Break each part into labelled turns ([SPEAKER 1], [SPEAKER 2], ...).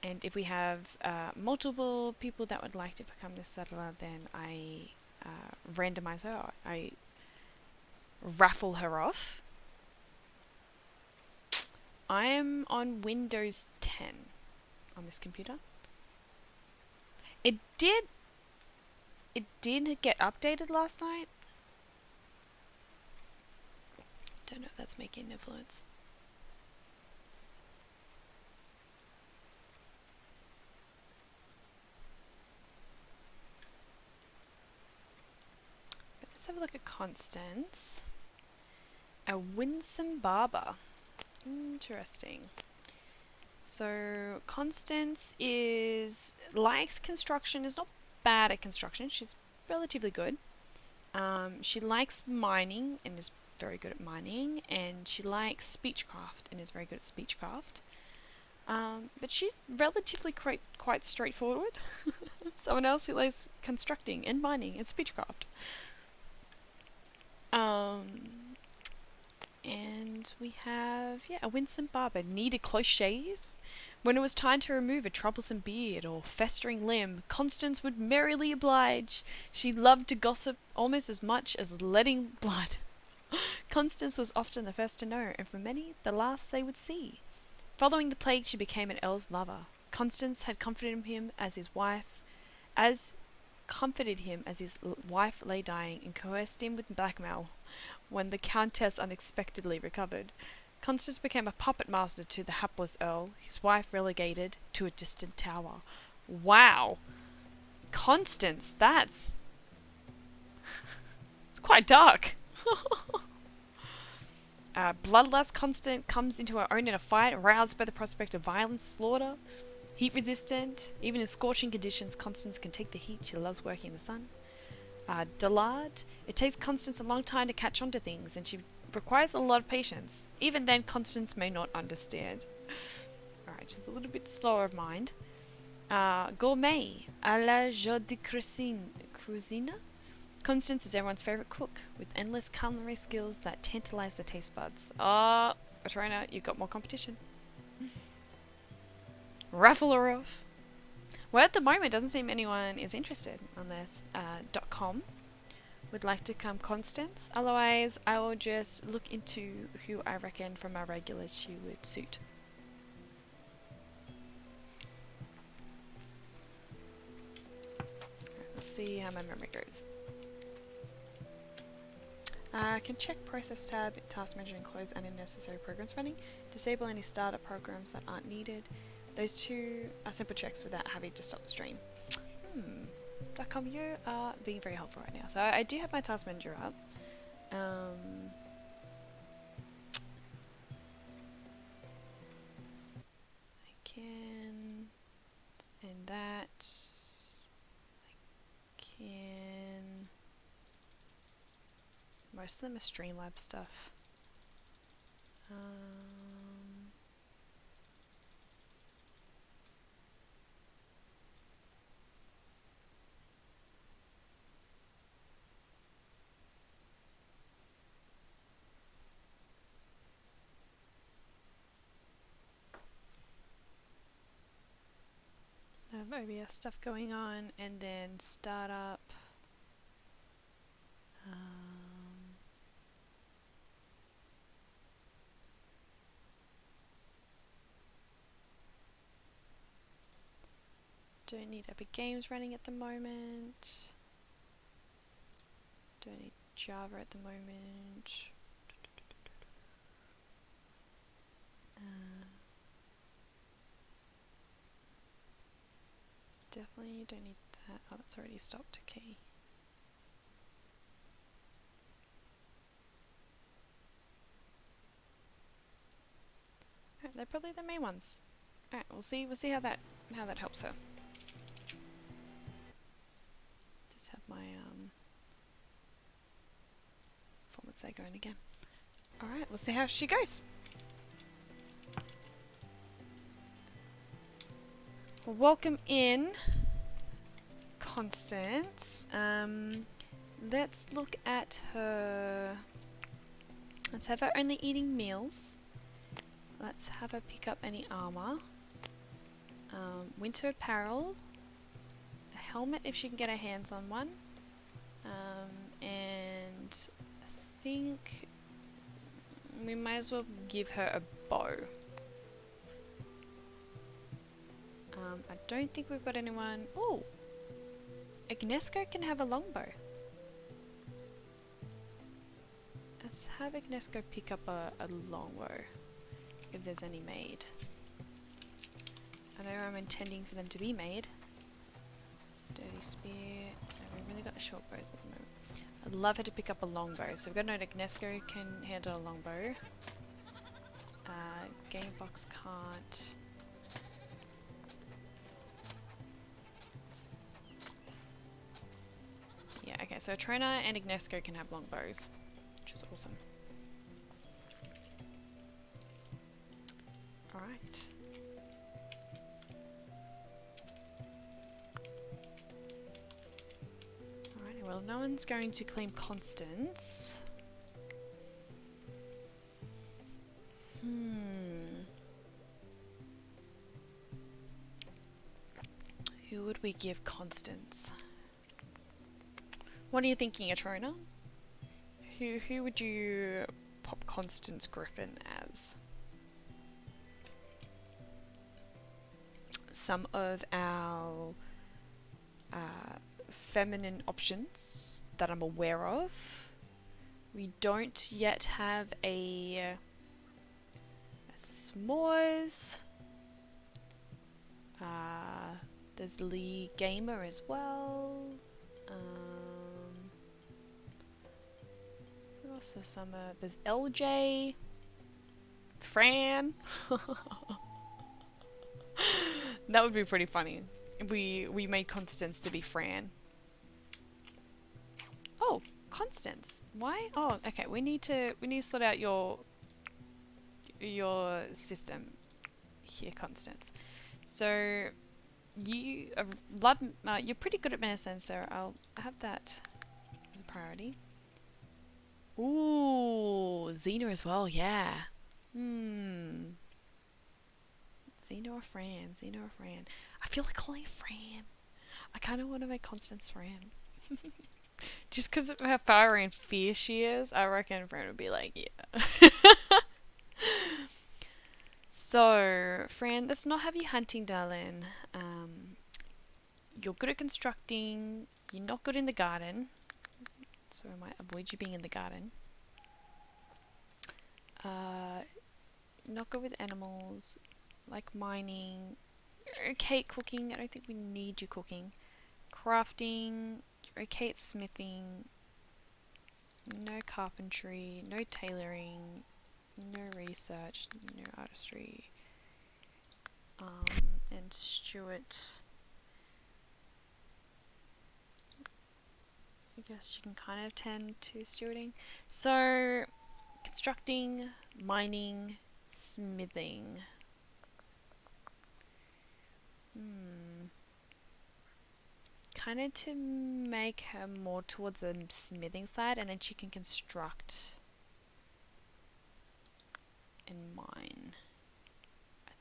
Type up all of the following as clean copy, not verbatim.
[SPEAKER 1] And if we have multiple people that would like to become the settler, then I randomize her. I raffle her off. I am on Windows 10 on this computer. It did get updated last night. Don't know if that's making an influence. But let's have a look at Constance. A winsome barber. Interesting. So Constance likes construction, is not bad at construction. She's relatively good. She likes mining and is very good at mining, and she likes speechcraft and is very good at speechcraft. But she's relatively quite straightforward. Someone else who likes constructing and mining and speechcraft. And we have, a winsome barber. Need a close shave? When it was time to remove a troublesome beard or festering limb, Constance would merrily oblige. She loved to gossip almost as much as letting blood. Constance was often the first to know, and for many, the last they would see. Following the plague, she became an Earl's lover. Constance had comforted him as his wife lay dying, and coerced him with blackmail when the Countess unexpectedly recovered. Constance became a puppet master to the hapless Earl, his wife relegated to a distant tower. Wow! Constance, it's quite dark. Bloodlust Constance comes into her own in a fight, aroused by the prospect of violence, slaughter. Heat resistant, even in scorching conditions, Constance can take the heat. She loves working in the sun. Dillard, it takes Constance a long time to catch on to things, and she requires a lot of patience. Even then, Constance may not understand. Alright, she's a little bit slower of mind. Gourmet, à la joie de cuisine. Constance is everyone's favourite cook, with endless culinary skills that tantalise the taste buds. Patrona, you've got more competition. Raffle her off. Well, at the moment, it doesn't seem anyone is interested on this .com. Would like to come Constance. Otherwise, I will just look into who I reckon from our regulars she would suit. Let's see how my memory goes. Can check Process tab, Task Manager, and close any unnecessary programs running. Disable any startup programs that aren't needed. Those two are simple checks without having to stop the stream. .com, you are being very helpful right now. So I do have my Task Manager up. I can... and that... I can... Most of them are Streamlab stuff. OBS stuff going on, and then startup. Don't need Epic Games running at the moment. Don't need Java at the moment. Definitely don't need that. Oh, that's already stopped. Okay. Alright, they're probably the main ones. Alright, we'll see how that helps her. Just have my performance there going again. Alright, we'll see how she goes. Well, welcome in, Constance. Let's look at her. Let's have her only eating meals. Let's have her pick up any armor. Winter apparel, a helmet if she can get her hands on one, and I think we might as well give her a bow. I don't think we've got anyone. Oh, Agnesco can have a longbow. Let's have Agnesco pick up a longbow if there's any made. I know I'm intending for them to be made. Sturdy spear. No, we've really got the short bows at the moment. I'd love her to pick up a longbow. So we've got to know that Agnesco can handle a longbow. Game box can't. Yeah, okay, so Trona and Agnesco can have longbows, which is awesome. Alright. Alright, well, no one's going to claim Constance. Who would we give Constance? What are you thinking, Atrona? Who would you pop Constance Griffin as? Some of our feminine options that I'm aware of. We don't yet have a s'mores. There's Lee Gamer as well. Who else is summer? There's LJ. Fran. That would be pretty funny. If we made Constance to be Fran. Oh, Constance. Why? Oh, okay. We need to sort out your system here, Constance. So you're pretty good at medicine, so I'll have that as a priority. Ooh, Xena as well. Yeah. Xena or Fran? Xena or Fran? I feel like calling Fran. I kind of want to make Constance Fran. Just because of how fiery and fierce she is, I reckon Fran would be like, yeah. So, Fran, let's not have you hunting, darling. You're good at constructing. You're not good in the garden. So I might avoid you being in the garden. Not good with animals. Like mining. You're okay at cooking. I don't think we need you cooking. Crafting. You're okay at smithing. No carpentry. No tailoring. No research. No artistry. And Stuart. I guess you can kind of tend to stewarding. So, constructing, mining, smithing. Kind of to make her more towards the smithing side, and then she can construct and mine. I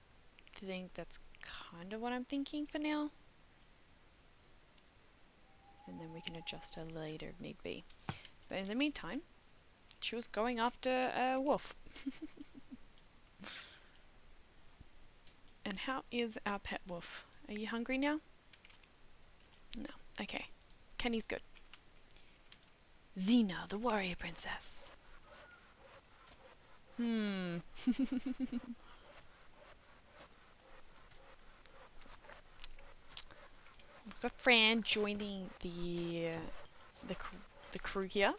[SPEAKER 1] think that's kind of what I'm thinking for now. And then we can adjust her later if need be. But in the meantime, she was going after a wolf. And how is our pet wolf? Are you hungry now? No. Okay. Kenny's good. Xena, the warrior princess. We've got Fran joining the crew here.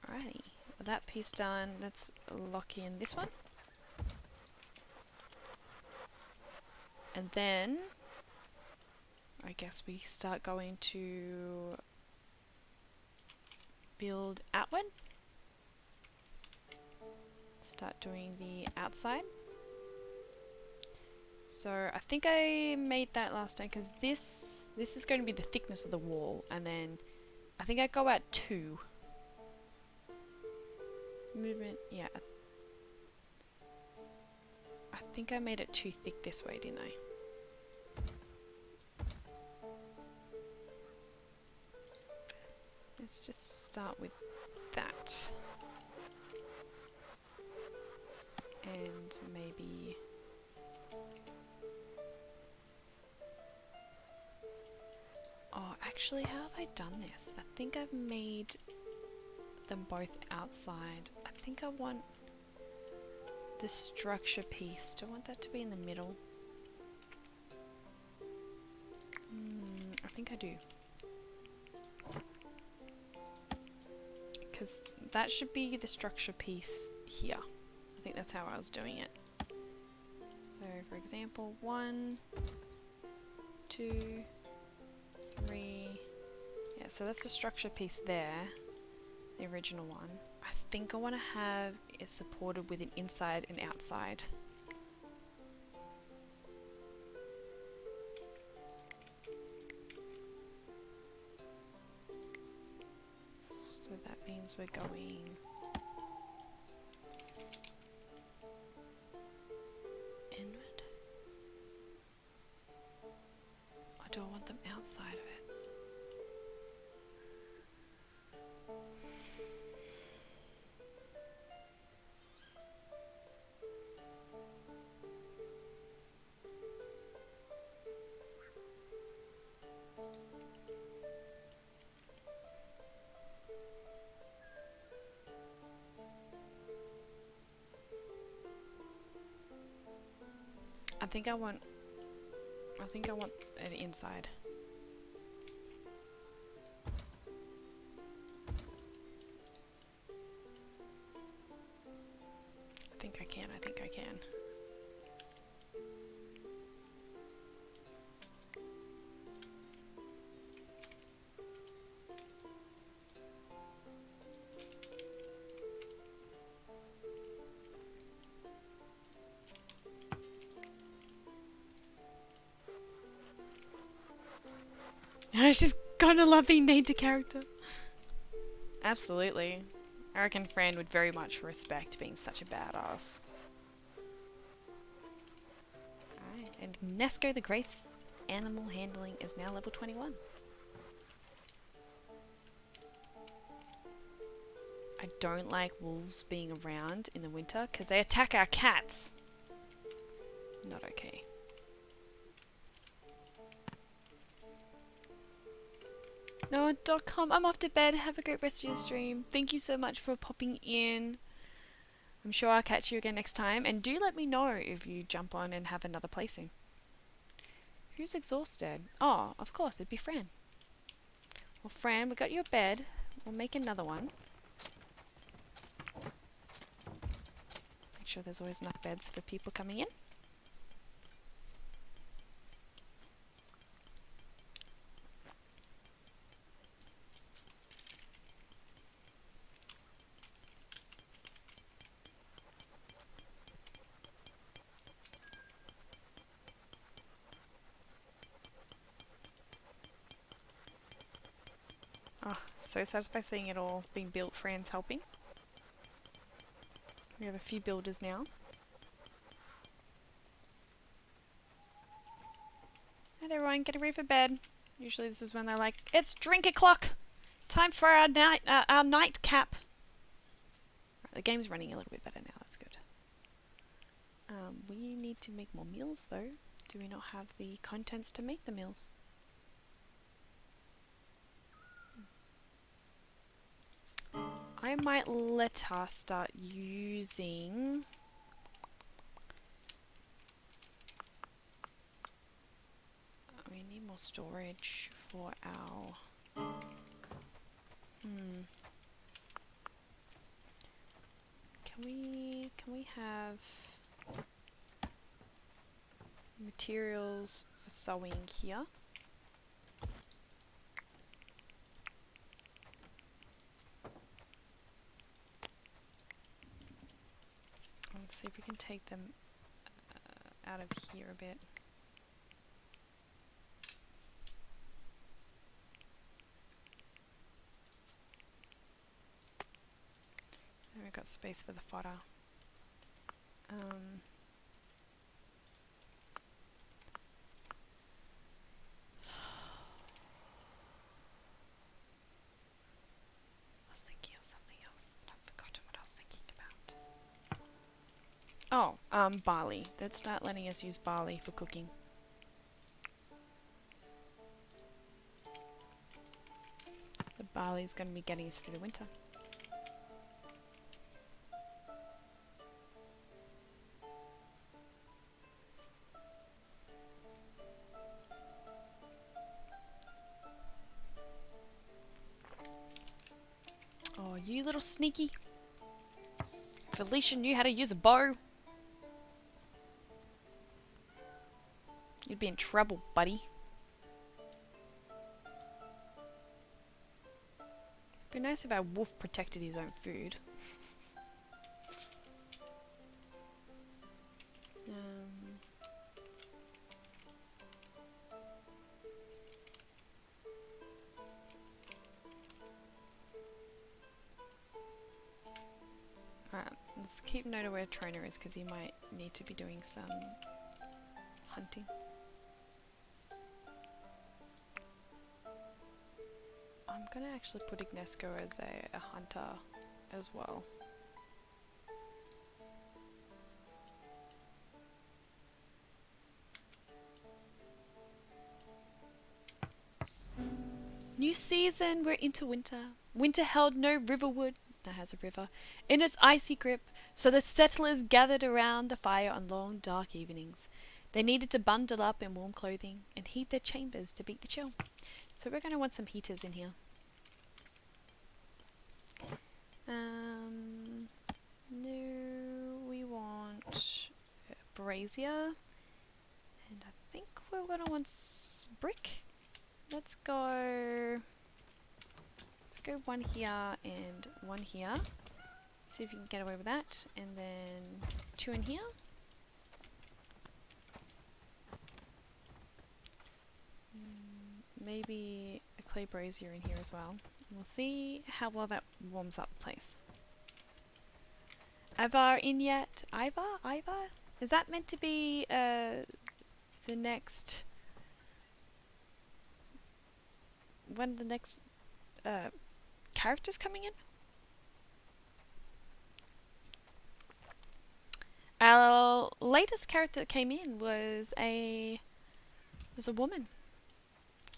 [SPEAKER 1] Alrighty, with that piece done, let's lock in this one. And then, I guess we start going to build outward. Start doing the outside. So I think I made that last time because this is going to be the thickness of the wall, and then I think I go at 2. Movement, yeah. I think I made it too thick this way, didn't I? Let's just start with that. And maybe... Oh, actually, how have I done this? I think I've made them both outside. I think I want the structure piece. Do I want that to be in the middle? I think I do. Because that should be the structure piece here. I think that's how I was doing it. So, for example, 1, 2, 3. Yeah, so that's the structure piece there. The original one. I think I want to have it supported with an inside and outside. So that means we're going inward. Or do I want them outside of it? I think I want an inside. I think I can. I just kinda love being named a character. Absolutely. I reckon Fran would very much respect being such a badass. Alright, and Nesco the Grace Animal Handling is now level 21. I don't like wolves being around in the winter because they attack our cats. Not okay. No, .com, I'm off to bed. Have a great rest of your stream. Thank you so much for popping in. I'm sure I'll catch you again next time. And do let me know if you jump on and have another placing. Who's exhausted? Oh, of course, it'd be Fran. Well, Fran, we got your bed. We'll make another one. Make sure there's always enough beds for people coming in. Oh, so satisfied seeing it all being built. Fran's helping. We have a few builders now. And everyone, getting ready for bed. Usually this is when they're like, it's drink o'clock! Time for our nightcap! Right, the game's running a little bit better now, that's good. We need to make more meals though. Do we not have the contents to make the meals? I might let us start using... We need more storage for our... Can we have materials for sewing here? Let's see if we can take them out of here a bit. And we've got space for the fodder. Oh, barley. Let's start letting us use barley for cooking. The barley is going to be getting us through the winter. Oh, you little sneaky. If Alicia knew how to use a bow, you'd be in trouble, buddy. It'd be nice if our wolf protected his own food. Alright, let's keep note of where Trona is because he might need to be doing some hunting. I'm gonna actually put Ignesco as a hunter as well. New season, we're into winter. Winter held no riverwood, that has a river, in its icy grip, so the settlers gathered around the fire on long dark evenings. They needed to bundle up in warm clothing and heat their chambers to beat the chill. So we're going to want some heaters in here. No, we want a brazier, and I think we're going to want brick. Let's go one here and one here. See if you can get away with that, and then 2 in here. Maybe a clay brazier in here as well. We'll see how well that warms up the place. Ivar in yet? Ivar? Is that meant to be the next... one of the next characters coming in? Our latest character that came in was a woman.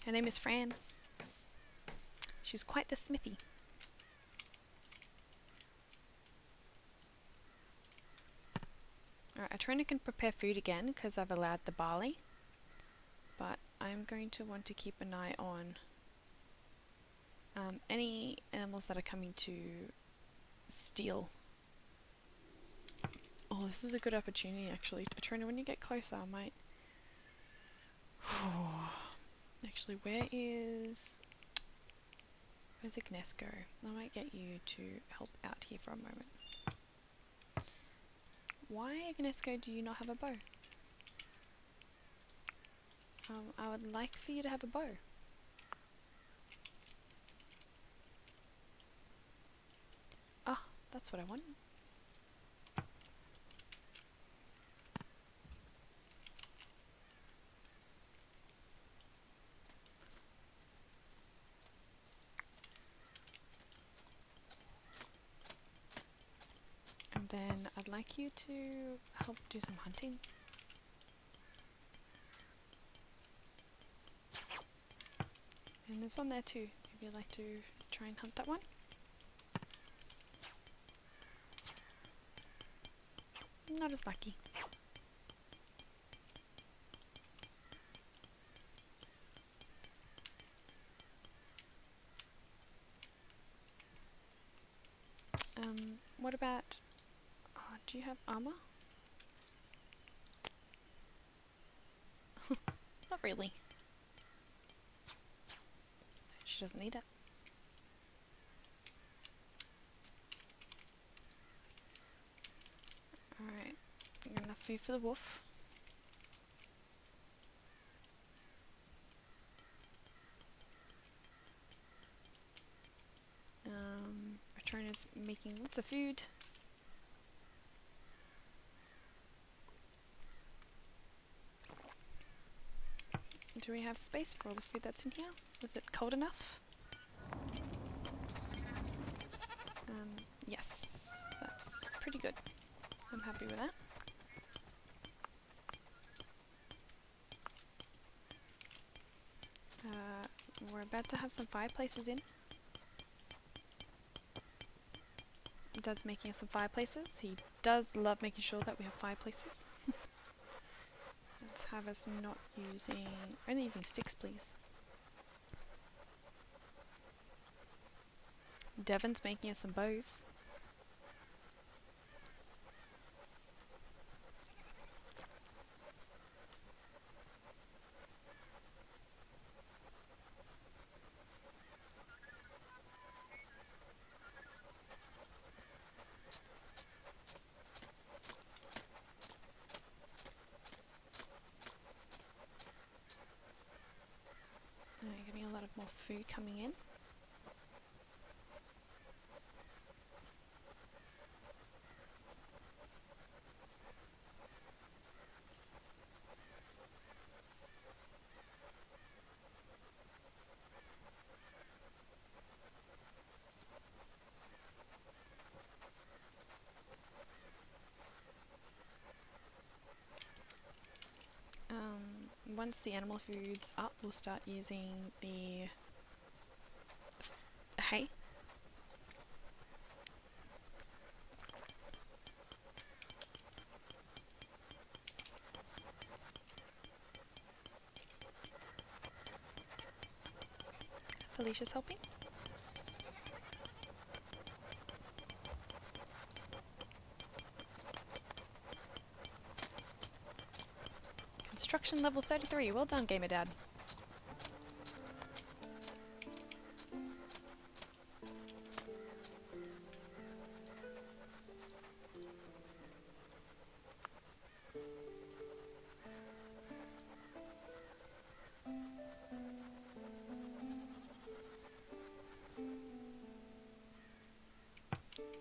[SPEAKER 1] Her name is Fran. She's quite the smithy. Alright, Atrona can prepare food again because I've allowed the barley. But I'm going to want to keep an eye on any animals that are coming to steal. Oh, this is a good opportunity actually. Atrona, when you get closer, I might... Actually, where's Ignesco? I might get you to help out here for a moment. Why, Ignesco, do you not have a bow? I would like for you to have a bow. Ah, that's what I want. And then I'd like you to help do some hunting. And there's one there too, if you'd like to try and hunt that one. Not as lucky. What about... Oh, do you have armor? Not really. She doesn't need it. Alright, enough food for the wolf. Atrona's making lots of food. Do we have space for all the food that's in here? Is it cold enough? Yes, that's pretty good. I'm happy with that. We're about to have some fireplaces in. Dad's making us some fireplaces. He does love making sure that we have fireplaces. Let's have us not using... only using sticks, please. Devon's making us some bows. Getting a lot of more food coming in. Once the animal food's up, we'll start using the hay. Felicia's helping. Construction level 33. Well done, Gamer Dad.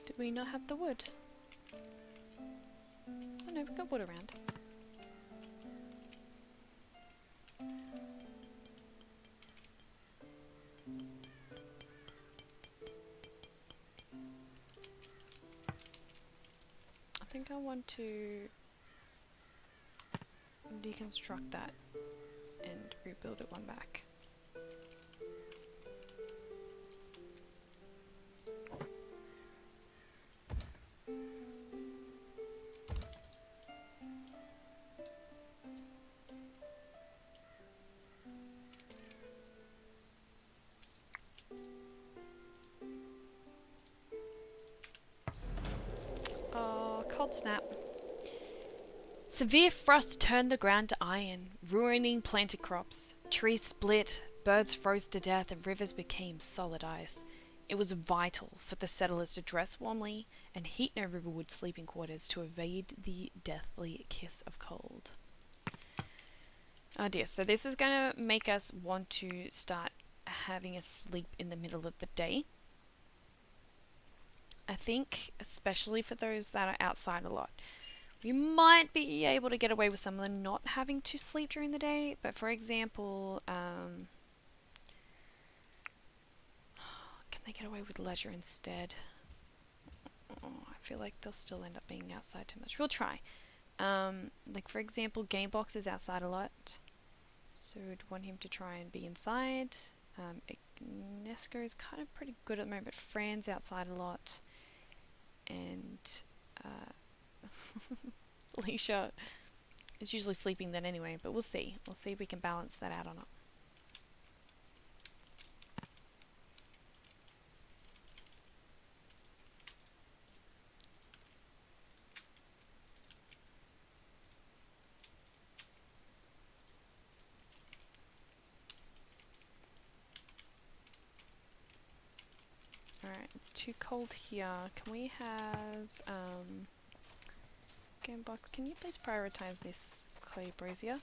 [SPEAKER 1] Do we not have the wood? Oh no, we've got wood around. I think I want to deconstruct that and rebuild it one back. Oh, cold snap. Severe frost turned the ground to iron, ruining planted crops. Trees split, birds froze to death, and rivers became solid ice. It was vital for the settlers to dress warmly and heat no riverwood sleeping quarters to evade the deathly kiss of cold. Oh dear, so this is going to make us want to start having a sleep in the middle of the day. I think, especially for those that are outside a lot. We might be able to get away with some of them not having to sleep during the day, but for example, can they get away with leisure instead? Oh, I feel like they'll still end up being outside too much. We'll try. Like for example, Gamebox is outside a lot, so we'd want him to try and be inside. Nesco is kind of pretty good at the moment, but Fran's outside a lot, and Alicia is usually sleeping then anyway, but we'll see. We'll see if we can balance that out or not. Alright, it's too cold here. Can we have, Gamebox, can you please prioritize this clay brazier?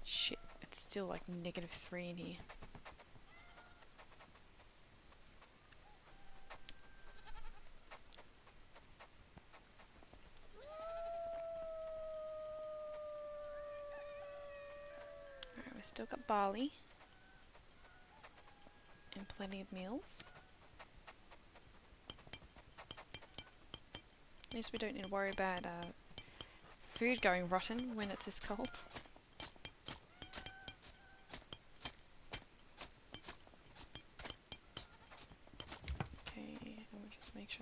[SPEAKER 1] Shit, it's still like -3 in here. Alright, we've still got barley. And plenty of meals. At least we don't need to worry about food going rotten when it's this cold.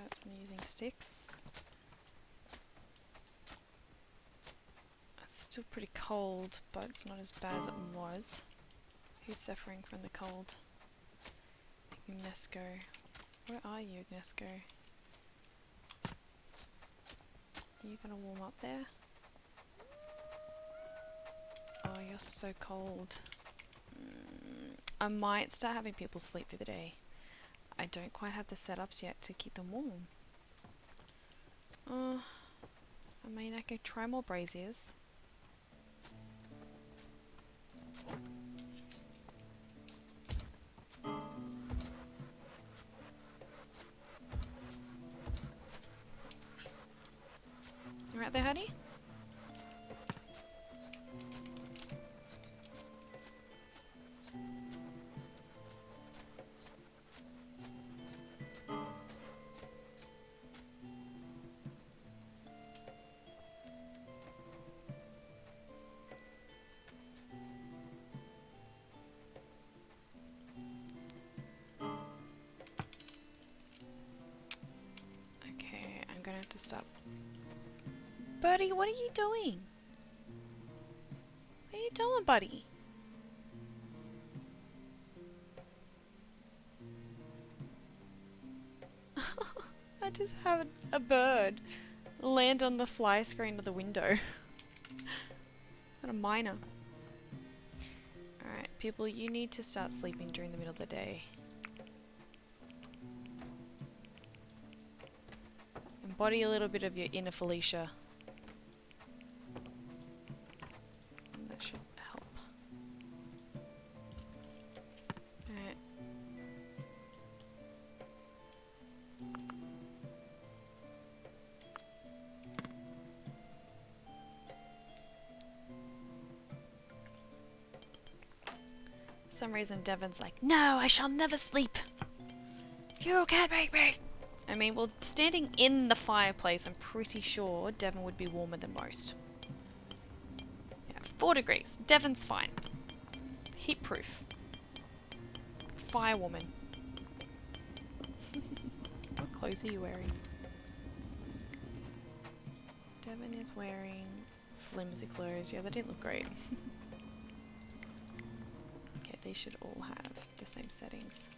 [SPEAKER 1] hurts me using sticks. It's still pretty cold, but it's not as bad as it was. Who's suffering from the cold? Ignesco. Where are you, Ignesco? Are you gonna warm up there? Oh, you're so cold. I might start having people sleep through the day. I don't quite have the setups yet to keep them warm. I mean, I could try more braziers. You right there, honey? Okay, I'm gonna have to stop. Buddy, what are you doing? What are you doing, buddy? I just have a bird land on the fly screen of the window. What a minor. Alright, people, you need to start sleeping during the middle of the day. Embody a little bit of your inner Felicia. And that should help. Alright. For some reason Devon's like, no, I shall never sleep. You can't make me. I mean, well, standing in the fireplace, I'm pretty sure Devon would be warmer than most. Yeah, 4 degrees. Devon's fine. Heat proof. Firewoman. What clothes are you wearing? Devon is wearing flimsy clothes. Yeah, they didn't look great. Okay, they should all have the same settings.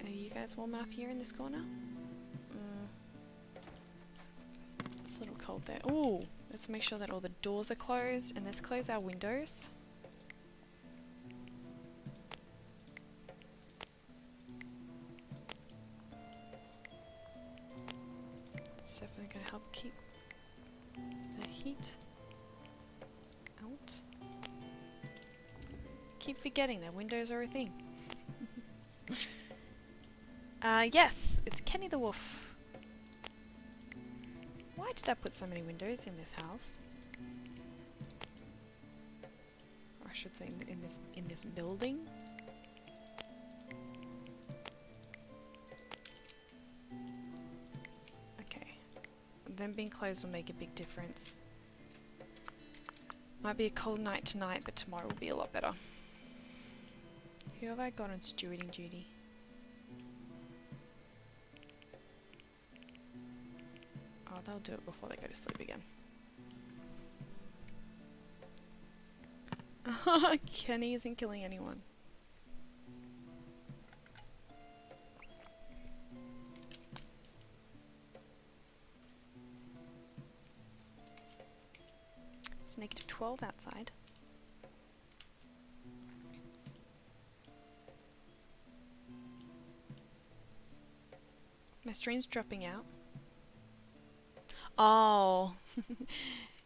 [SPEAKER 1] Are you guys warm enough here in this corner? It's a little cold there. Ooh, let's make sure that all the doors are closed, and let's close our windows. It's definitely going to help keep the heat out. Keep forgetting that windows are a thing. Yes, it's Kenny the Wolf. Why did I put so many windows in this house? Or I should say in this building. Okay. Them being closed will make a big difference. Might be a cold night tonight, but tomorrow will be a lot better. Who have I got on stewarding duty? Oh, they'll do it before they go to sleep again. Kenny isn't killing anyone. It's -12 outside. My stream's dropping out. Oh,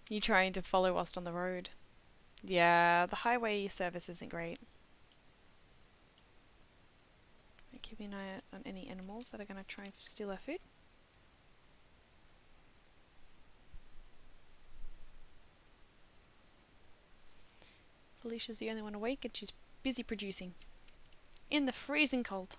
[SPEAKER 1] you trying to follow us on the road? Yeah, the highway service isn't great. Keep an eye out on any animals that are going to try and steal our food. Felicia's the only one awake and she's busy producing. In the freezing cold.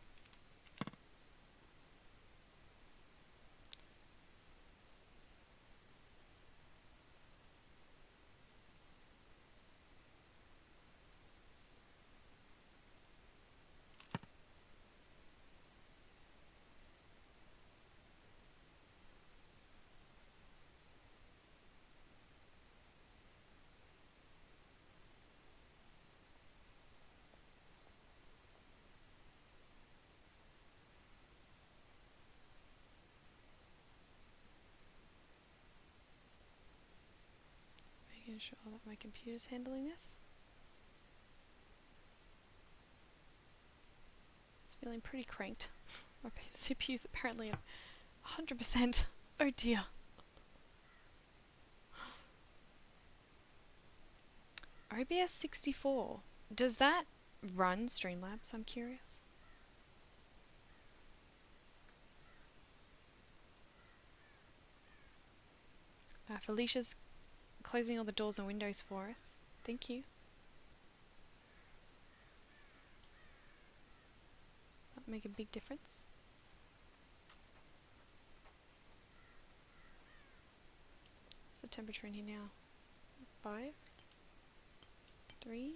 [SPEAKER 1] ensure that my computer's handling this. It's feeling pretty cranked. My CPU's apparently at 100%. Oh dear. OBS 64. Does that run Streamlabs? I'm curious. Felicia's closing all the doors and windows for us. Thank you. That'll make a big difference. What's the temperature in here now? 5? 3?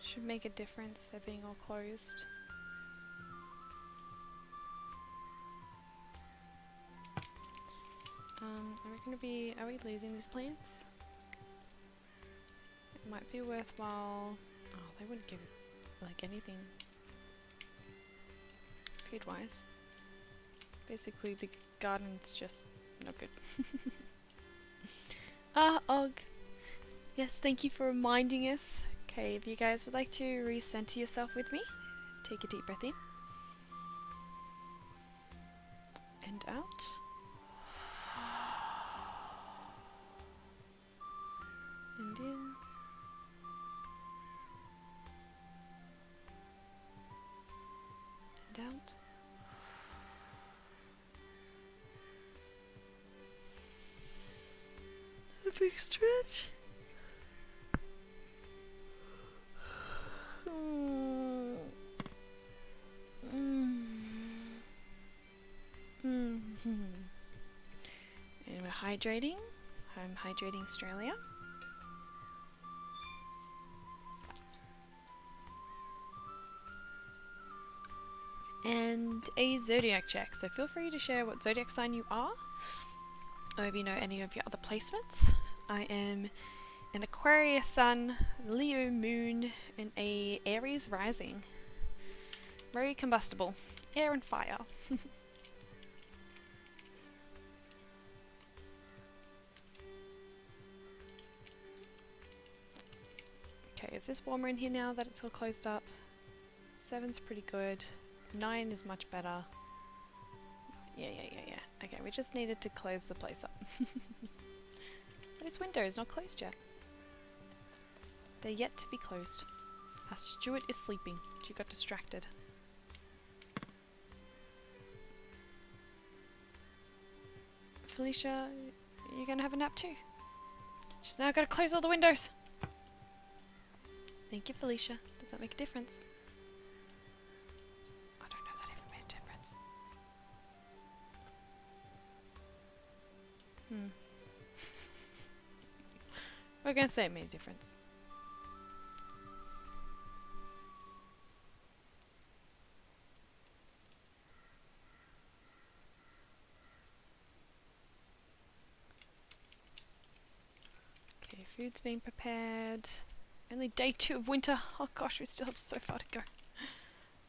[SPEAKER 1] Should make a difference, they're being all closed. Are we losing these plants? It might be worthwhile. Oh, they wouldn't give like anything food wise. Basically the garden's just not good. Og. Yes, thank you for reminding us. Okay, if you guys would like to recenter yourself with me, take a deep breath in and out. And in. And out. A big stretch. And we're hydrating. I'm hydrating Australia. And a zodiac check. So feel free to share what zodiac sign you are, or if you know any of your other placements. I am an Aquarius sun, Leo moon, and a Aries rising. Very combustible. Air and fire. Okay, is this warmer in here now that it's all closed up? 7's pretty good. 9 is much better. Yeah. Okay, we just needed to close the place up. Those windows not closed yet. They're yet to be closed. Our Stuart is sleeping. She got distracted. Felicia, you're gonna have a nap too. She's now gotta close all the windows. Thank you, Felicia. Does that make a difference? I don't know if that ever made a difference. We're gonna say it made a difference. Okay, food's being prepared. Only day 2 of winter. Oh gosh, we still have so far to go.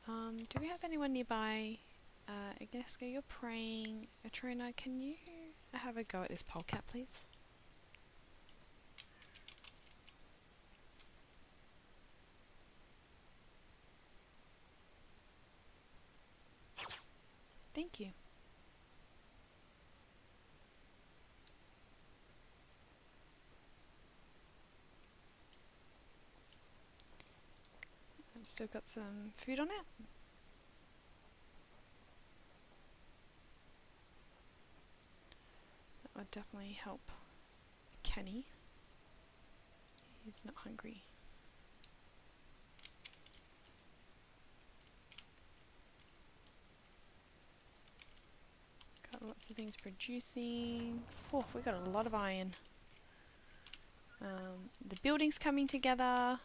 [SPEAKER 1] Do we have anyone nearby? Agneska, you're praying. Atrina, can you have a go at this polecat, please? thank you. And still got some food on it. That would definitely help Kenny. He's not hungry. Got lots of things producing. Oh, we got a lot of iron. The building's coming together.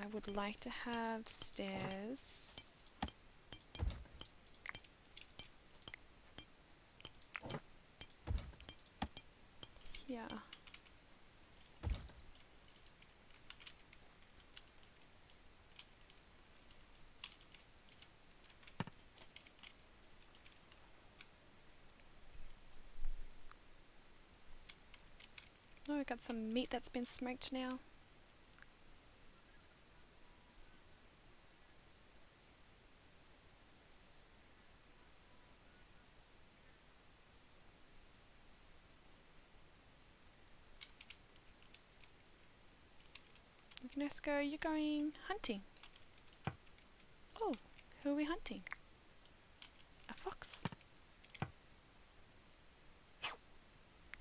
[SPEAKER 1] I would like to have stairs. Yeah. Oh, we got some meat that's been smoked now. Ignesco, you're going hunting. Oh, who are we hunting? A fox.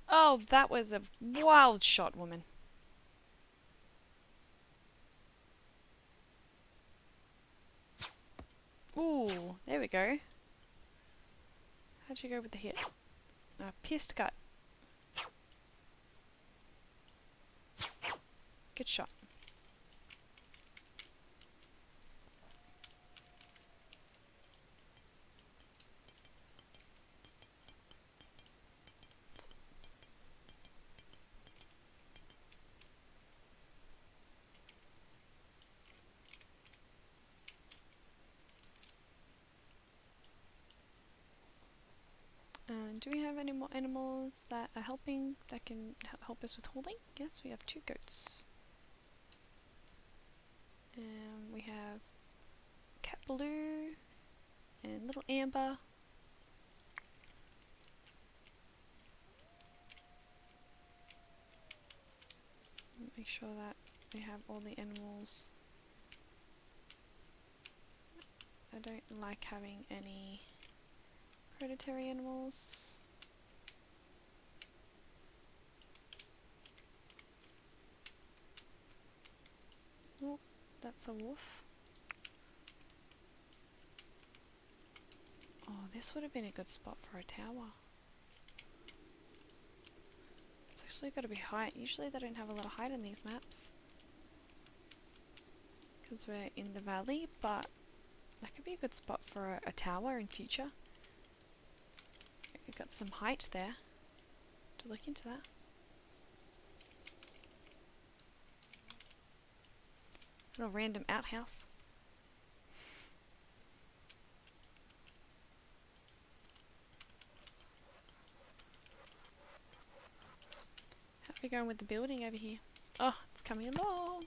[SPEAKER 1] Oh, that was a wild shot, woman. Ooh, there we go. How'd you go with the hit? Pierced gut. Good shot. Do we have any more animals that are helping, that can help us with hauling? Yes, we have 2 goats. And we have Cat Blue and Little Amber. Make sure that we have all the animals. I don't like having any predatory animals. Oh, that's a wolf. Oh, this would have been a good spot for a tower. It's actually got to be height. Usually they don't have a lot of height in these maps, because we're in the valley, but that could be a good spot for a tower in future. We've got some height there to look into that. Little random outhouse. How are we going with the building over here? Oh, it's coming along.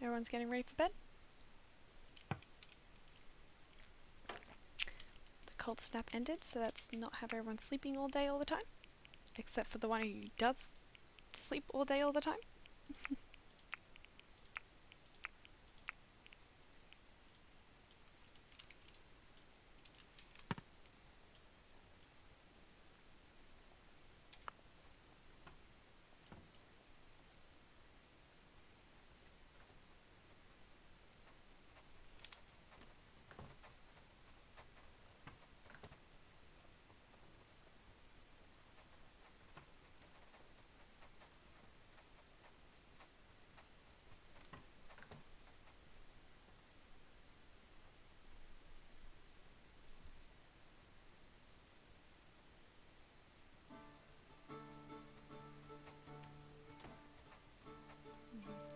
[SPEAKER 1] Everyone's getting ready for bed. The cold snap ended, so that's not have everyone sleeping all day all the time. Except for the one who does sleep all day all the time.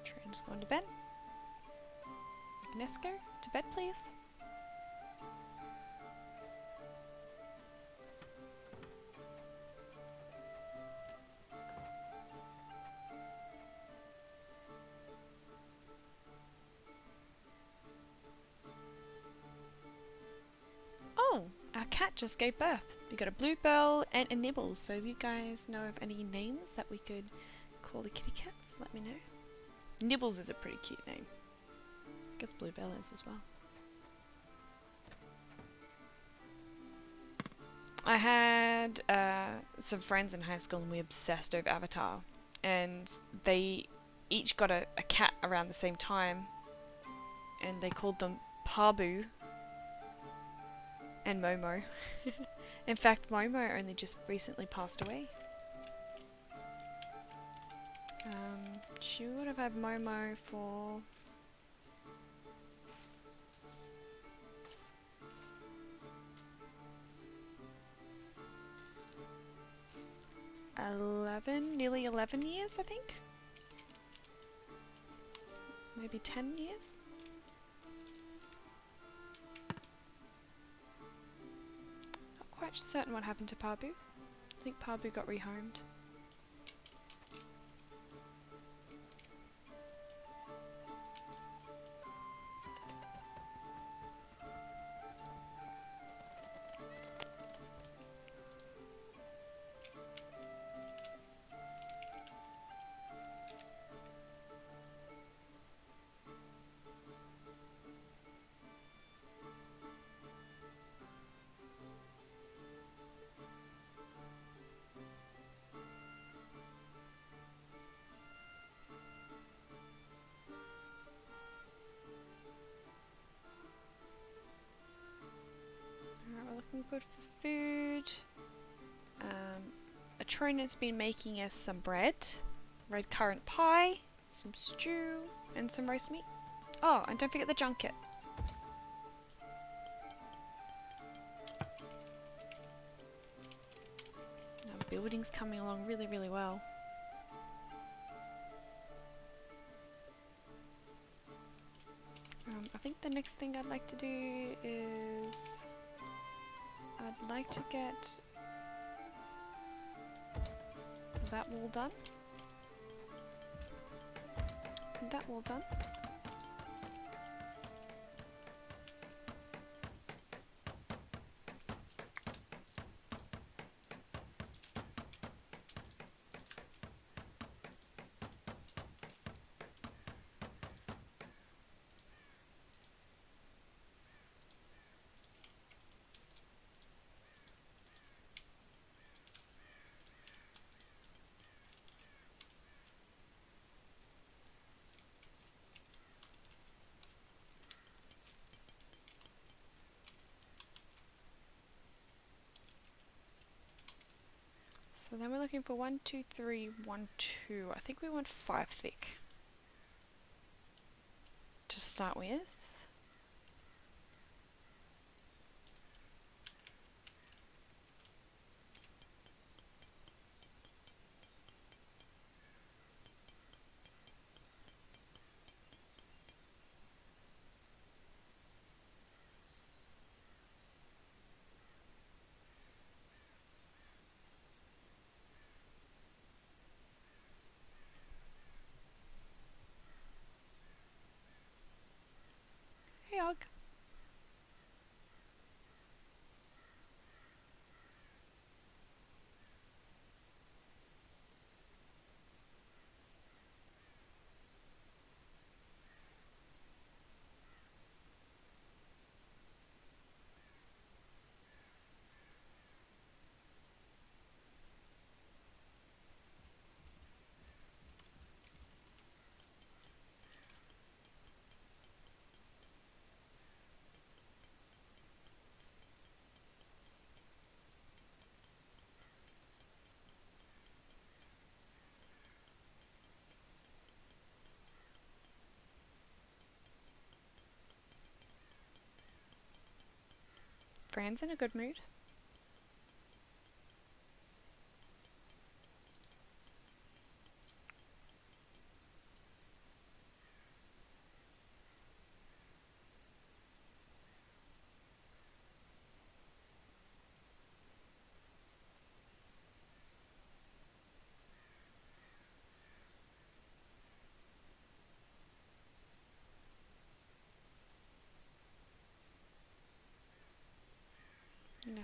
[SPEAKER 1] Trina's going to bed. Nesco, to bed please. Oh, our cat just gave birth. We got a Bluebell and a Nibble, so if you guys know of any names that we could call the kitty cats, let me know. Nibbles is a pretty cute name. I guess Bluebell is as well. I had some friends in high school and we obsessed over Avatar, and they each got a cat around the same time, and they called them Pabu and Momo. In fact, Momo only just recently passed away. She would have had Momo for 11, nearly 11 years, I think. Maybe 10 years. Not quite certain what happened to Pabu. I think Pabu got rehomed. Alright, we're looking good for food. Atrona's been making us some bread, red currant pie, some stew, and some roast meat. Oh, and don't forget the junket. Our building's coming along really, really well. I think the next thing I'd like to do is I'd like to get that wall done. That wall done. So then we're looking for 1, 2, 3, 1, 2. I think we want 5 thick to start with. Hey, Og. Fran's in a good mood.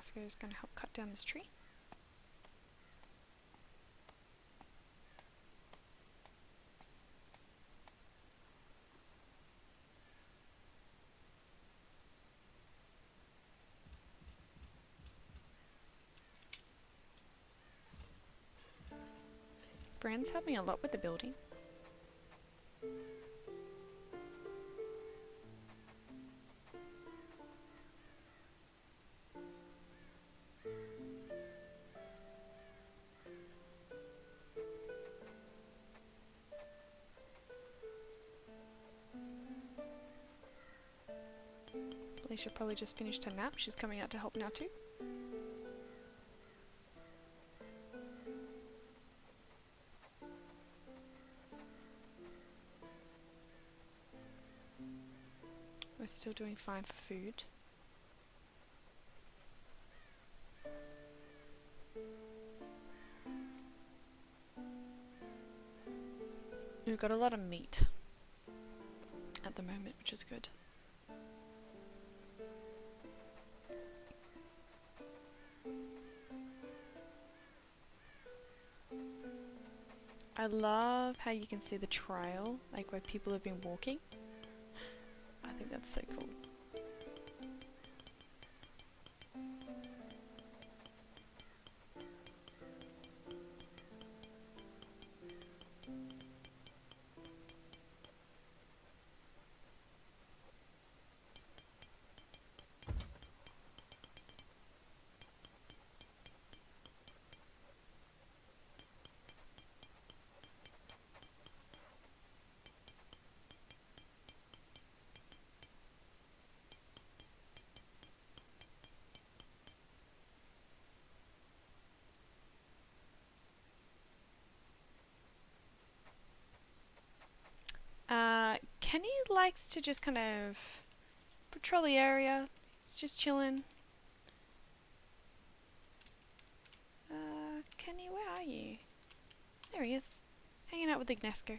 [SPEAKER 1] Ignacio is going to help cut down this tree. Brand's helping a lot with the building. Alicia probably just finished her nap. She's coming out to help now too. We're still doing fine for food. We've got a lot of meat at the moment, which is good. I love how you can see the trail, like where people have been walking. I think that's so cool. Kenny likes to just kind of patrol the area. He's just chilling. Kenny, where are you? There he is, hanging out with Ignacio.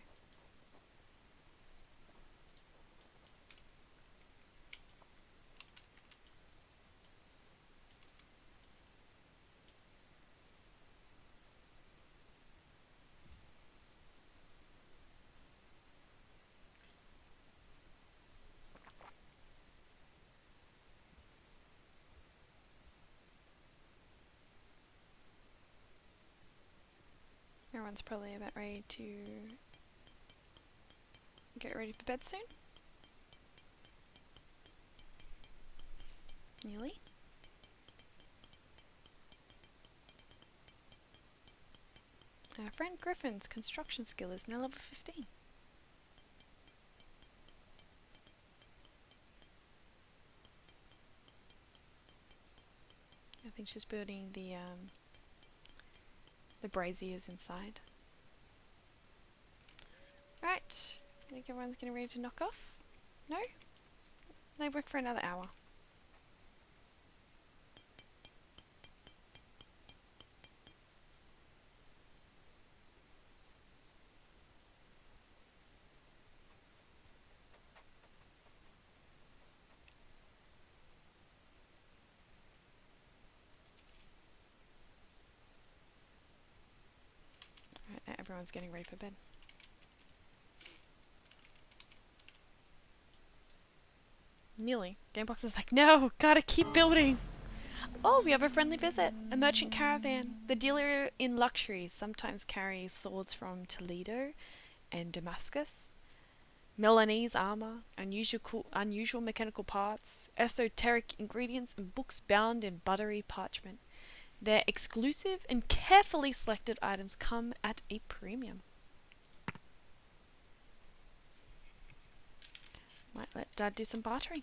[SPEAKER 1] Everyone's probably about ready to get ready for bed soon. Nearly. Our friend Griffin's construction skill is now level 15. I think she's building the braziers inside. Right, I think everyone's getting ready to knock off. No? They work for another hour. Right, now everyone's getting ready for bed. Nearly. Gamebox is like, no, gotta keep building. Oh, we have a friendly visit. A merchant caravan. The dealer in luxuries sometimes carries swords from Toledo and Damascus, Milanese armor, unusual mechanical parts, esoteric ingredients, and books bound in buttery parchment. Their exclusive and carefully selected items come at a premium. Might let Dad do some bartering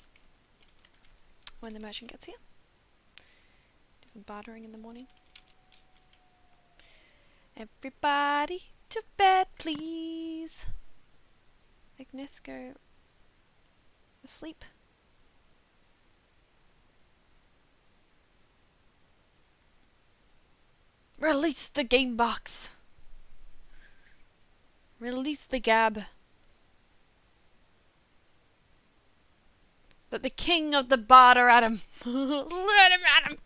[SPEAKER 1] when the merchant gets here. Do some bartering in the morning. Everybody to bed, please. Ignacio asleep. Release the game box. Release the gab. Let the king of the barter at him. Let him at him.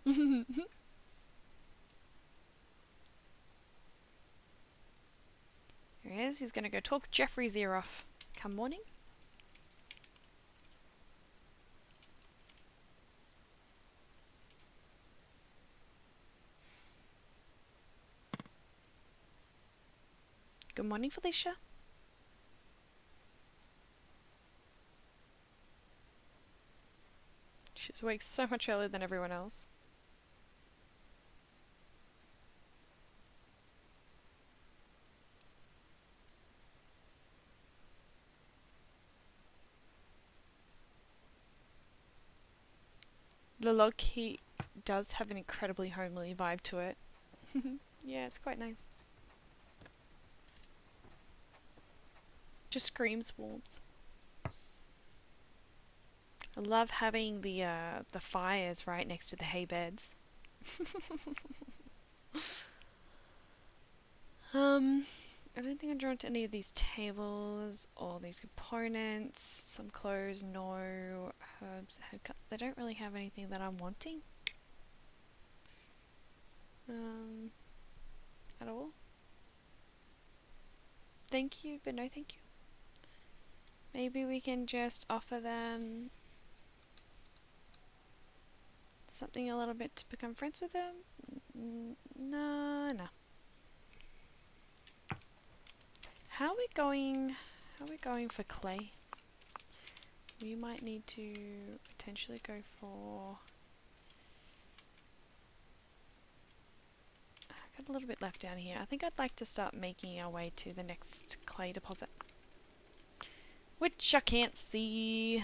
[SPEAKER 1] There he is. He's going to go talk Jeffrey's ear off come morning. Good morning, Felicia. She's awake so much earlier than everyone else. The log key does have an incredibly homely vibe to it. Yeah, it's quite nice. Just screams warmth. I love having the fires right next to the hay beds. I don't think I'm drawn to any of these tables or these components. Some clothes, no. Herbs, headcut. They don't really have anything that I'm wanting. At all. Thank you, but no thank you. Maybe we can just offer them something a little bit to become friends with them? No. How are we going for clay? We might need to potentially go for... I've got a little bit left down here. I think I'd like to start making our way to the next clay deposit, which I can't see.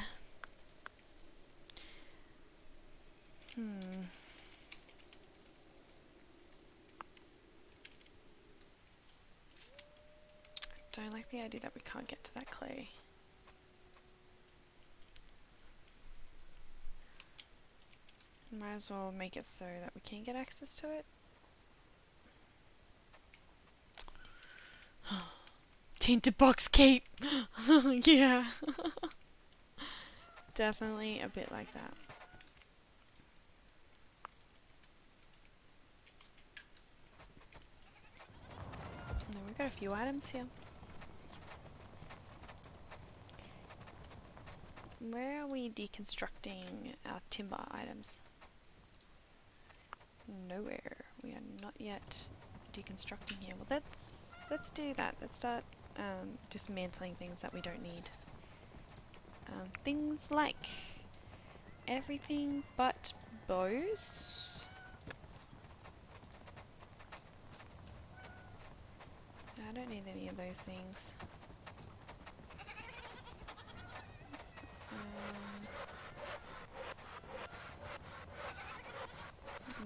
[SPEAKER 1] Don't like the idea that we can't get to that clay. Might as well make it so that we can get access to it. Tinderbox keep! Yeah. Definitely a bit like that. No, we've got a few items here. Where are we deconstructing our timber items? Nowhere. We are not yet deconstructing here. Well, let's do that. Let's start dismantling things that we don't need. Things like everything but bows. I don't need any of those things.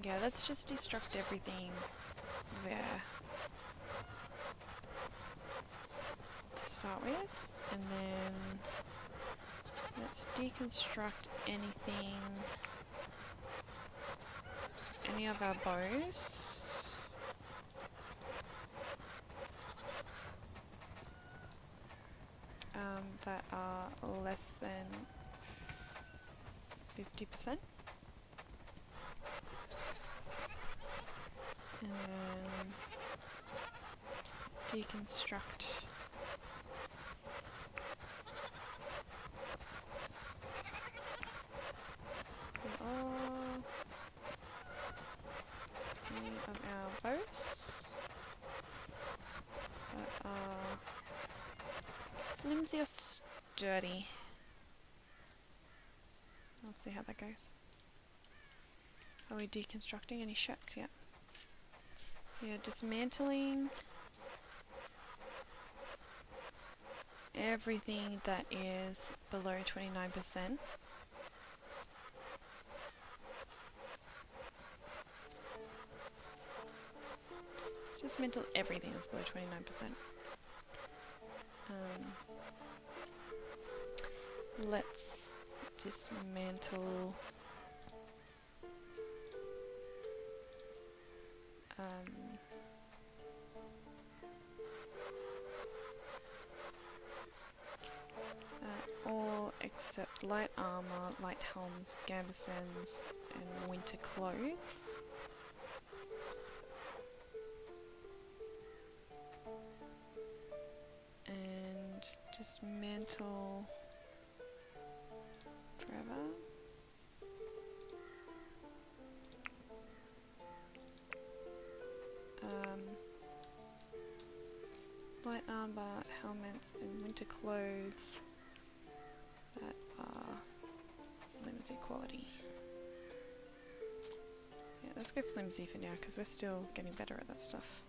[SPEAKER 1] Yeah, let's just destruct everything there to start with, and then let's deconstruct anything, any of our bows. That are less than 50%. And then deconstruct any of our bows that are flimsy or sturdy. Let's see how that goes. Are we deconstructing any shirts yet? We are dismantling everything that is below 29%. Let's dismantle everything that's below 29%. Let's dismantle all except light armor, light helms, gambesons, and winter clothes. And dismantle forever. Light armor, helmets, and winter clothes that are flimsy quality. Yeah, let's go flimsy for now because we're still getting better at that stuff.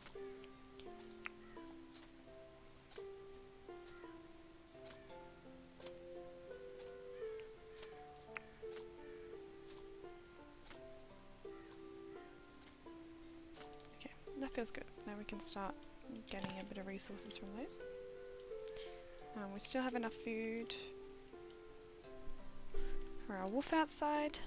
[SPEAKER 1] Okay, that feels good. Now we can start getting a bit of resources from those. We still have enough food for our wolf outside.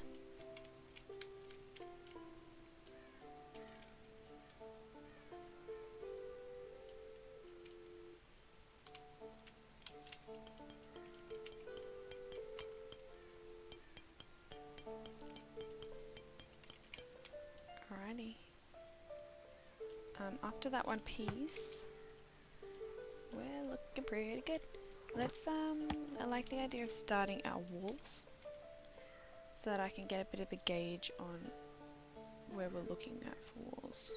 [SPEAKER 1] Alrighty. After that one piece, we're looking pretty good. Let's, I like the idea of starting our walls so that I can get a bit of a gauge on where we're looking at for walls.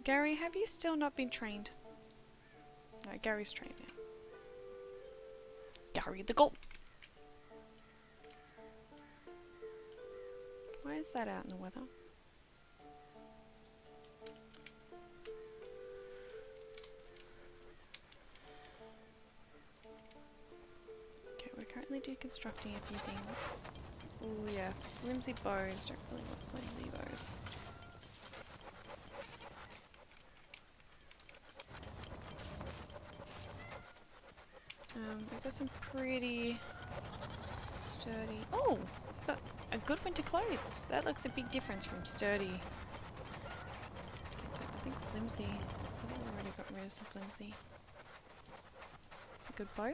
[SPEAKER 1] Gary, have you still not been trained? No, Gary's trained now. Gary the goat! Why is that out in the weather? Okay, we're currently deconstructing a few things. Oh yeah, flimsy bows. Don't really want flimsy bows. We've got some pretty sturdy... Oh! We've got a good winter clothes. That looks a big difference from sturdy. I think flimsy. I think we've already got rid of some flimsy. It's a good bow.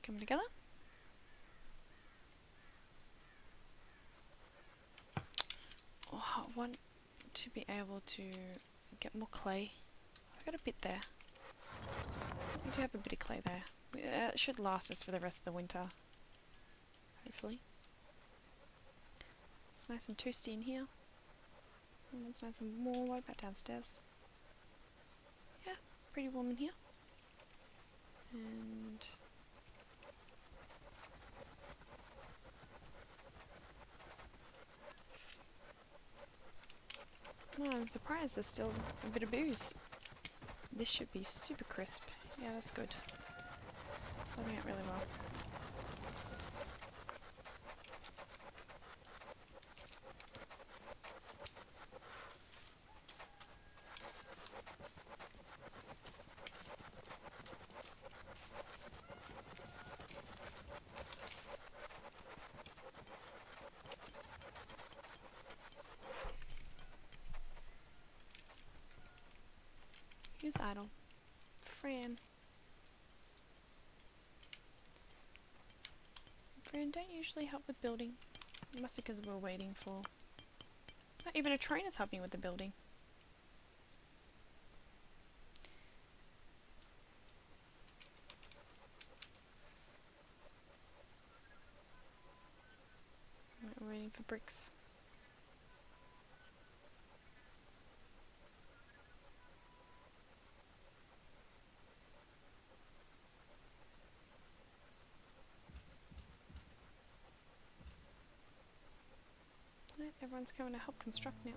[SPEAKER 1] Come together. Oh, I want to be able to get more clay. I've got a bit there. We do have a bit of clay there. It should last us for the rest of the winter. Hopefully. It's nice and toasty in here. And it's nice and warm. What about downstairs? Yeah, pretty warm in here. And no, I'm surprised there's still a bit of booze. This should be super crisp. Yeah, that's good. It's loading out really well. Who's idle? Fran. Fran don't usually help with building. Mostly because we're waiting for... Not even a trainer's helping with the building. for bricks. Right, everyone's coming to help construct now.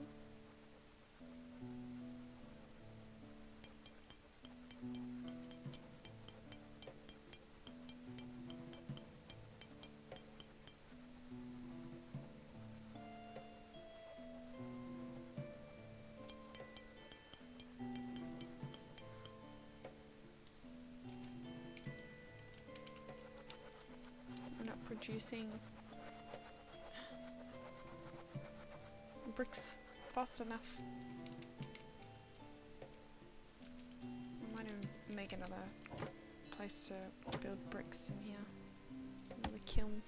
[SPEAKER 1] We're not producing bricks fast enough. I might even make another place to build bricks in here. Another kiln.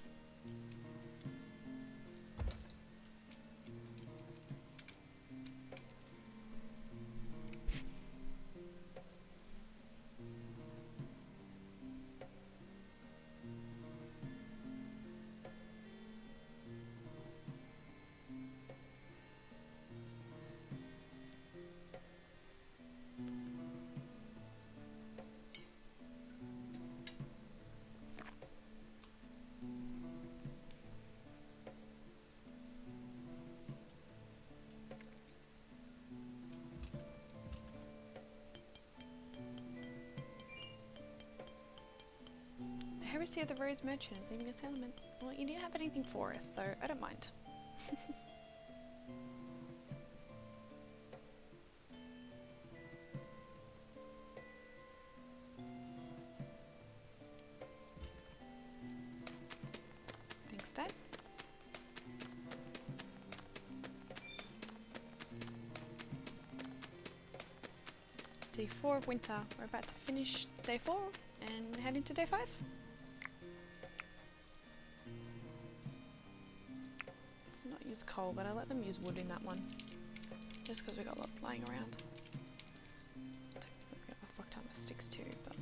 [SPEAKER 1] The heresy of the Rose Merchant is leaving us element. Well, you didn't have anything for us, so I don't mind. Thanks, Dad. Day 4 of winter. We're about to finish day 4 and head into day 5. Let's not use coal, but I let them use wood in that one. Just because we got lots lying around. Technically we got a fuck ton of sticks too, but...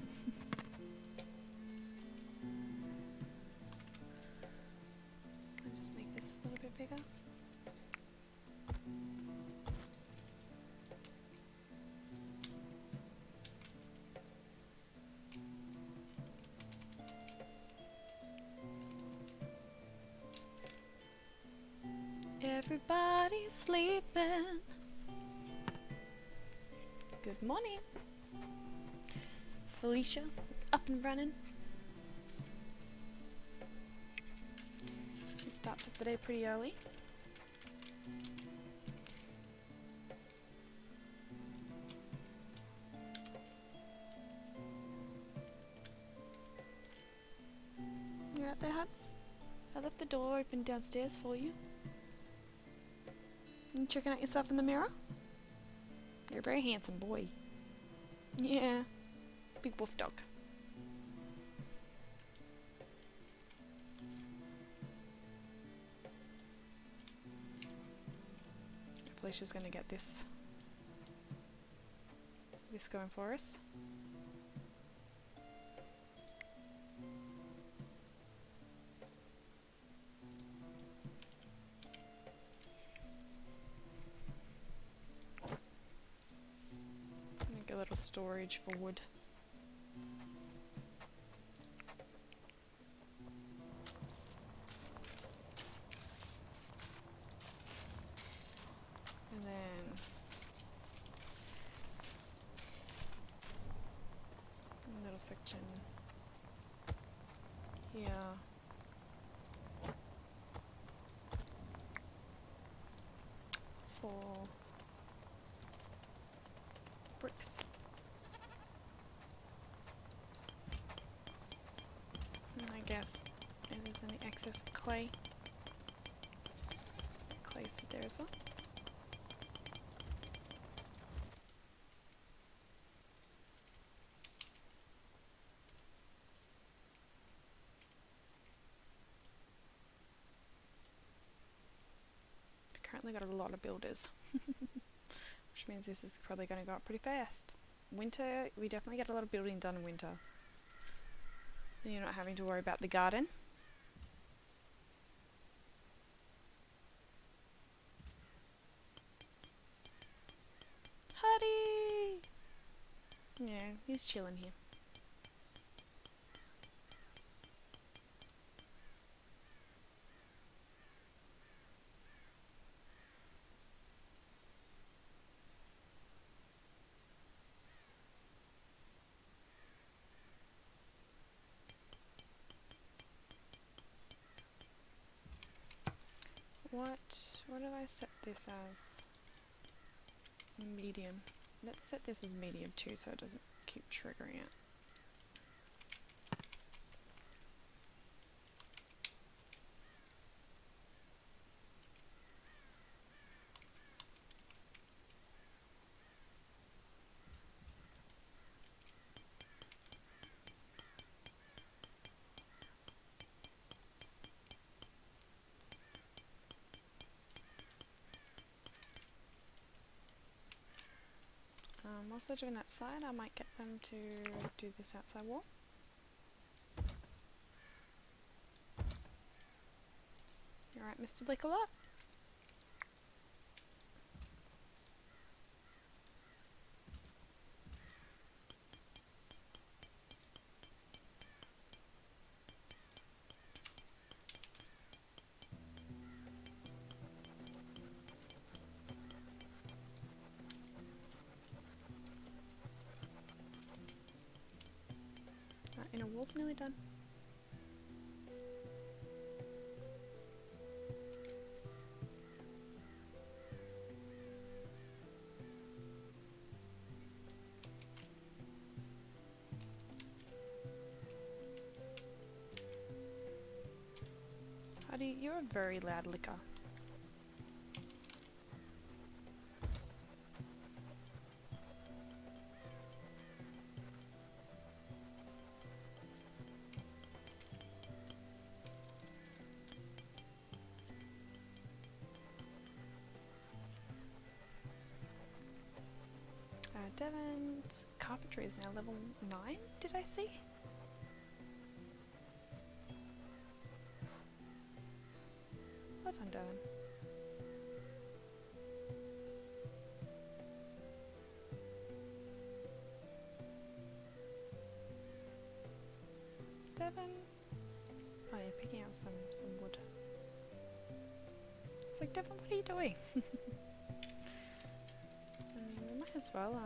[SPEAKER 1] I'll just make this a little bit bigger. Everybody's sleeping. Good morning. Felicia, it's up and running. She starts off the day pretty early. You're out there, Huts? I left the door open downstairs for you. You checking out yourself in the mirror? You're a very handsome boy. Yeah, big wolf dog. Felicia's gonna get this going for us. Make a little storage for wood. And then a little section here. For bricks. And I guess if there's any excess clay, clay's there as well. Currently got a lot of builders, which means this is probably going to go up pretty fast. Winter, we definitely get a lot of building done in winter. And you're not having to worry about the garden. buddy! Yeah, he's chilling here. What did I set this as? Medium. Let's set this as medium too so it doesn't keep triggering it. Whilst they're doing that side, I might get them to do this outside wall. You alright, Mr. Lickalot? Inner wall's nearly done. Buddy, you're a very loud licker. Devon's carpentry is now level 9, did I see? Well done, Devon. Devon? Oh, you're picking up some wood. It's like, Devon, what are you doing? We might as well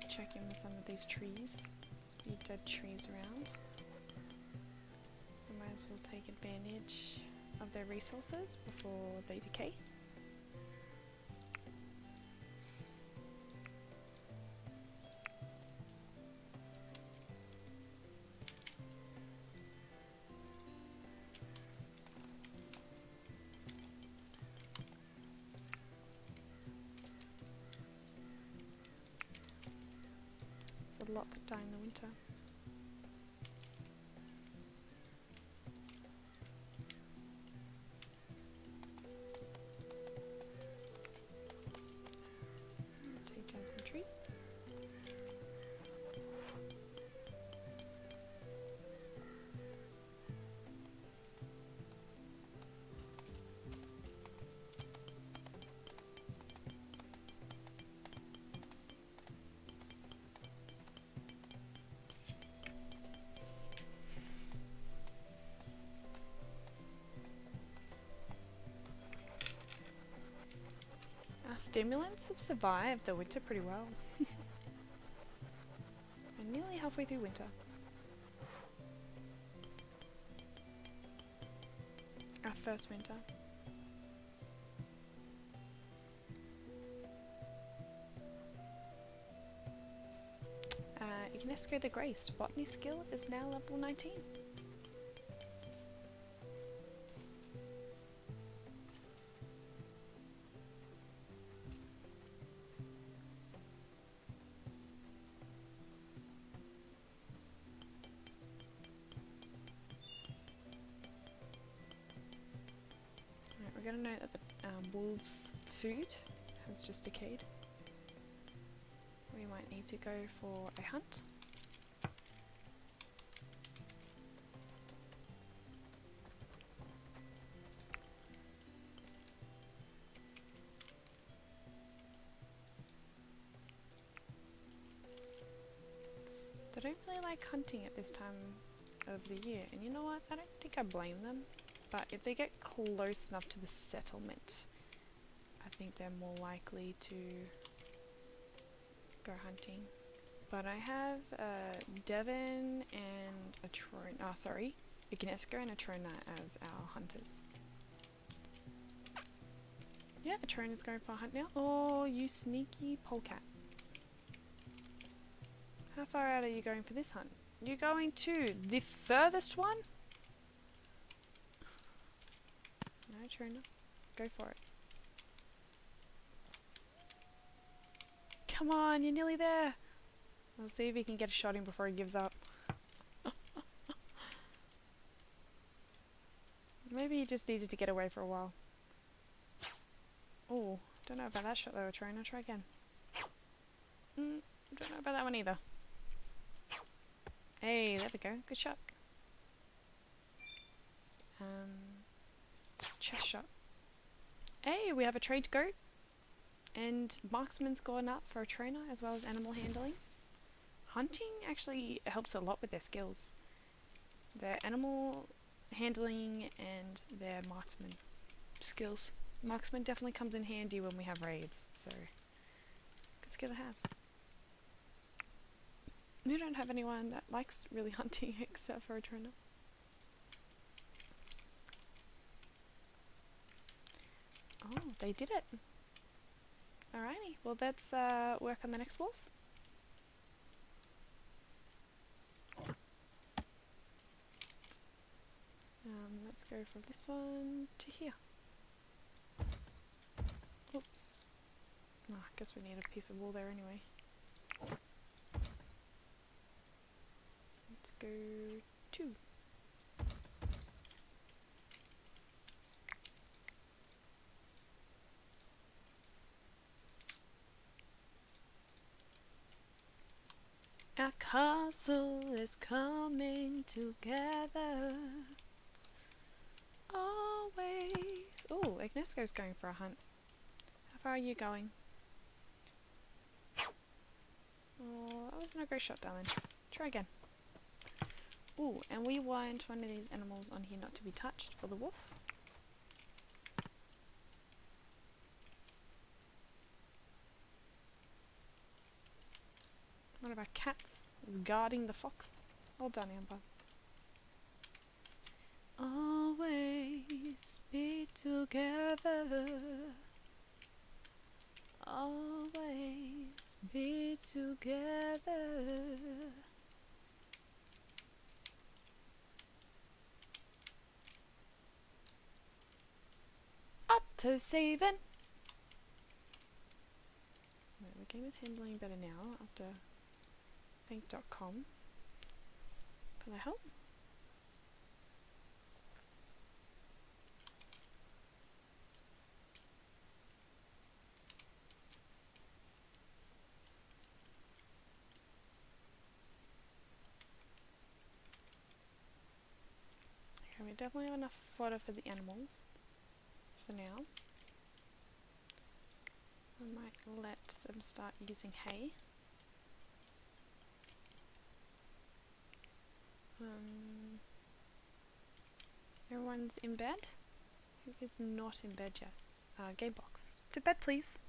[SPEAKER 1] check in with some of these trees. There's a few dead trees around. We might as well take advantage of their resources before they decay. It's a lot that die in the winter. Take down some trees. Our stimulants have survived the winter pretty well. We're nearly halfway through winter. Our first winter. Ignesco the Graced. Botany skill is now level 19. We're going to note that the wolves' food has just decayed. We might need to go for a hunt. They don't really like hunting at this time of the year, and you know what? I don't think I blame them. But if they get close enough to the settlement, I think they're more likely to go hunting. But I have Devon and a Ignesco and a Trona as our hunters. Yeah, a Trona's going for a hunt now. Oh, you sneaky polecat. How far out are you going for this hunt? You're going to the furthest one? No, Trona. Go for it. Come on, you're nearly there. We'll see if he can get a shot in before he gives up. Maybe he just needed to get away for a while. Oh, don't know about that shot though, Trona. Try again. Don't know about that one either. Hey, there we go. Good shot. Chest shot. Hey, we have a trained goat. And marksman's gone up for a trainer as well as animal handling. Hunting actually helps a lot with their skills. Their animal handling and their marksman skills. Marksman definitely comes in handy when we have raids, so good skill to have. We don't have anyone that likes really hunting except for a trainer. Oh, they did it. Alrighty, well let's work on the next walls. Let's go from this one to here. Oops. Oh, I guess we need a piece of wall there anyway. Let's go 2. Our castle is coming together. Always. Oh, Ignesco's going for a hunt. How far are you going? Oh, that wasn't a great shot, darling. Try again. Ooh, and we want one of these animals on here not to be touched for the wolf. One of our cats is guarding the fox. Well done, Amber. Always be together. Always be together. Auto saving. The game is handling better now after think.com for the help. Okay, we definitely have enough fodder for the animals for now. I might let them start using hay. Everyone's in bed? Who is not in bed yet? Gamebox. To bed, please.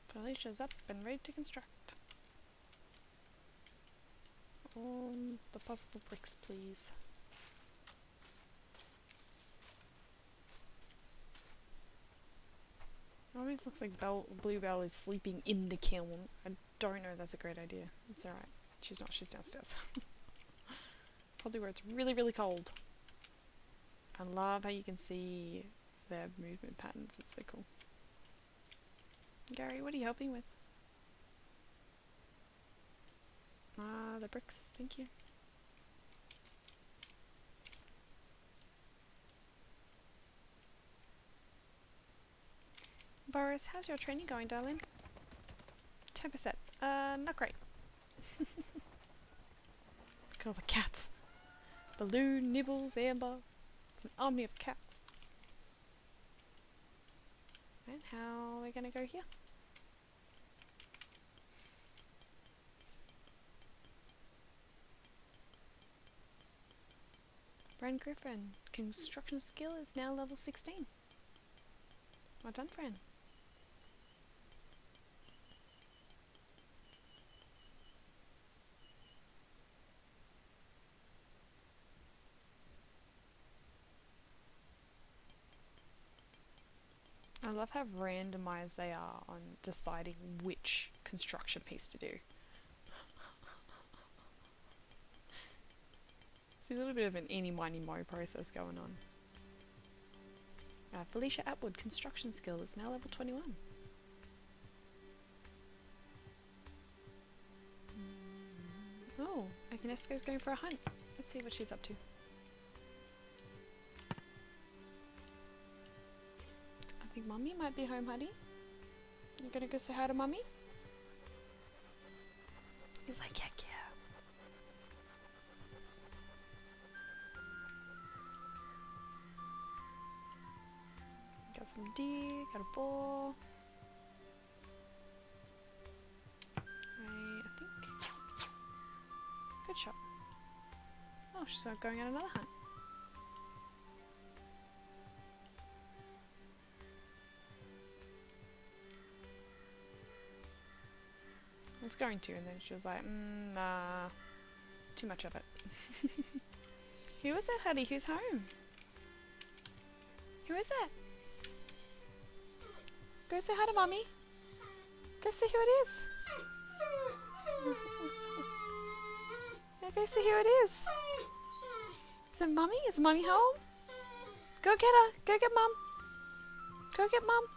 [SPEAKER 1] Felicia's up and ready to construct. All the possible bricks, please. It almost looks like Bluebell is sleeping in the kiln. I don't know if that's a great idea. It's alright. She's not, she's downstairs. Probably where it's really, really cold. I love how you can see their movement patterns. It's so cool. Gary, what are you helping with? The bricks, thank you. Boris, how's your training going, darling? 10%. Not great. Look at all the cats. Balloon, Nibbles, Amber. It's an army of cats. And how are we gonna go here? Fran Griffin. Construction skill is now level 16. Well done, Fran. I love how randomized they are on deciding which construction piece to do. See a little bit of an eeny miny mo process going on. Felicia Atwood, construction skill is now level 21. Oh, Agnesco's going for a hunt. Let's see what she's up to. I think Mummy might be home, honey. You gonna go say hi to Mummy? He's like, heck yeah. Got some deer, got a boar. I think. Good shot. Oh, she's going on another hunt. I was going to, and then she was like, nah, too much of it. Who is it, Hattie? Who's home? Who is it? Go say hi to Mummy. Go see who it is. Yeah, go see who it is. Is it Mummy? Is Mummy home? Go get her. Go get Mum. Go get Mum.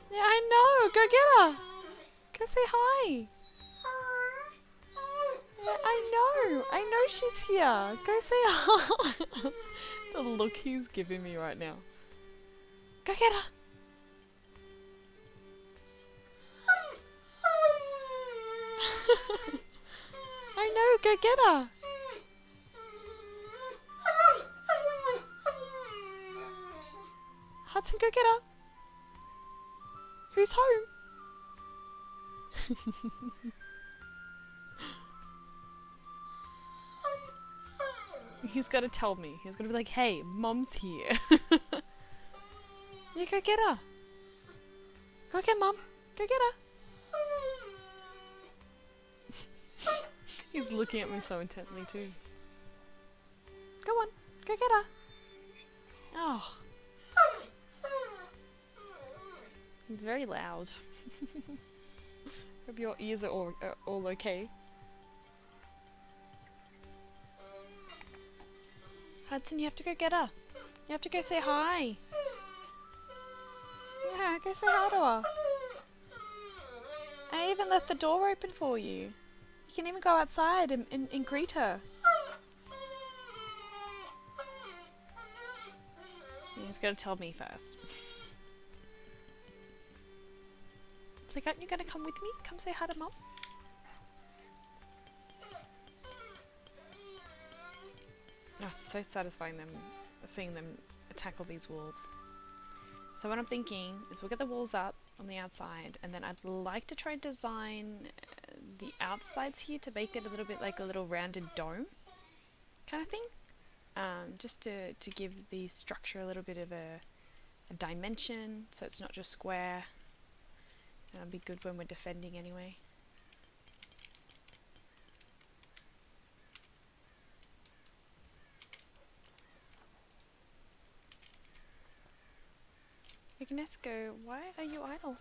[SPEAKER 1] Yeah, I know. Go get her. Go say hi. Yeah, I know she's here. Go say hi. The look he's giving me right now. Go get her. I know. Go get her. Hudson, go get her. Who's home? He's got to tell me. He's got to be like, hey, Mum's here. Yeah, go get her. Go get Mum. Go get her. He's looking at me so intently too. Go on. Go get her. Oh. He's very loud. Hope your ears are all okay. Hudson, you have to go get her. You have to go say hi. Yeah, go say hi to her. I even left the door open for you. You can even go outside and greet her. Yeah, he's got to tell me first. It's like, aren't you going to come with me? Come say hi to Mum. Oh, it's so satisfying seeing them tackle these walls. So what I'm thinking is we'll get the walls up on the outside, and then I'd like to try and design the outsides here to make it a little bit like a little rounded dome kind of thing. Just to give the structure a little bit of a dimension, so it's not just square. And it'll be good when we're defending anyway. Agnesco, why are you idle?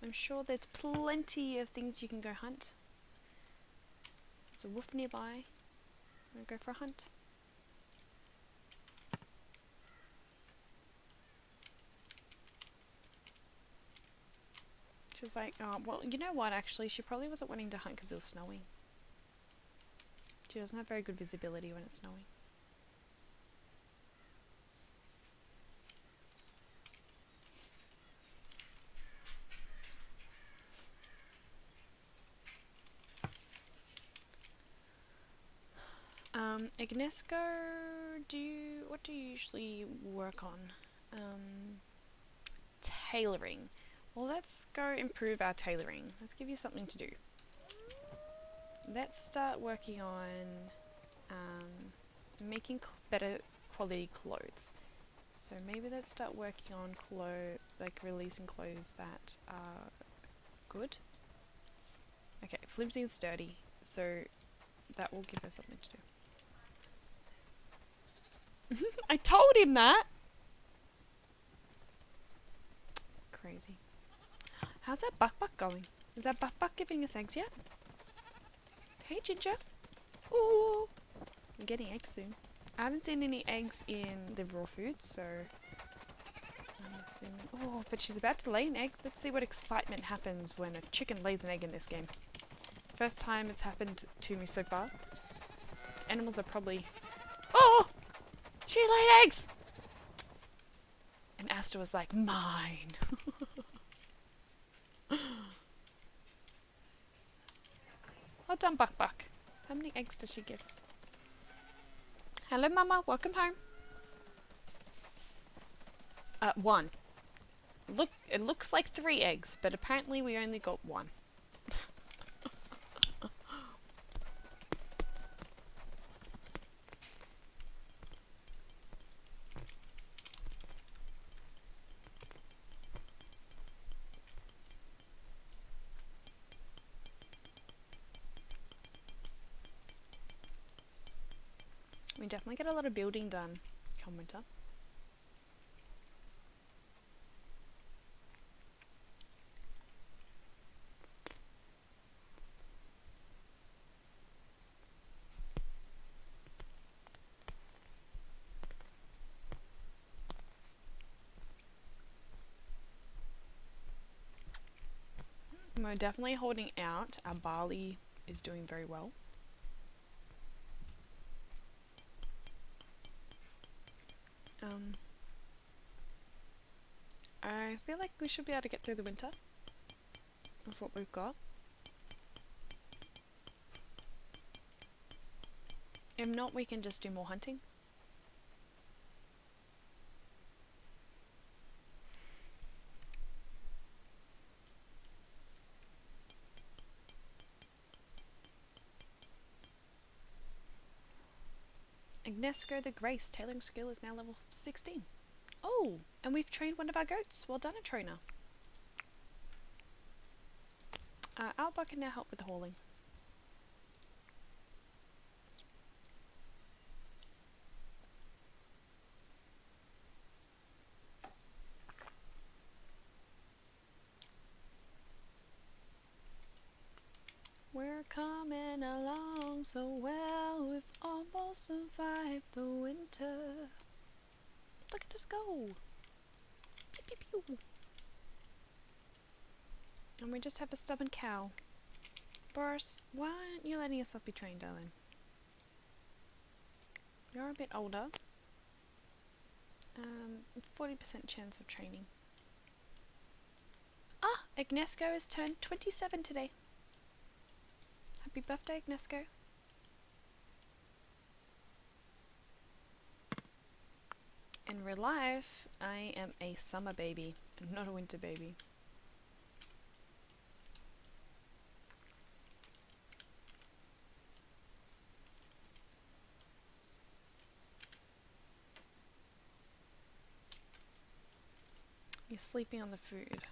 [SPEAKER 1] I'm sure there's plenty of things you can go hunt. There's a wolf nearby. I'm gonna go for a hunt. She was like, oh, well, you know what, actually, she probably wasn't wanting to hunt because it was snowing. She doesn't have very good visibility when it's snowing. Ignesco, what do you usually work on? Tailoring. Well, let's go improve our tailoring. Let's give you something to do. Let's start working on making better quality clothes. So maybe let's start working on releasing clothes that are good. Okay, flimsy and sturdy. So that will give us something to do. I told him that! Crazy. How's that buck going? Is that buck giving us eggs yet? Hey, Ginger. Ooh! I'm getting eggs soon. I haven't seen any eggs in the raw food, so I'm assuming... Oh, but she's about to lay an egg. Let's see what excitement happens when a chicken lays an egg in this game. First time it's happened to me so far. Animals are probably... Oh! She laid eggs! And Asta was like, mine! Well done, Buck. How many eggs does she give? Hello, Mama. Welcome home. 1. Look, it looks like 3 eggs, but apparently we only got 1. We definitely get a lot of building done come winter. We're definitely holding out. Our barley is doing very well. I feel like we should be able to get through the winter with what we've got. If not, we can just do more hunting. Ignesco the Grace tailoring skill is now level 16. Oh, and we've trained one of our goats. Well done, a trainer. Alba can now help with the hauling. We're coming along so well, we've almost survived the winter. Look at us go! Pew pew pew! And we just have a stubborn cow. Boris, why aren't you letting yourself be trained, darling? You're a bit older. 40% chance of training. Ah! Ignesco has turned 27 today. Happy birthday, Ignesco. In real life, I am a summer baby, not a winter baby. You're sleeping on the food.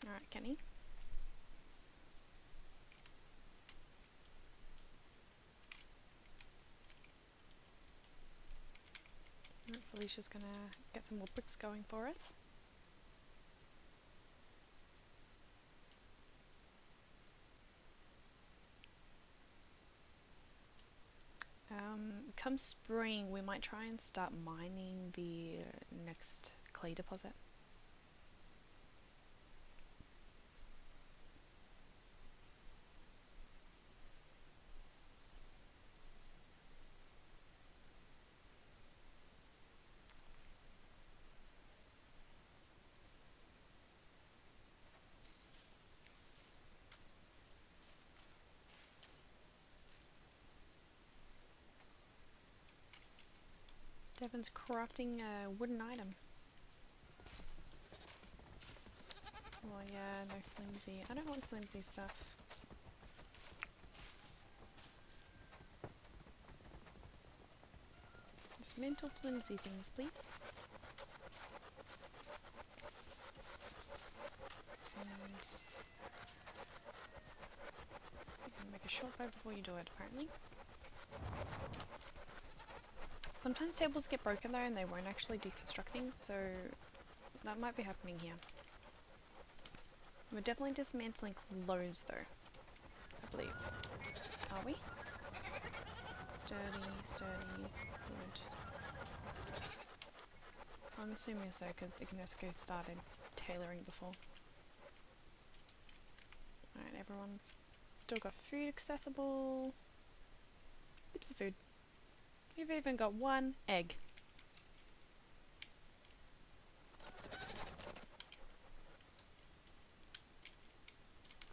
[SPEAKER 1] Alright, Kenny. Felicia's gonna get some more bricks going for us. Come spring, we might try and start mining the next clay deposit. Devon's crafting a wooden item. Oh yeah, no flimsy. I don't want flimsy stuff. Dismantle flimsy things, please. And you can make a short bow before you do it, apparently. Sometimes tables get broken though and they won't actually deconstruct things, so that might be happening here. We're definitely dismantling clothes though, I believe. Are we? Sturdy, sturdy, good. I'm assuming so because Ignesco started tailoring before. Alright, everyone's still got food accessible. Heaps of food. We've even got one egg.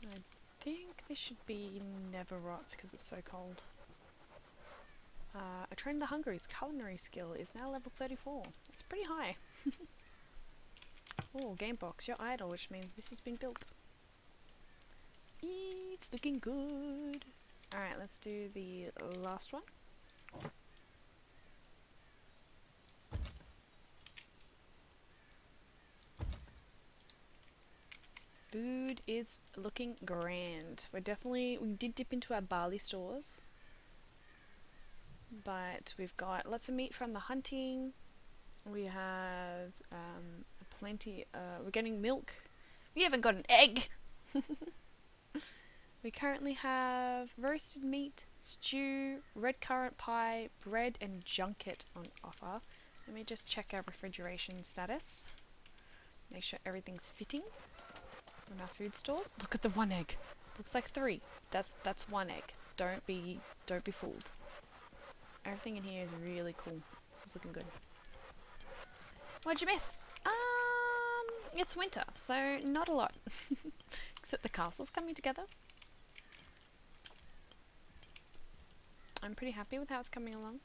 [SPEAKER 1] I think this should be never rots because it's so cold. I trained the Hungary's culinary skill is now level 34. It's pretty high. Oh, game box, you're idle, which means this has been built. It's looking good. Alright, let's do the last one. Food is looking grand. We did dip into our barley stores. But we've got lots of meat from the hunting. We have plenty, we're getting milk. We haven't got an egg! We currently have roasted meat, stew, red currant pie, bread and junket on offer. Let me just check our refrigeration status. Make sure everything's fitting on our food stores. Look at the one egg. Looks like 3. That's one egg. Don't be fooled. Everything in here is really cool. This is looking good. What'd you miss? It's winter, so not a lot. Except the castle's coming together. I'm pretty happy with how it's coming along.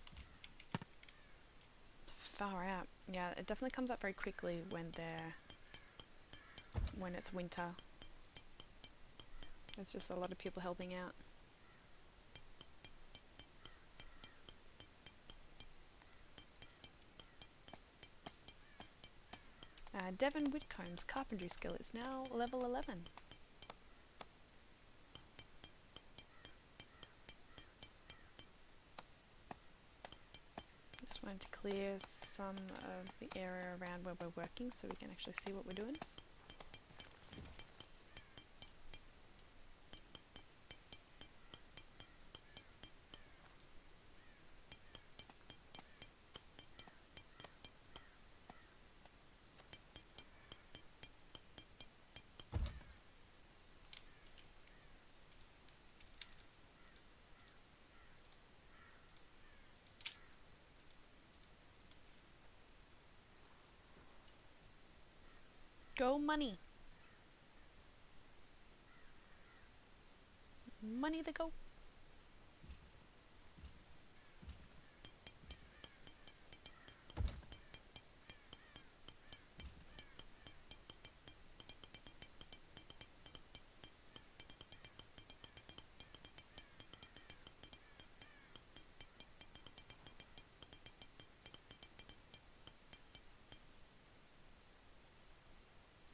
[SPEAKER 1] Far out. Yeah, it definitely comes up very quickly when it's winter. There's just a lot of people helping out. Devon Whitcomb's carpentry skill is now level 11. Just wanted to clear some of the area around where we're working so we can actually see what we're doing. Go money! Money the go!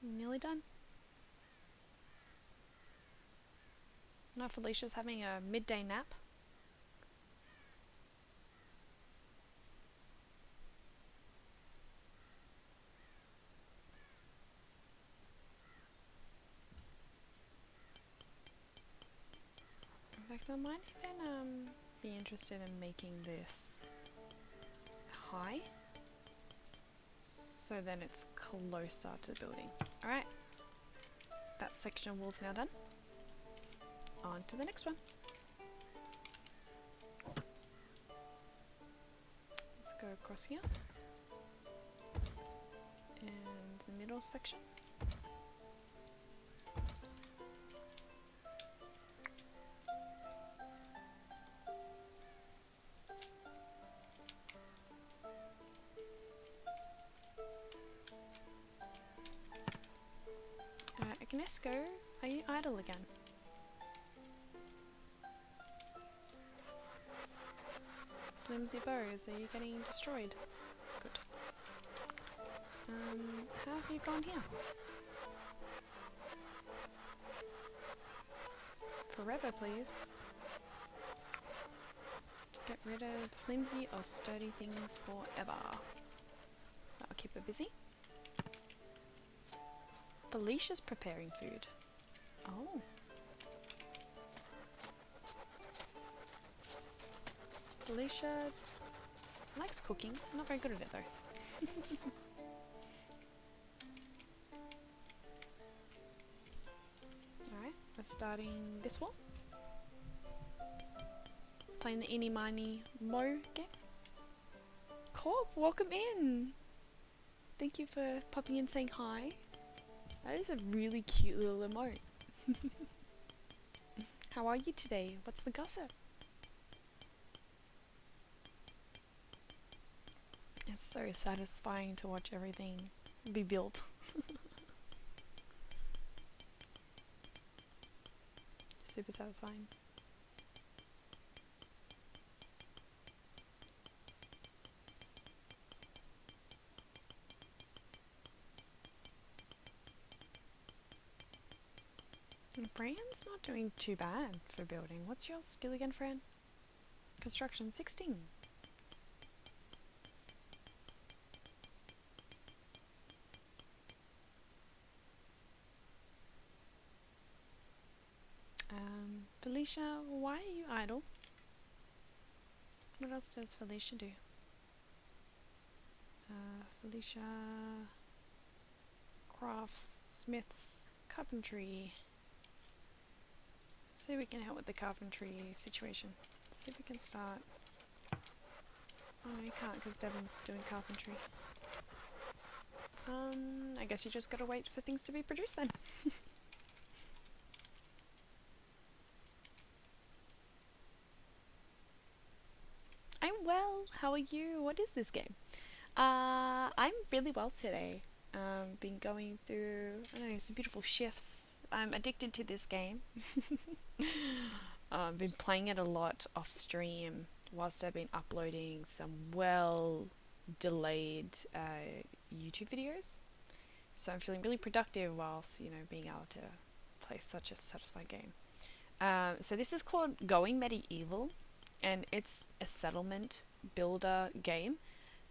[SPEAKER 1] Nearly done. Now Felicia's having a midday nap. In fact, I might even be interested in making this high. So then it's closer to the building. Alright, that section of wall's now done. On to the next one. Let's go across here. And the middle section. Agnesco, are you idle again? Flimsy bows, are you getting destroyed? Good. How have you gone here? Forever, please. Get rid of flimsy or sturdy things forever. That'll keep her busy. Felicia's preparing food. Oh. Felicia likes cooking. Not very good at it though. Alright, we're starting this one. Playing the Eeny Miny Mo game. Corp, welcome in! Thank you for popping in saying hi. That is a really cute little emote. How are you today? What's the gossip? It's so satisfying to watch everything be built. Super satisfying. Fran's not doing too bad for building. What's your skill again, Fran? Construction 16. Felicia, why are you idle? What else does Felicia do? Felicia crafts, smiths, carpentry. See if we can help with the carpentry situation. Let's see if we can start. Oh no, you can't because Devon's doing carpentry. I guess you just gotta wait for things to be produced then. I'm well. How are you? What is this game? I'm really well today. Been going through, I don't know, some beautiful shifts. I'm addicted to this game. Been playing it a lot off stream whilst I've been uploading some well delayed YouTube videos. So I'm feeling really productive whilst, you know, being able to play such a satisfying game. So this is called Going Medieval, and it's a settlement builder game.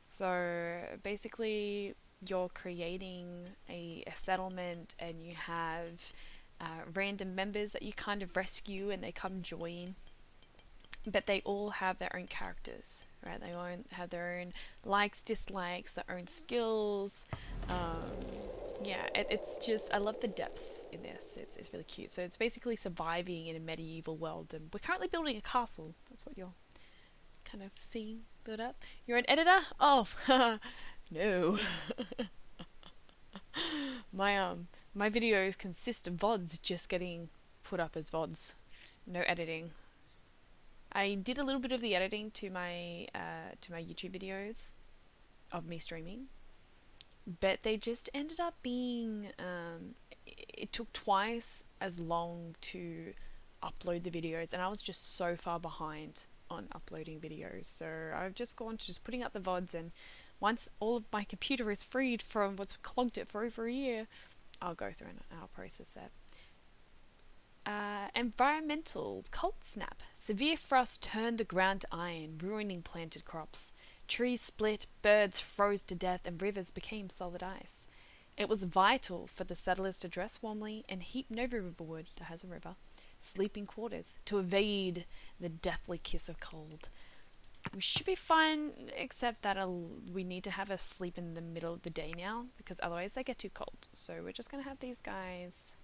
[SPEAKER 1] So basically you're creating a settlement and you have random members that you kind of rescue and they come join, but they all have their own characters, right? They all have their own likes, dislikes, their own skills. Yeah, it's just, I love the depth in this. It's really cute. So it's basically surviving in a medieval world, and we're currently building a castle. That's what you're kind of seeing build up. You're an editor? Oh, no. My videos consist of VODs just getting put up as VODs. No editing. I did a little bit of the editing to my YouTube videos of me streaming, but they just ended up being it took twice as long to upload the videos, and I was just so far behind on uploading videos. So I've just gone to just putting up the VODs, and once all of my computer is freed from what's clogged it for over a year, I'll go through and I'll process that. Environmental cold snap. Severe frost turned the ground to iron, ruining planted crops. Trees split, birds froze to death, and rivers became solid ice. It was vital for the settlers to dress warmly and heap Nova Riverwood, that has a river, sleeping quarters, to evade the deathly kiss of cold. We should be fine, except that we need to have a sleep in the middle of the day now, because otherwise they get too cold. So we're just going to have these guys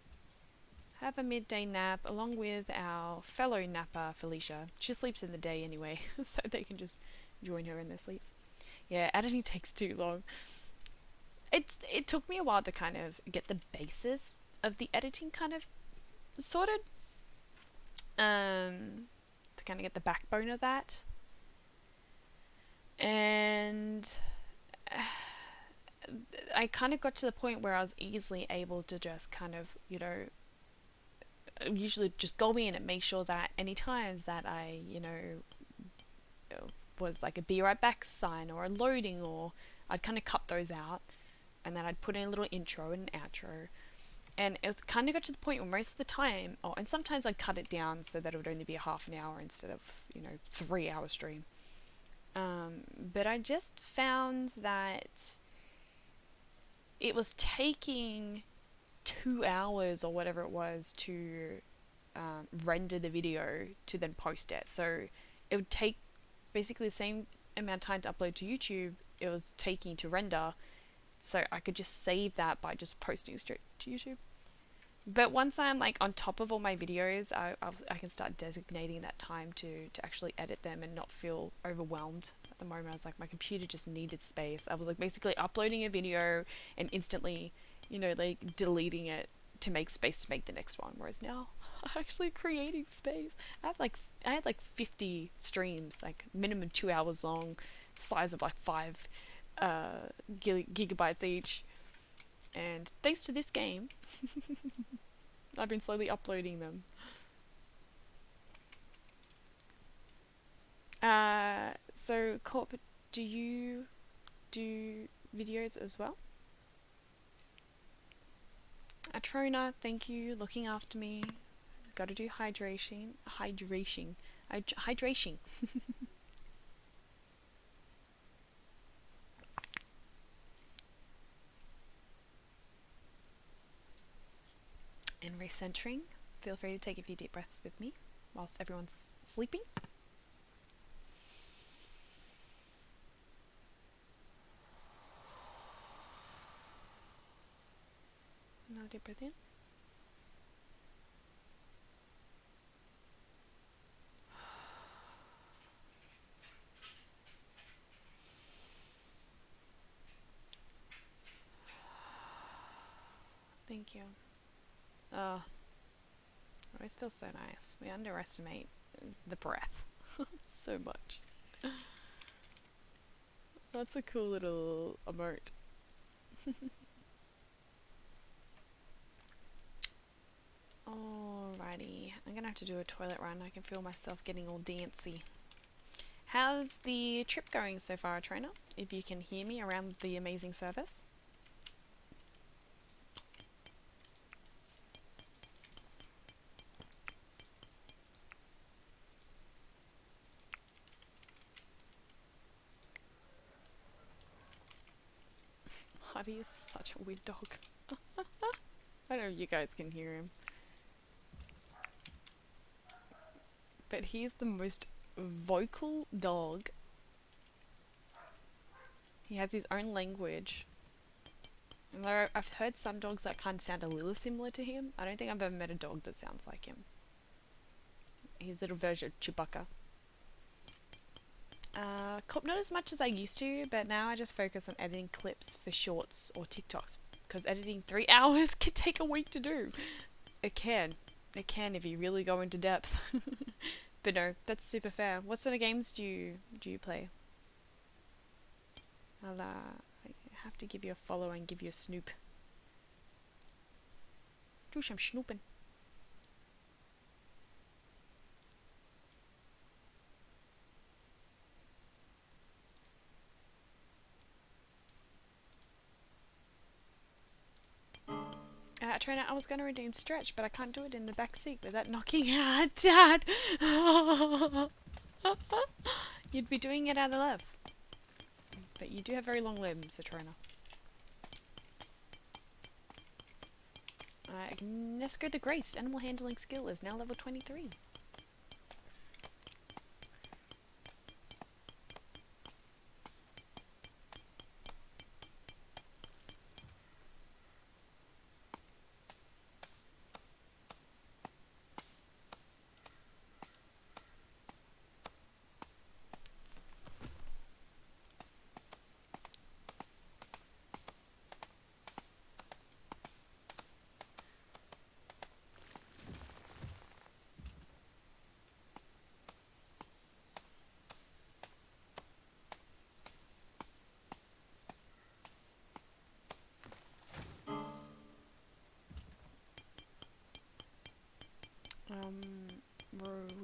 [SPEAKER 1] have a midday nap along with our fellow napper, Felicia. She sleeps in the day anyway, so they can just join her in their sleeps. Yeah, editing takes too long. It took me a while to kind of get the basis of the editing kind of sorted. To kind of get the backbone of that. And I kind of got to the point where I was easily able to just kind of, usually just go in and make sure that any times that I, was like a be right back sign or a loading, or I'd kind of cut those out, and then I'd put in a little intro and an outro. And it was kind of got to the point where most of the time, and sometimes I'd cut it down so that it would only be a half an hour instead of, 3 hour stream. But I just found that it was taking 2 hours or whatever it was to render the video to then post it. So it would take basically the same amount of time to upload to YouTube it was taking to render. So I could just save that by just posting straight to YouTube. But once I'm like on top of all my videos, I can start designating that time to actually edit them and not feel overwhelmed. At the moment, I was like, my computer just needed space. I was like basically uploading a video and instantly, like deleting it to make space to make the next one. Whereas now, I'm actually creating space. I had like 50 streams, like minimum 2 hours long, size of like 5 gigabytes each. And thanks to this game, I've been slowly uploading them. So Corp, do you do videos as well? Atrona, thank you, looking after me. Gotta do hydration. And recentering. Feel free to take a few deep breaths with me whilst everyone's sleeping. Another deep breath in. Thank you. Oh, it always feels so nice. We underestimate the breath so much. That's a cool little emote. Alrighty, I'm gonna have to do a toilet run. I can feel myself getting all dancy. How's the trip going so far, trainer? If you can hear me around the amazing service. Huddy is such a weird dog. I don't know if you guys can hear him. But he's the most vocal dog. He has his own language. And I've heard some dogs that kind of sound a little similar to him. I don't think I've ever met a dog that sounds like him. His little version of Chewbacca. Not as much as I used to, but now I just focus on editing clips for shorts or TikToks, because editing 3 hours can take a week to do. It can if you really go into depth. But no, that's super fair. What sort of games do you play? I have to give you a follow and give you a snoop. Do some snooping. Trainer, I was going to redeem stretch, but I can't do it in the back seat without knocking out Dad. You'd be doing it out of love. But you do have very long limbs, Trainer. Nesco the Graced animal handling skill is now level 23.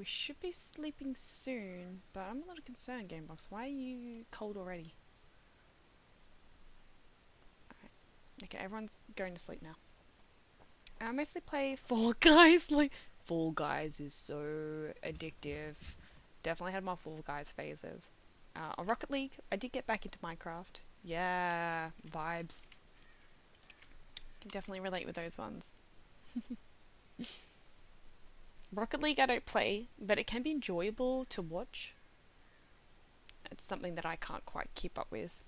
[SPEAKER 1] should be sleeping soon, but I'm a little concerned, Gamebox. Why are you cold already? Alright. Okay, everyone's going to sleep now. I mostly play Fall Guys. Like, Fall Guys is so addictive. Definitely had my Fall Guys phases. On Rocket League, I did get back into Minecraft. Yeah, vibes. Can definitely relate with those ones. Rocket League I don't play, but it can be enjoyable to watch. It's something that I can't quite keep up with.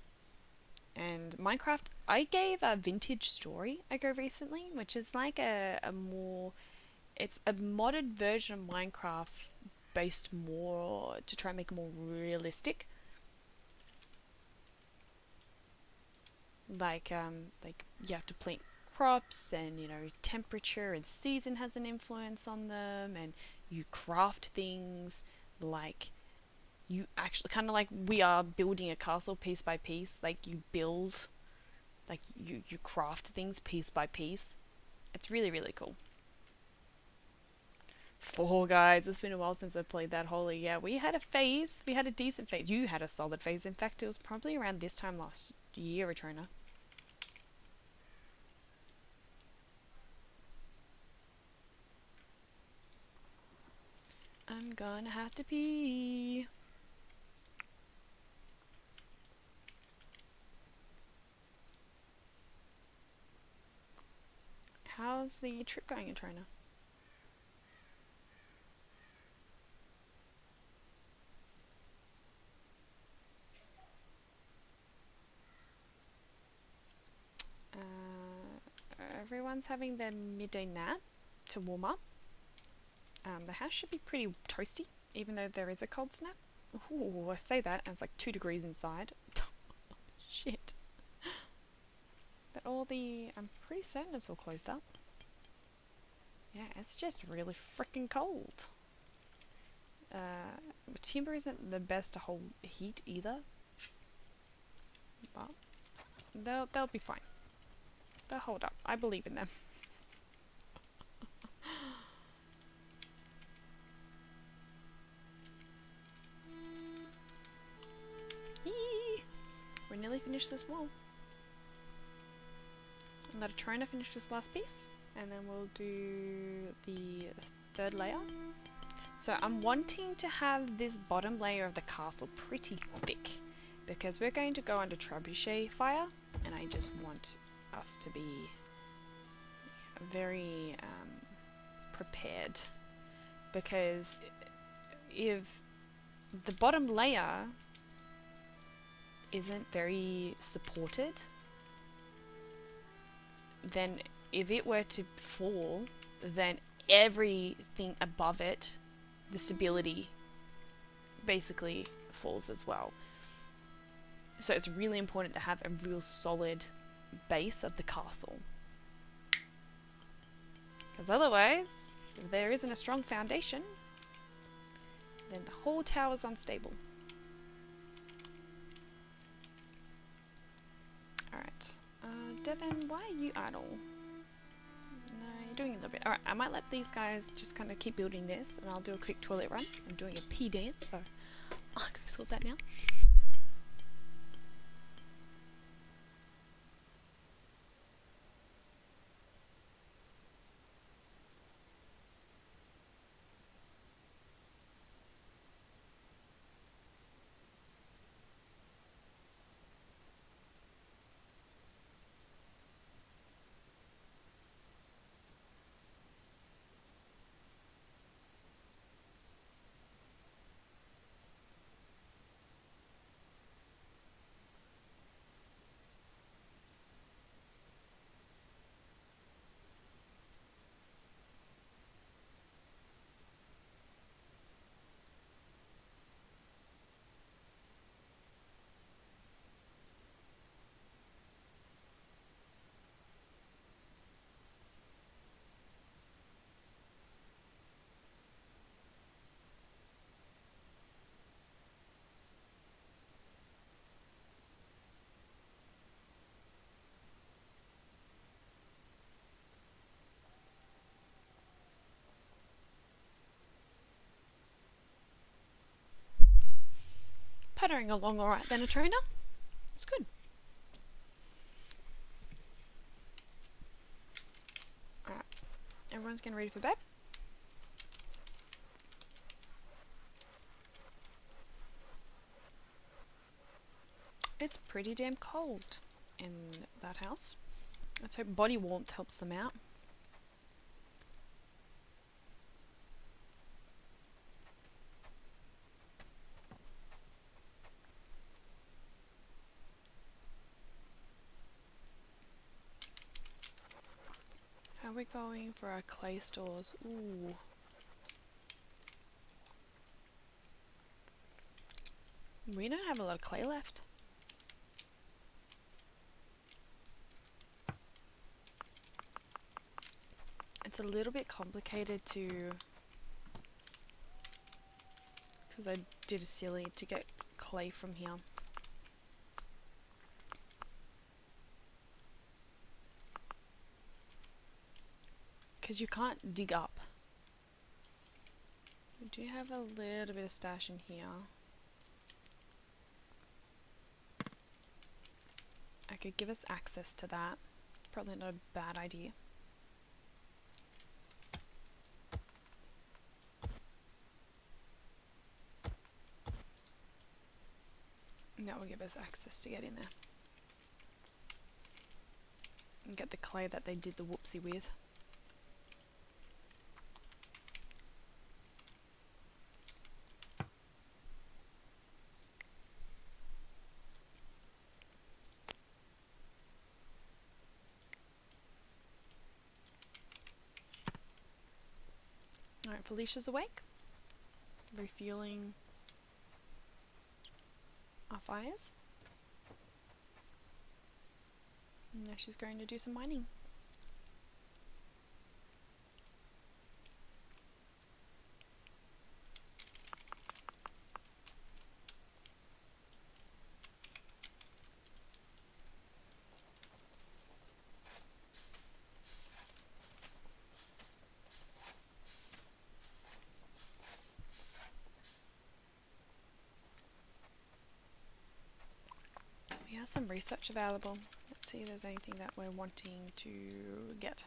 [SPEAKER 1] And Minecraft, I gave a Vintage Story a go recently, which is like a more... It's a modded version of Minecraft based more to try and make it more realistic. Like you have to plant crops, and you know, temperature and season has an influence on them, and you craft things. Like, you actually kind of like we are building a castle piece by piece. Like, you build, like you craft things piece by piece. It's really, really cool. Fall Guys, it's been a while since I played that. Holy, yeah, we had a phase. We had a decent phase. You had a solid phase. In fact, it was probably around this time last year, Retrona. I'm gonna have to pee. How's the trip going in China? Everyone's having their midday nap to warm up. The house should be pretty toasty, even though there is a cold snap. Ooh, I say that, and it's like 2 degrees inside. Shit. But I'm pretty certain it's all closed up. Yeah, it's just really freaking cold. Timber isn't the best to hold heat either. But they'll be fine. They'll hold up. I believe in them. Yee! We're nearly finished this wall. I'm gonna try to finish this last piece, and then we'll do the 3rd layer. So I'm wanting to have this bottom layer of the castle pretty thick, because we're going to go under trebuchet fire, and I just want us to be very prepared, because if the bottom layer isn't very supported, then if it were to fall, then everything above it, the stability basically falls as well. So it's really important to have a real solid base of the castle, because otherwise, if there isn't a strong foundation, then the whole tower is unstable. Alright. Devin, why are you idle? No, you're doing a little bit. Alright, I might let these guys just kind of keep building this, and I'll do a quick toilet run. I'm doing a pee dance, so I'll go sort that now. puttering along alright then, Atrona. It's good. Alright. Everyone's getting ready for bed. It's pretty damn cold in that house. Let's hope body warmth helps them out. How are we going for our clay stores? Ooh. We don't have a lot of clay left. It's a little bit complicated to, because I did a silly to get clay from here. Because you can't dig up. We do have a little bit of stash in here. I could give us access to that. Probably not a bad idea. And that will give us access to get in there. And get the clay that they did the whoopsie with. Alright, Felicia's awake. Refueling our fires. And now she's going to do some mining. We have some research available. Let's see if there's anything that we're wanting to get.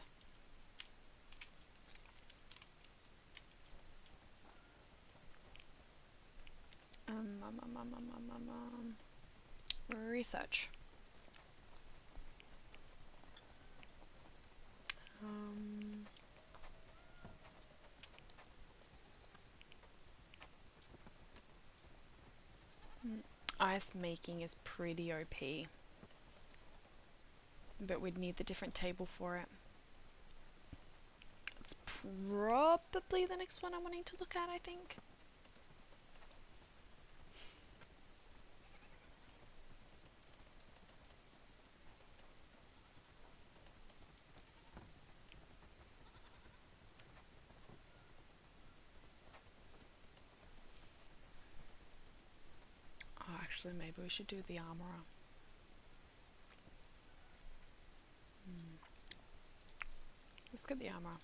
[SPEAKER 1] Research. Ice making is pretty OP, but we'd need the different table for it. It's probably the next one I'm wanting to look at, I think. Actually, maybe we should do the armorer. Let's get the armorer.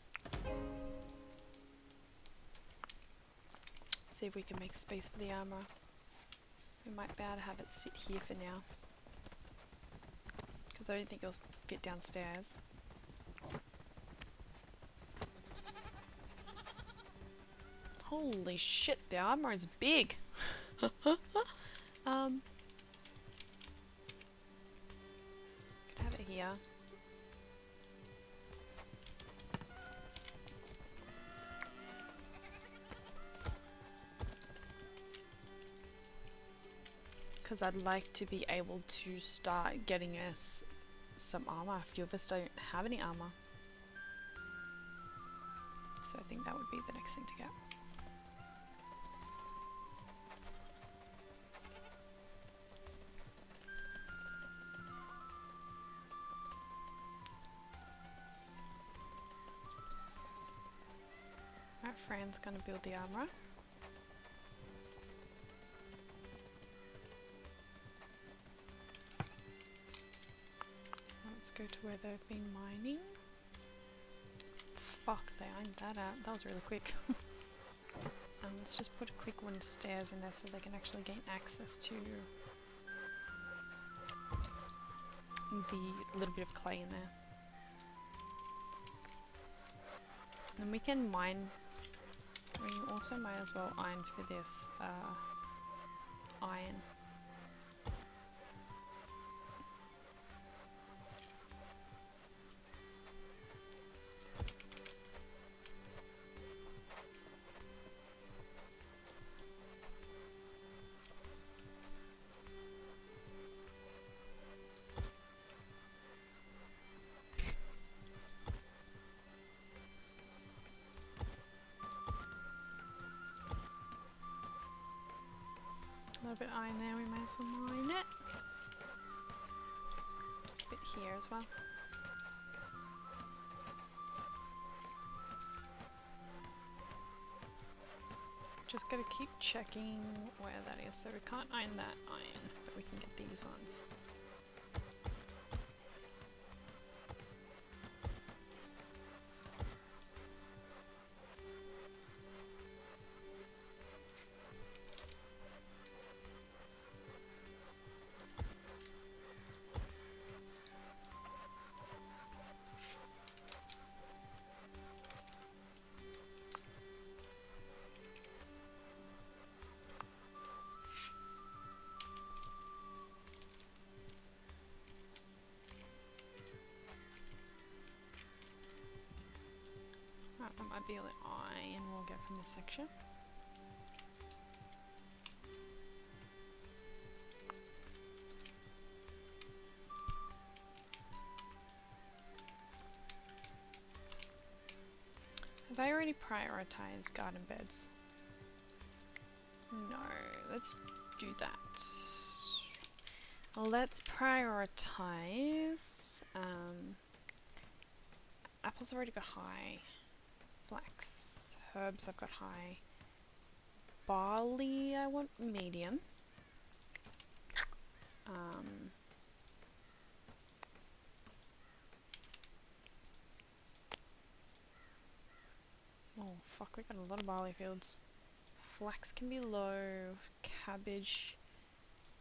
[SPEAKER 1] See if we can make space for the armorer. We might be able to have it sit here for now, because I don't think it'll fit downstairs. Holy shit, the armorer is big! Could have it here. Because I'd like to be able to start getting us some armor. A few of us don't have any armor. So I think that would be the next thing to get. Our friend's gonna build the armor. Let's go to where they've been mining. Fuck, they ironed that out. That was really quick. Let's just put a quick wooden stairs in there so they can actually gain access to the little bit of clay in there. And we can mine. We also might as well iron for this iron. A little bit of iron there, we might as well mine it. A bit here as well. Just gotta keep checking where that is. So we can't iron that iron, but we can get these ones. Right, that might be all the iron we'll get from this section. Have I already prioritized garden beds? No, let's do that. Let's prioritize. Apples already got high. Flax. Herbs I've got high. Barley I want medium. Oh fuck, we got a lot of barley fields. Flax can be low. Cabbage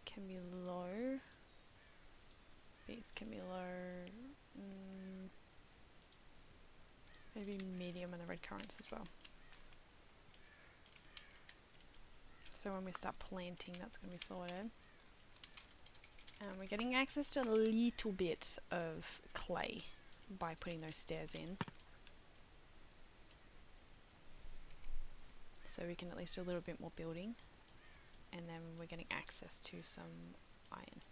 [SPEAKER 1] can be low. Beets can be low. Maybe medium on the red currants as well. So when we start planting, that's going to be sorted. And we're getting access to a little bit of clay by putting those stairs in. So we can at least do a little bit more building. And then we're getting access to some iron.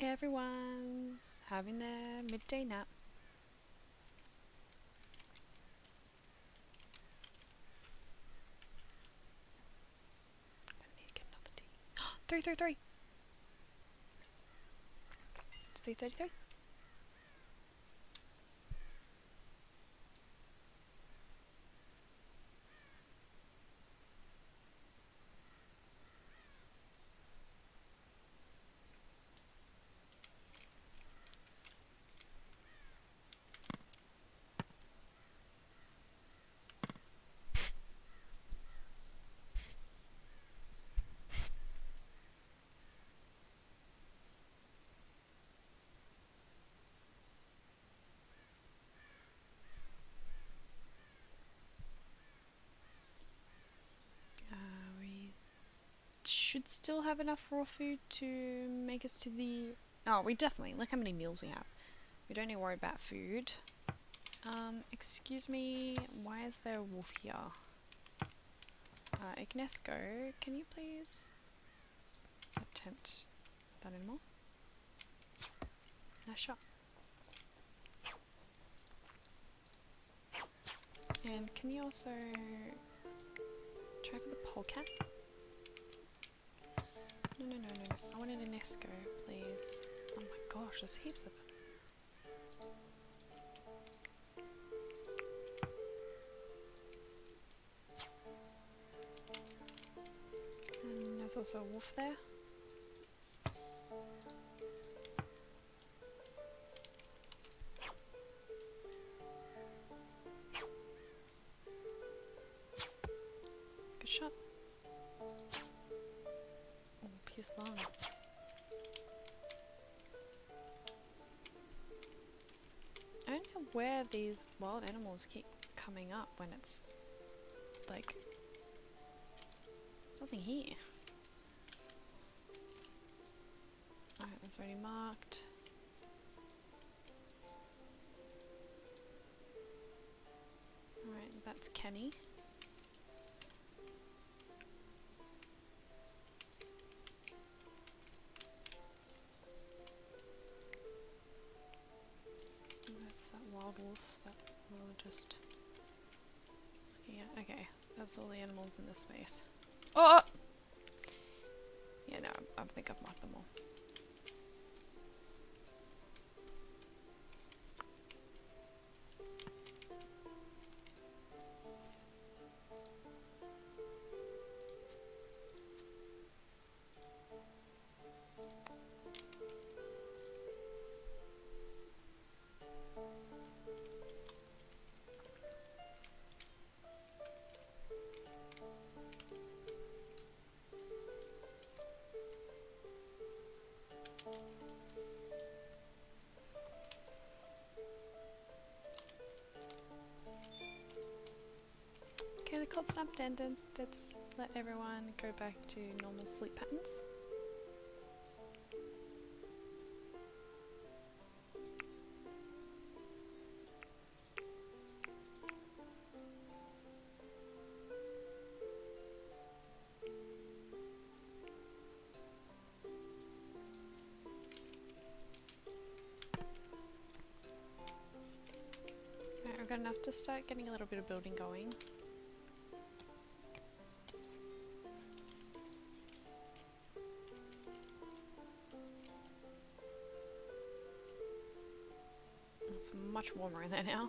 [SPEAKER 1] Everyone's having their midday nap. I need to get another tea. 3:33. It's 3:33. We should still have enough raw food to make us to the... Oh, we definitely... Look how many meals we have. We don't need to worry about food. Excuse me, why is there a wolf here? Ignesco, can you please attempt that anymore? Nice shot. And can you also try for the polecat? No. I wanted an Esco, please. Oh my gosh, there's heaps of them. There's also a wolf there. Good shot. Oh, pierce lung. I don't know where these wild animals keep coming up when it's like there's nothing here. Alright, that's already marked. Alright, that's Kenny. That's that wild wolf that we were just looking at. Okay, that's all the animals in this space. Oh! Yeah, no, I think I've marked them all. Okay, the cold snap ended. Let's let everyone go back to normal sleep patterns. Alright, we've got enough to start getting a little bit of building going. It's much warmer in there now.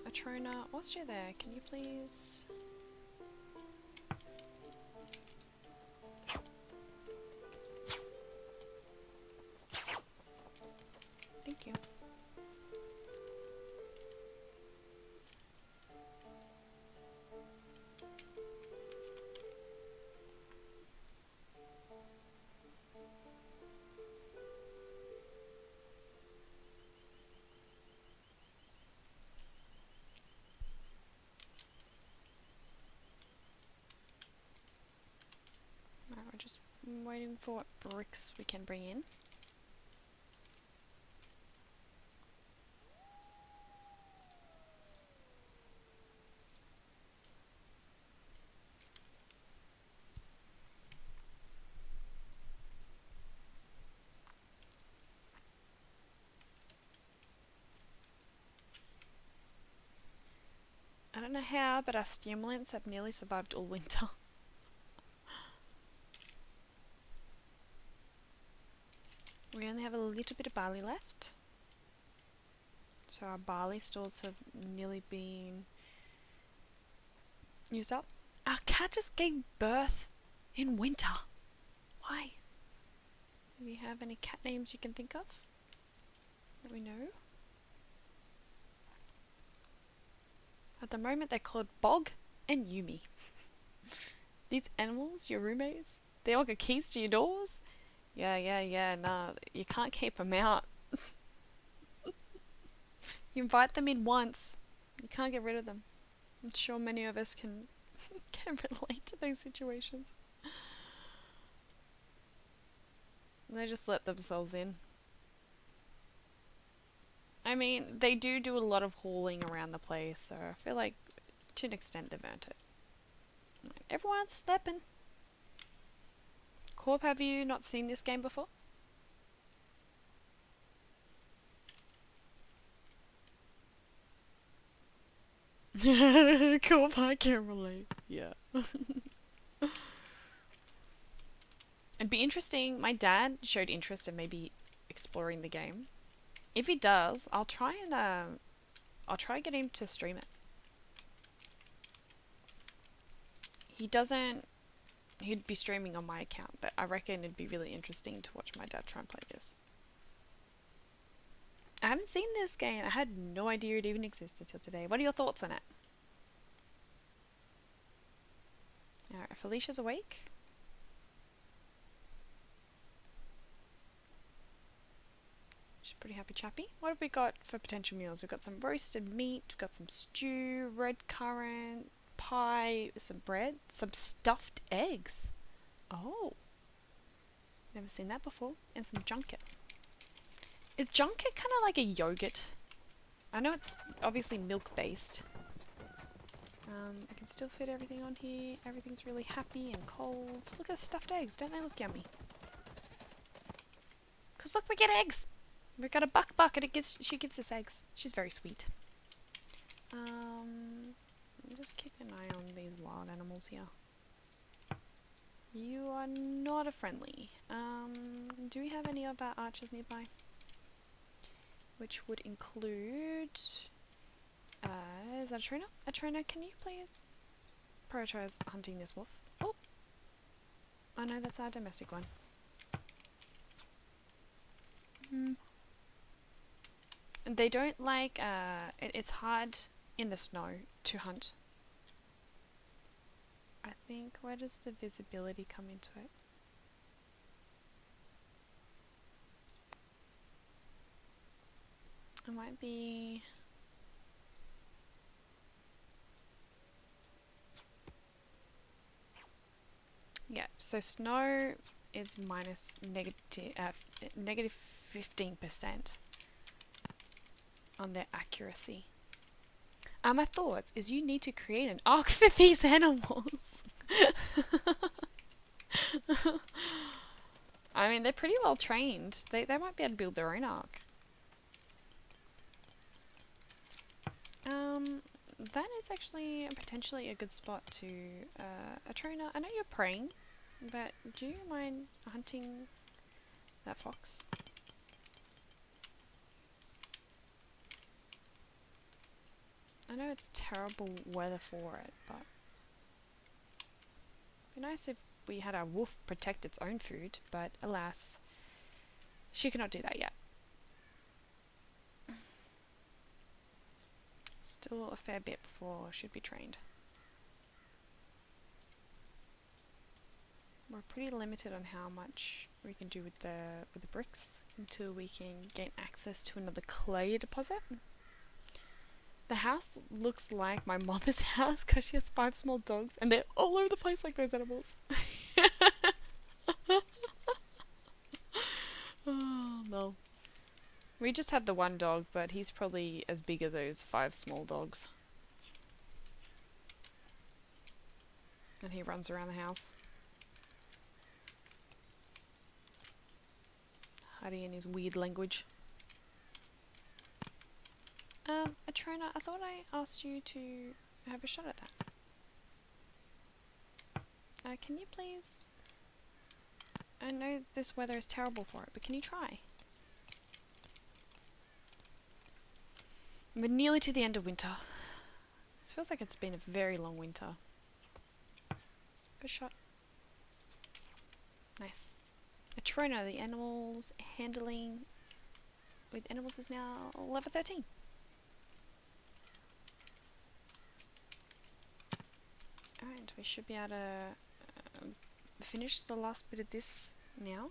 [SPEAKER 1] Atrona, whilst you're there, can you please... Thank you. Alright, we're just waiting for what bricks we can bring in. I don't know how, but our stimulants have nearly survived all winter. We only have a little bit of barley left. So our barley stores have nearly been used up. Our cat just gave birth in winter. Why? Do you have any cat names you can think of that we know? At the moment they're called Bog and Yumi. These animals, your roommates, they all got keys to your doors? Yeah, nah, you can't keep them out. You invite them in once, you can't get rid of them. I'm sure many of us can relate to those situations. And they just let themselves in. I mean, they do a lot of hauling around the place, so I feel like to an extent they've earned it. Everyone's stepping. Corp, have you not seen this game before? Corp, I can relate. Yeah. It'd be interesting. My dad showed interest in maybe exploring the game. If he does, I'll try and get him to stream it. He doesn't he'd be streaming on my account, but I reckon it'd be really interesting to watch my dad try and play this. I haven't seen this game. I had no idea it even existed till today. What are your thoughts on it? Alright, Felicia's awake. She's pretty happy chappy. What have we got for potential meals? We've got some roasted meat, we've got some stew, red currant, pie, some bread, some stuffed eggs. Oh. Never seen that before. And some junket. Is junket kind of like a yogurt? I know it's obviously milk based. I can still fit everything on here. Everything's really happy and cold. Look at the stuffed eggs. Don't they look yummy? Because look, we get eggs. We've got a buck and she gives us eggs. She's very sweet. Just keep an eye on these wild animals here. You are not a friendly. Do we have any of our archers nearby? Which would include... is that a trainer? A trainer, can you please prioritize hunting this wolf? Oh! Oh no, that's our domestic one. They don't like, it's hard in the snow to hunt. I think, where does the visibility come into it? It might be... Yeah, so snow is minus negative 15% on their accuracy. My thoughts is you need to create an arc for these animals. I mean, they're pretty well trained. They might be able to build their own arc. That is actually potentially a good spot to a trainer. I know you're praying, but do you mind hunting that fox? I know it's terrible weather for it, but it'd be nice if we had our wolf protect its own food, but alas, she cannot do that yet. Still a fair bit before she'd be trained. We're pretty limited on how much we can do with the bricks until we can gain access to another clay deposit. The house looks like my mother's house because she has 5 small dogs and they're all over the place like those animals. Oh no. We just had the one dog, but he's probably as big as those 5 small dogs. And he runs around the house. Hiding in his weird language. Atrona, I thought I asked you to have a shot at that. Can you please... I know this weather is terrible for it, but can you try? We're nearly to the end of winter. This feels like it's been a very long winter. Good shot. Nice. Atrona, the animals handling with animals is now level 13. Alright, we should be able to finish the last bit of this now.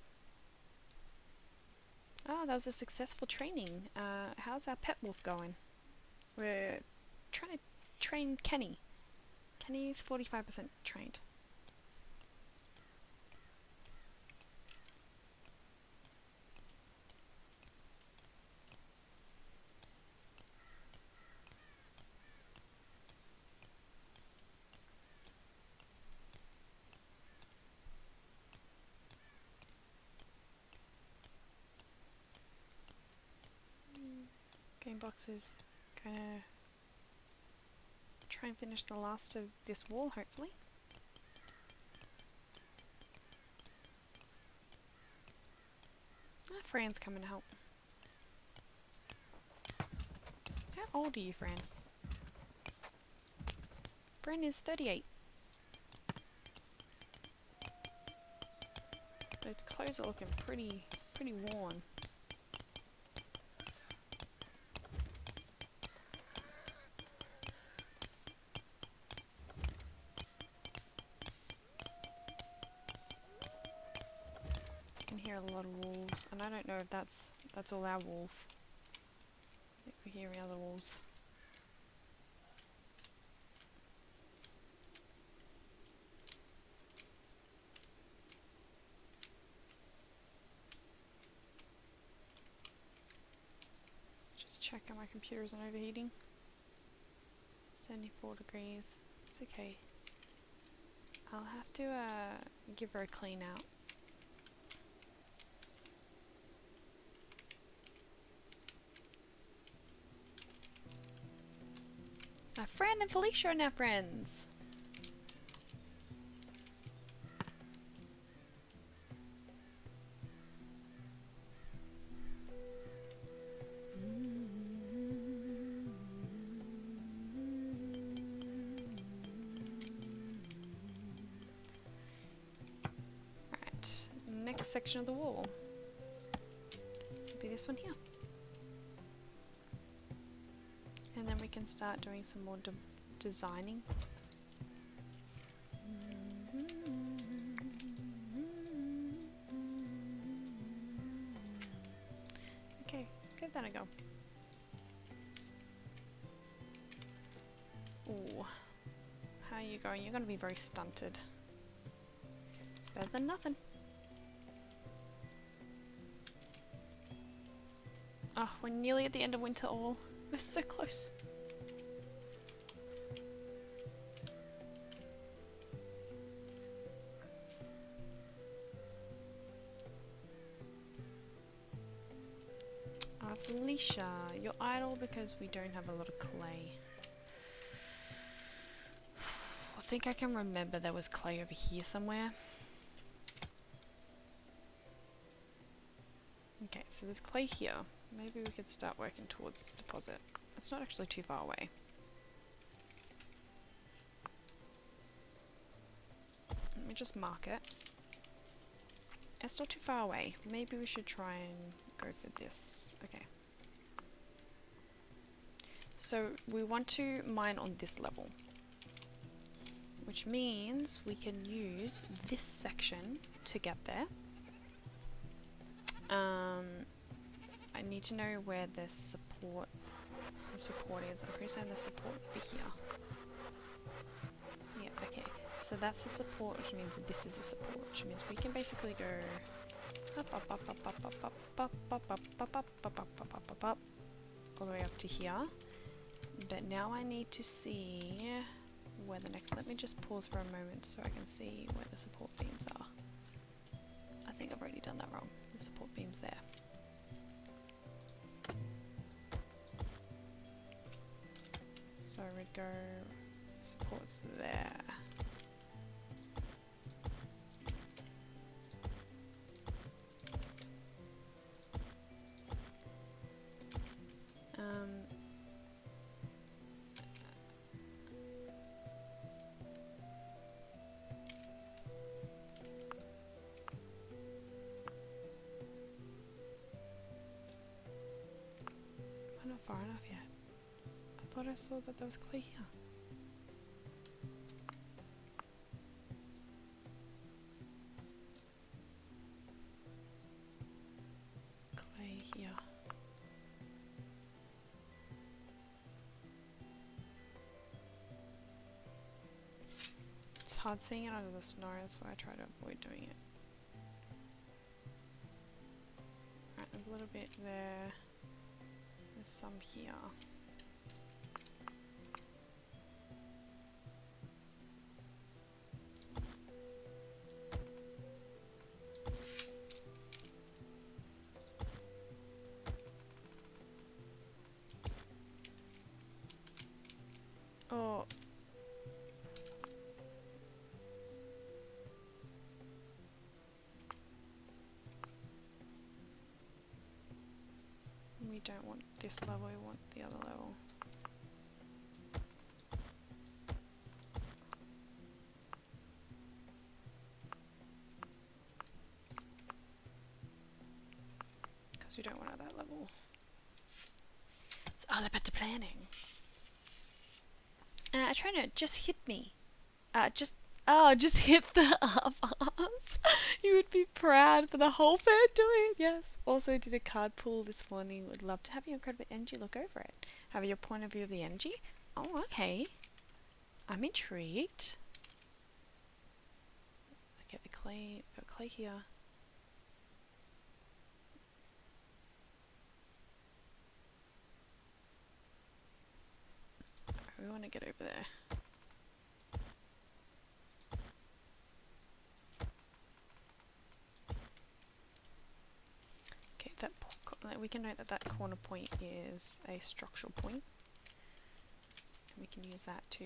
[SPEAKER 1] Oh, that was a successful training. How's our pet wolf going? We're trying to train Kenny. Kenny's 45% trained. Gamebox is gonna try and finish the last of this wall, hopefully. Fran's coming to help. How old are you, Fran? Fran is 38. Those clothes are looking pretty worn. I can hear a lot of wolves, and I don't know if that's all our wolf. I think we're hearing other wolves. Just checking my computer isn't overheating. 74 degrees. It's okay. I'll have to give her a clean out. Fran and Felicia are now friends. Right, next section of the wall. Be this one here. And then we can start doing some more designing. Okay, give that a go. Ooh, how are you going? You're going to be very stunted. It's better than nothing. Oh, we're nearly at the end of winter all. We're so close. Felicia, you're idle because we don't have a lot of clay. I think I can remember there was clay over here somewhere. Okay, so there's clay here. Maybe we could start working towards this deposit. It's not actually too far away. Let me just mark it. It's not too far away. Maybe we should try and go for this. Okay. So we want to mine on this level, which means we can use this section to get there. I need to know where the support is. I'm pretty certain the support will be here. Yeah, okay. So that's the support, which means this is the support, which means we can basically go up, up, up, up, up, up, up, up, up, up, up, up, up, up, up, up, up, up, all the way up to here. But now I need to see where the next... Let me just pause for a moment so I can see where the support beams are. I think I've already done that wrong. The support beam's there. So we'd go... support's there. I'm not far enough yet. I thought I saw that there was clay here. Clay here. It's hard seeing it under the snow, that's why I try to avoid doing it. Alright, there's a little bit there. There's some here. Oh. We don't want this level, we want the other level. because we don't want it at that level. It's all about the planning. Trainer, just hit me. Just hit the up arms. You would be proud for the whole fan doing. Yes. Also did a card pull this morning. Would love to have your incredible energy look over it. Have your point of view of the energy. Oh, okay. I'm intrigued. Okay, the clay. Got clay here. We want to get over there. Okay, we can note that that corner point is a structural point, and we can use that to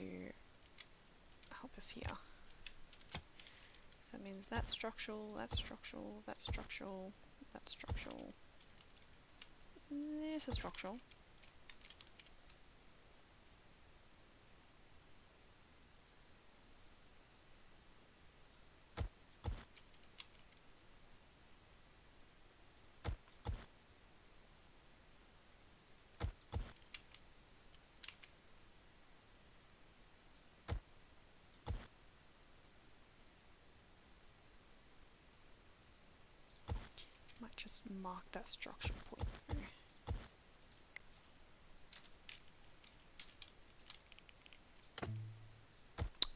[SPEAKER 1] help us here. So that means that's structural, that's structural, that's structural, that's structural. This is structural. Might just mark that structural point through.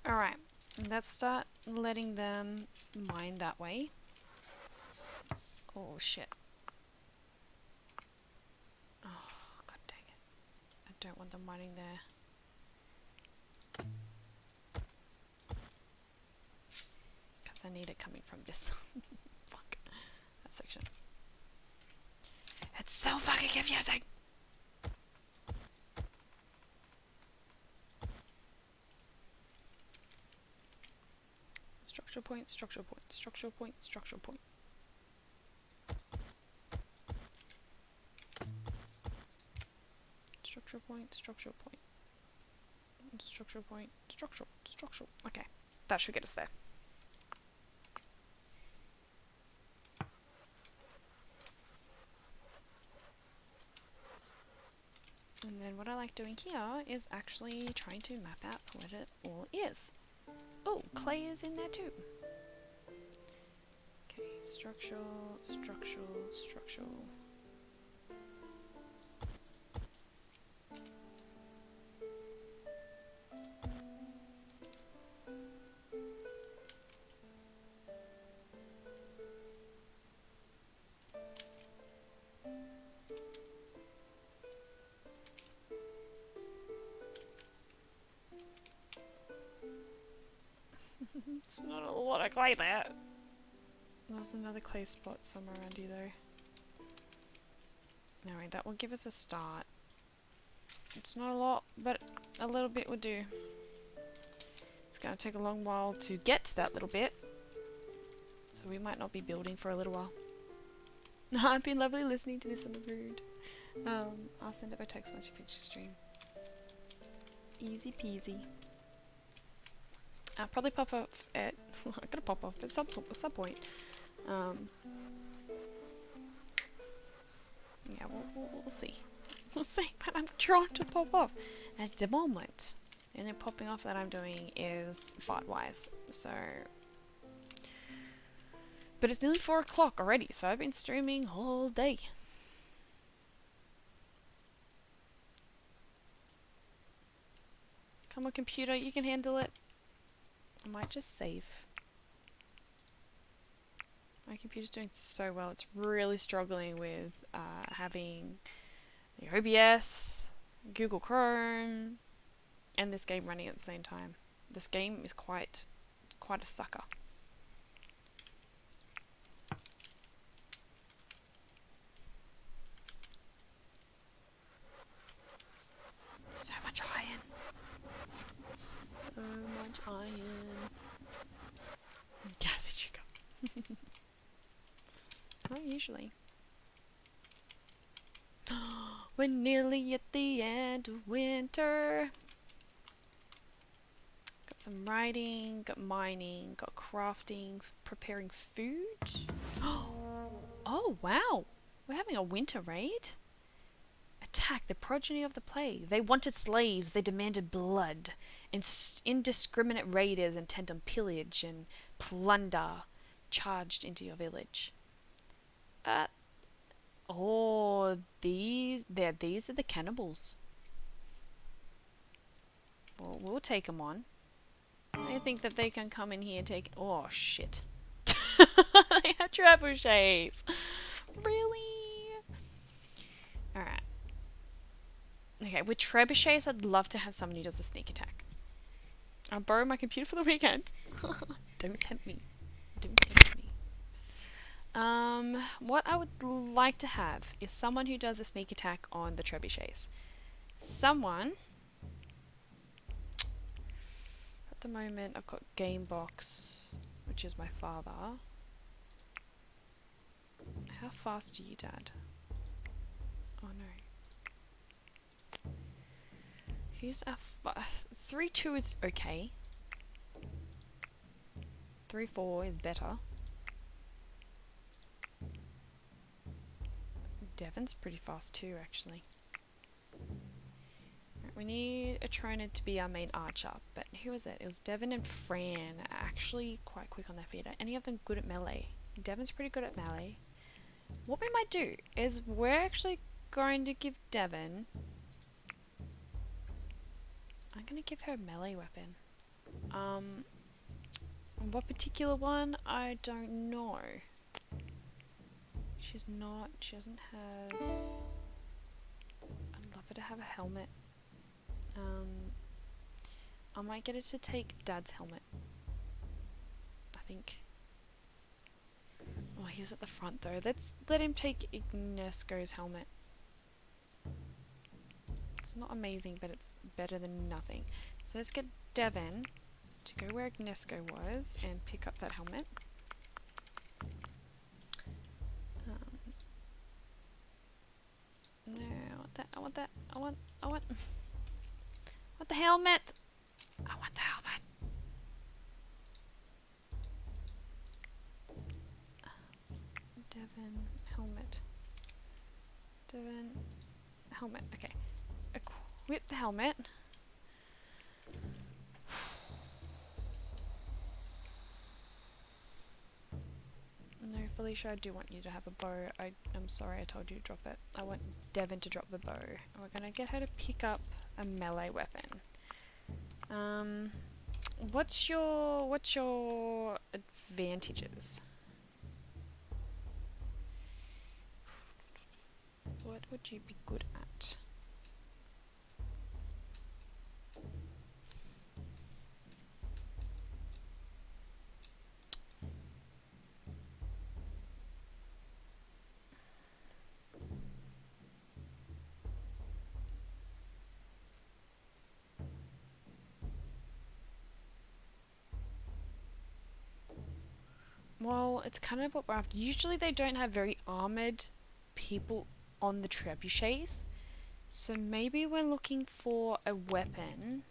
[SPEAKER 1] Alright, let's start letting them mine that way. Oh shit. Oh, god dang it. I don't want them mining there. Because I need it coming from this. Fuck. That section. It's so fucking confusing! Structural point, structural point, structural point, structural point. Structural point, structural point. Structural point, structural. Okay, that should get us there. And then what I like doing here is actually trying to map out what it all is. Oh, clay is in there too. Okay, structural, structural, structural. It's not a lot of clay there. There's another clay spot somewhere around here though. Alright, that will give us a start. It's not a lot, but a little bit would do. It's going to take a long while to get to that little bit. So we might not be building for a little while. I've been lovely listening to this on the road. I'll send it by text once you finish the stream. Easy peasy. I'll probably pop off at... I'm gonna pop off at some point. Yeah, we'll see. We'll see, but I'm trying to pop off. At the moment, the only popping off that I'm doing is fight-wise, so... But it's nearly 4 o'clock already, so I've been streaming all day. Come on, computer, you can handle it. I might just save. My computer's doing so well. It's really struggling with having the OBS, Google Chrome, and this game running at the same time. This game is quite a sucker. So much iron. So much iron. Gassy chicken. Not usually. We're nearly at the end of winter. Got some writing, got mining, got crafting, preparing food. Oh wow! We're having a winter raid? Attack the progeny of the plague. They wanted slaves. They demanded blood. Indiscriminate raiders intent on pillage and plunder charged into your village. These are the cannibals. Well, we'll take them on. They think that they can come in here and take... Oh, shit. They have trebuchets. Really? Alright. Okay, with trebuchets, I'd love to have someone who does a sneak attack. I'll borrow my computer for the weekend. Don't tempt me. Don't tempt me. What I would like to have is someone who does a sneak attack on the trebuchets. Someone... At the moment, I've got Gamebox, which is my father. How fast are you, Dad? Oh no. Who's our 3-2 is okay. 3-4 is better. Devon's pretty fast too, actually. Right, we need a trainer to be our main archer, but who was it? It was Devon and Fran, actually quite quick on their feet. Are any of them good at melee? Devon's pretty good at melee. What we might do is we're actually going to give Devon... I'm going to give her a melee weapon. What particular one? I don't know. She doesn't have... I'd love her to have a helmet. I might get her to take Dad's helmet. I think. Oh, he's at the front though. Let's let him take Ignesco's helmet. It's not amazing, but it's better than nothing. So let's get Devon to go where Ignesco was and pick up that helmet. No, I want that. I want the helmet. I want the helmet. Devon helmet. Devon helmet. Okay. Equip the helmet. No, Felicia, I do want you to have a bow. I'm sorry I told you to drop it. I want Devon to drop the bow. We're gonna get her to pick up a melee weapon. What's your advantages? What would you be good at? Well, it's kind of what we're after. Usually they don't have very armoured people on the trebuchets. So maybe we're looking for a weapon.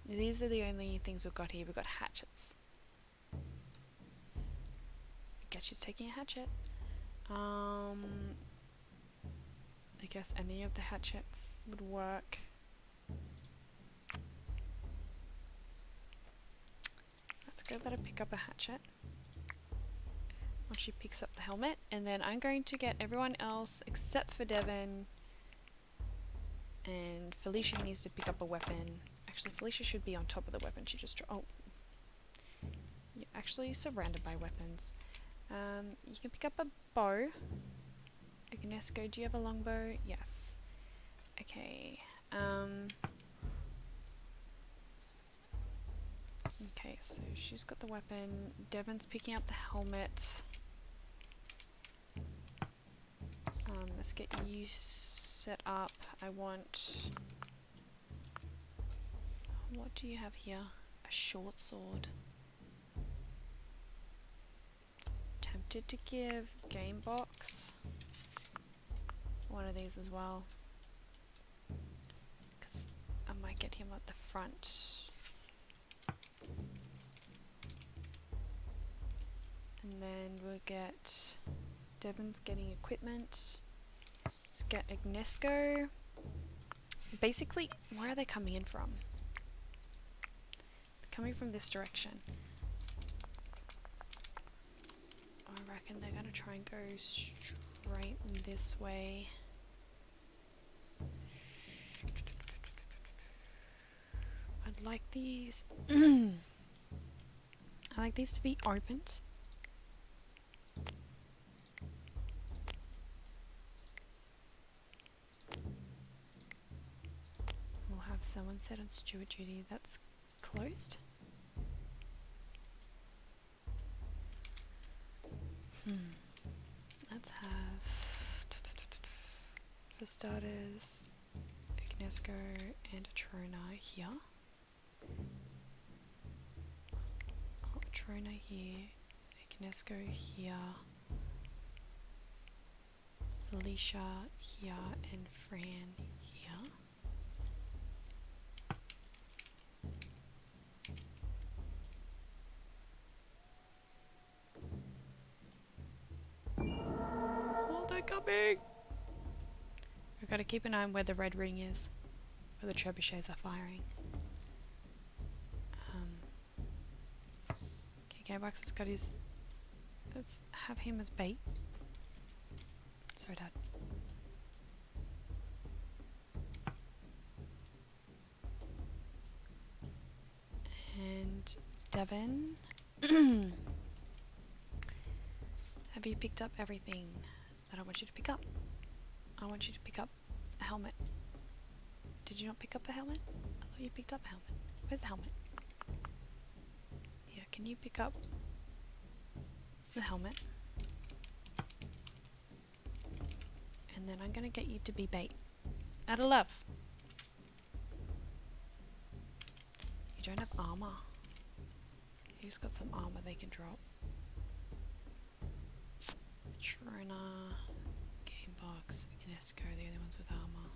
[SPEAKER 1] These are the only things we've got here. We've got hatchets. I guess she's taking a hatchet. I guess any of the hatchets would work. Let's go let her pick up a hatchet. Once she picks up the helmet, and then I'm going to get everyone else except for Devon and Felicia, who needs to pick up a weapon. Actually, Felicia should be on top of the weapon she just dropped. Oh, you're actually surrounded by weapons. You can pick up a bow. Ignesco, do you have a longbow? Yes. Okay. Okay, so she's got the weapon. Devon's picking up the helmet. Let's get you set up. I want... What do you have here? A short sword. Tempted to give Gamebox one of these as well. Because I might get him at the front. And then we'll get Devon's getting equipment. Let's get Ignesco. Basically, where are they coming in from? They're coming from this direction. I reckon they're going to try and go straight this way. I'd like these... I like these to be opened. We'll have someone set on steward duty. That's closed. Let's have, for starters, Ignesco and Atrona here. Oh, Atrona here, Ignesco here, Alicia here, and Fran here. Oh, they're coming! We've got to keep an eye on where the red ring is, where the trebuchets are firing. Okay, Gamebox has got his... Let's have him as bait. Sorry, Dad. And Devon, have you picked up everything that I want you to pick up? I want you to pick up a helmet. Did you not pick up a helmet? I thought you picked up a helmet. Where's the helmet? Yeah, can you pick up the helmet? And then I'm gonna get you to be bait. Out of love. You don't have armor. Who's got some armor they can drop? Trona, Gamebox, Ignesco, the only ones with armor.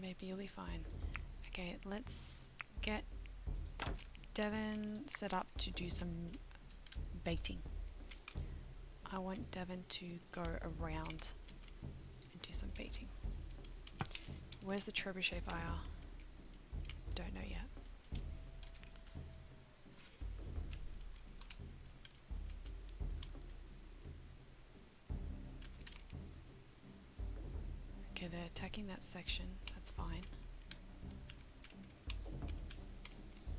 [SPEAKER 1] Maybe you'll be fine. Okay, let's get Devon set up to do some baiting. I want Devon to go around and do some baiting. Where's the trebuchet fire? Don't know yet. Okay, they're attacking that section. That's fine.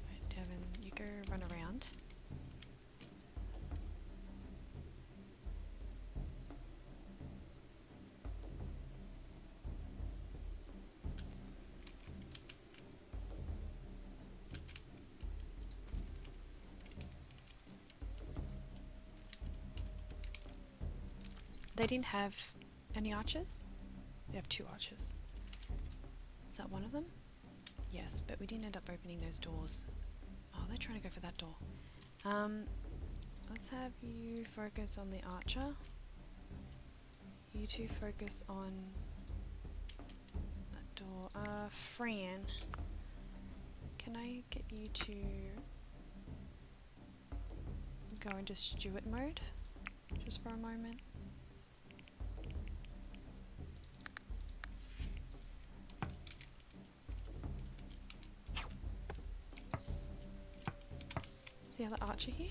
[SPEAKER 1] Right, Devon, you go run around. They didn't have any archers? They have 2 archers. Is that one of them? Yes, but we didn't end up opening those doors. Oh, they're trying to go for that door. Let's have you focus on the archer. You 2 focus on that door. Fran, can I get you to go into steward mode? Just for a moment. Is the other archer here?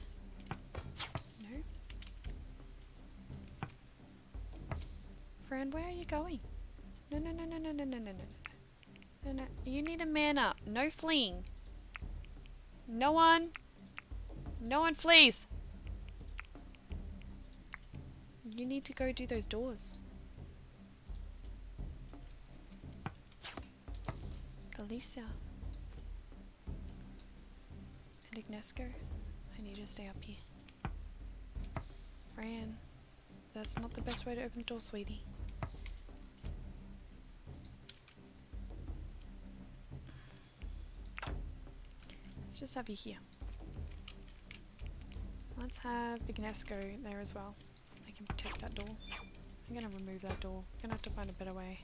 [SPEAKER 1] No. Fran, where are you going? No, no, no, no, no, no, no, no, no, no. No, no. You need to man up. No fleeing. No one. No one flees. You need to go do those doors. Alicia. And Ignesco, I need you to stay up here. Fran, that's not the best way to open the door, sweetie. Let's just have you here. Let's have Ignesco there as well. I can protect that door. I'm gonna remove that door. I'm gonna have to find a better way.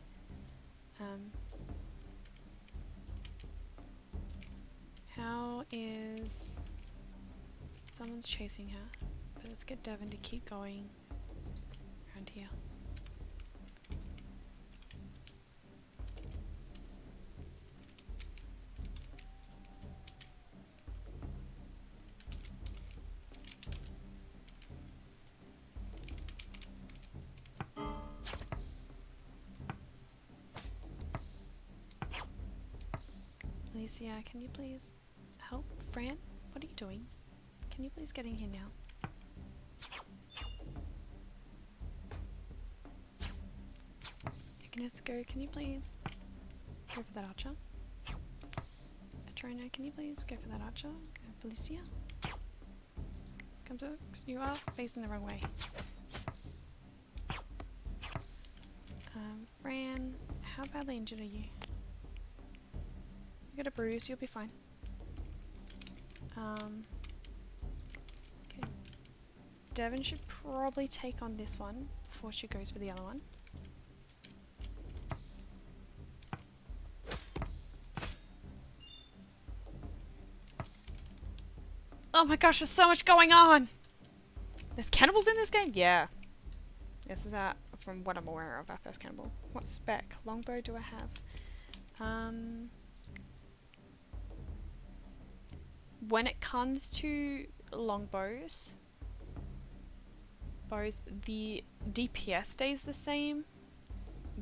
[SPEAKER 1] How is Someone's chasing her. But let's get Devon to keep going around here. Alicia, can you please help? Fran, what are you doing? Can you please get in here now? Agnesco, can you please go for that archer? Atrona, can you please go for that archer? And Felicia? Come to, you are facing the wrong way. Fran, how badly injured are you? You got a bruise, you'll be fine. Okay. Devon should probably take on this one before she goes for the other one. Oh my gosh, there's so much going on! There's cannibals in this game? Yeah. This is from what I'm aware of, our first cannibal. What spec? Longbow do I have? When it comes to longbows, the DPS stays the same,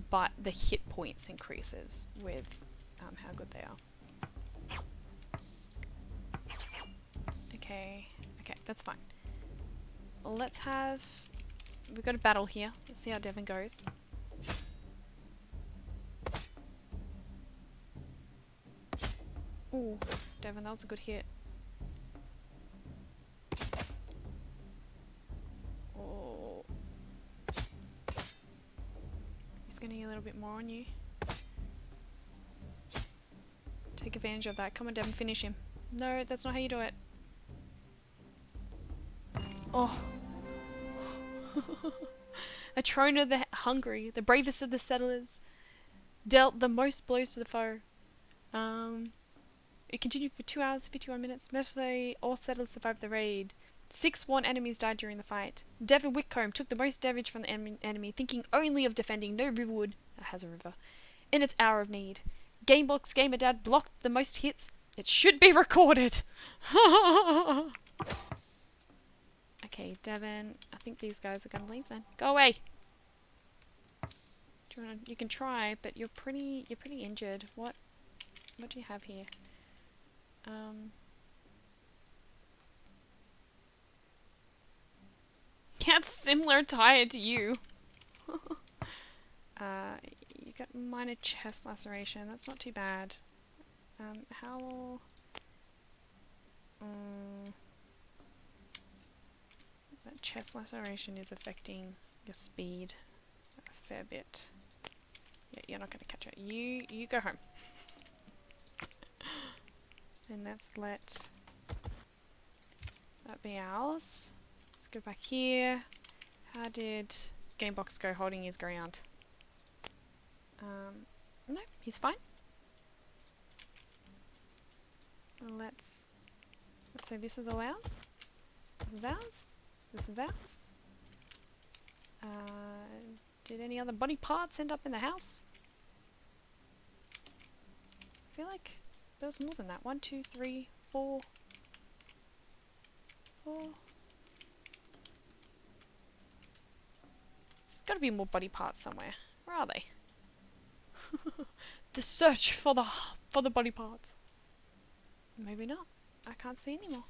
[SPEAKER 1] but the hit points increases with how good they are. Okay, that's fine. Let's have... We've got a battle here. Let's see how Devon goes. Ooh, Devon, that was a good hit. Oh. He's gonna get a little bit more on you. Take advantage of that. Come on, Devon, finish him. No, that's not how you do it. Oh. Atrona the Hungry, the bravest of the settlers, dealt the most blows to the foe. It continued for 2 hours, 51 minutes. Mostly all settlers survived the raid. 6 sworn enemies died during the fight. Devon Whitcomb took the most damage from the enemy, thinking only of defending no riverwood, that has a river, in its hour of need. Gamebox Gamerdad blocked the most hits. It should be recorded. Okay, Devon, I think these guys are gonna leave then. Go away. You can try, but you're pretty injured. What do you have here? Cat's similar tired to you. You got minor chest laceration. That's not too bad. How? That chest laceration is affecting your speed a fair bit. Yeah, you're not going to catch it. You go home. And let's let that be ours. Let's go back here. How did Gamebox go holding his ground? No, he's fine. Let's say this is all ours. This is ours. This is ours. Did any other body parts end up in the house? I feel like there was more than that. 1, 2, 3, 4. 4. There's got to be more body parts somewhere. Where are they? The search for the body parts. Maybe not. I can't see anymore.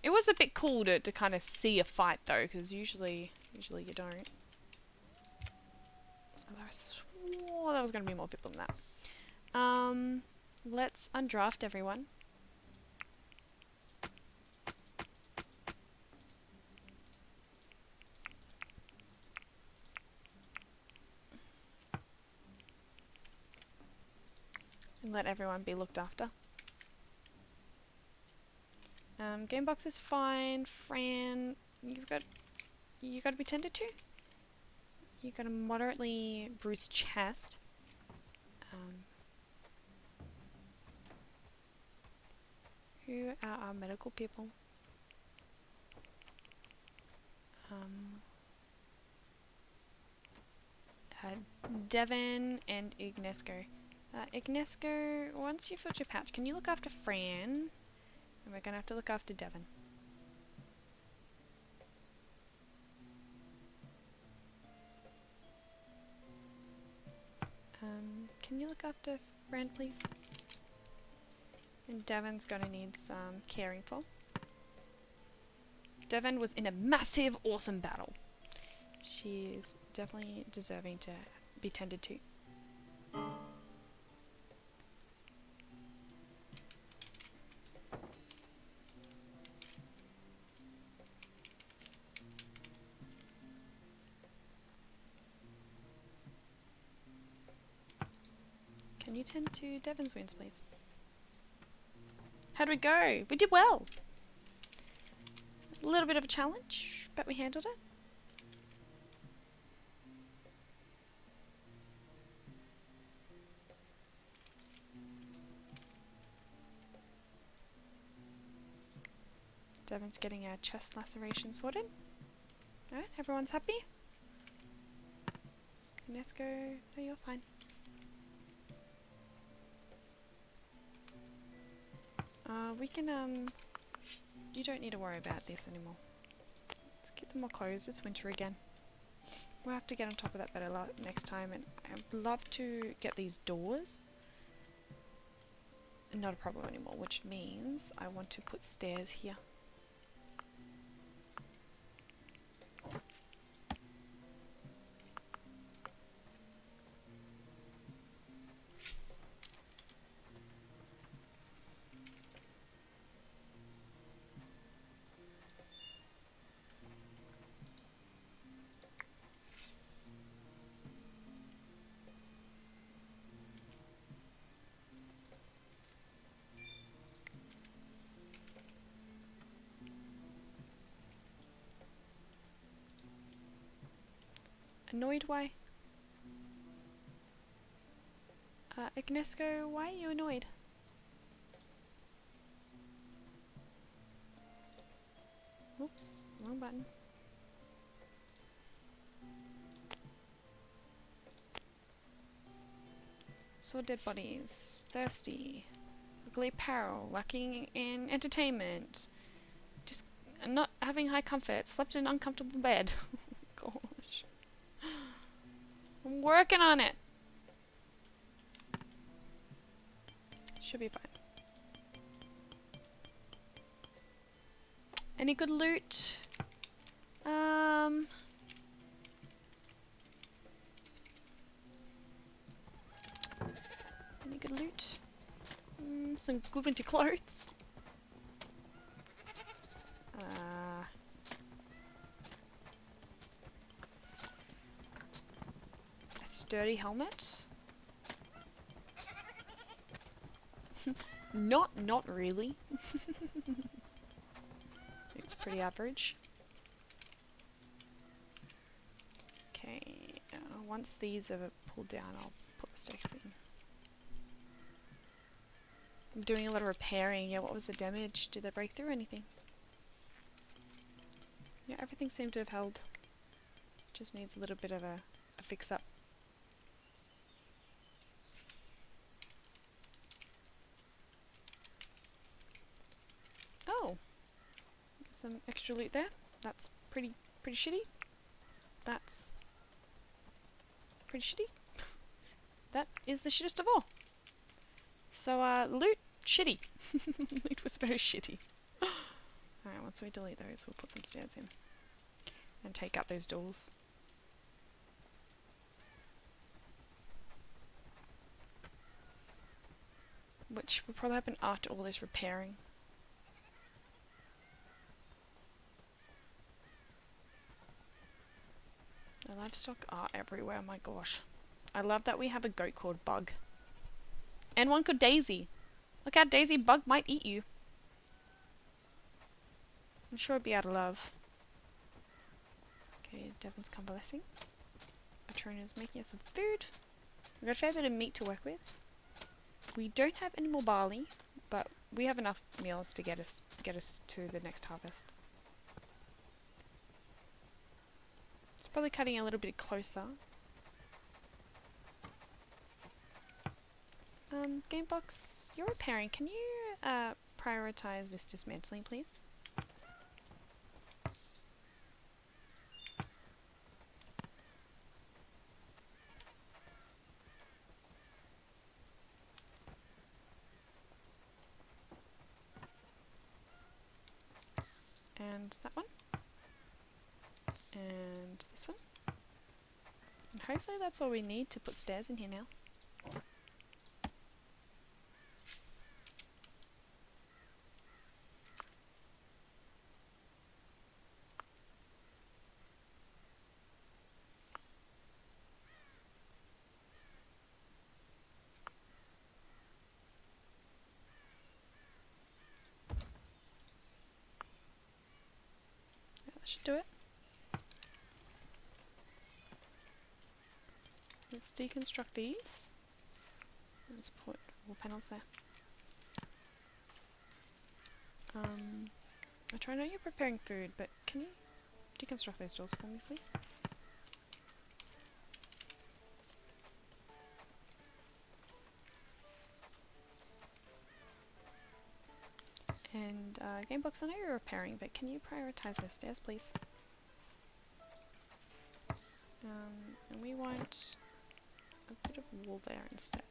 [SPEAKER 1] It was a bit cool to kind of see a fight though, because usually you don't. Although I swore there was going to be more people than that. Let's undraft everyone. And let everyone be looked after. Gamebox is fine. Fran, you got to be tended to. You got a moderately bruised chest. Who are our medical people? Devon and Ignesco. Ignesco, once you filled your patch, can you look after Fran? And we're gonna have to look after Devon. Can you look after Fran, please? And Devon's gonna need some caring for. Devon was in a massive, awesome battle. She is definitely deserving to be tended to. Can you tend to Devon's wounds, please? How'd we go? We did well. A little bit of a challenge, but we handled it. Devon's getting a chest laceration sorted. Alright, everyone's happy? Nesco, no, you're fine. We can, you don't need to worry about this anymore. Let's get them all closed, it's winter again. We'll have to get on top of that better next time, and I'd love to get these doors. Not a problem anymore, which means I want to put stairs here. Annoyed? Why? Ignesco, why are you annoyed? Oops, wrong button. Saw dead bodies, thirsty, ugly apparel, lacking in entertainment, just not having high comfort, slept in an uncomfortable bed. Gosh. I'm working on it. Should be fine. Any good loot? Any good loot? Some good winter clothes. A sturdy helmet. Not really. It's pretty average. Okay, once these are pulled down, I'll put the stakes in. I'm doing a lot of repairing. Yeah, what was the damage? Did they break through anything? Yeah, everything seemed to have held. Just needs a little bit of a fix-up. Oh! Some extra loot there. That's pretty shitty. That's pretty shitty. That is the shittest of all. So, loot, shitty. Loot was very shitty. Alright, once we delete those, we'll put some stairs in. And take out those doors. Which will probably happen after all this repairing. The livestock are everywhere, my gosh. I love that we have a goat called Bug. And one called Daisy. Look out, Daisy, Bug might eat you. I'm sure it'd be out of love. Okay, Devon's convalescing. Atrona's making us some food. We've got a fair bit of meat to work with. We don't have any more barley, but we have enough meals to get us to the next harvest. It's probably cutting a little bit closer. Gamebox, you're repairing. Can you prioritize this dismantling, please? And that one. And this one. And hopefully that's all we need to put stairs in here now. Yeah, that should do it. Let's deconstruct these. Let's put wall panels there. I know you're preparing food, but can you deconstruct those doors for me, please? And Gamebox, I know you're repairing, but can you prioritize those stairs, please? And we want a bit of wall there instead.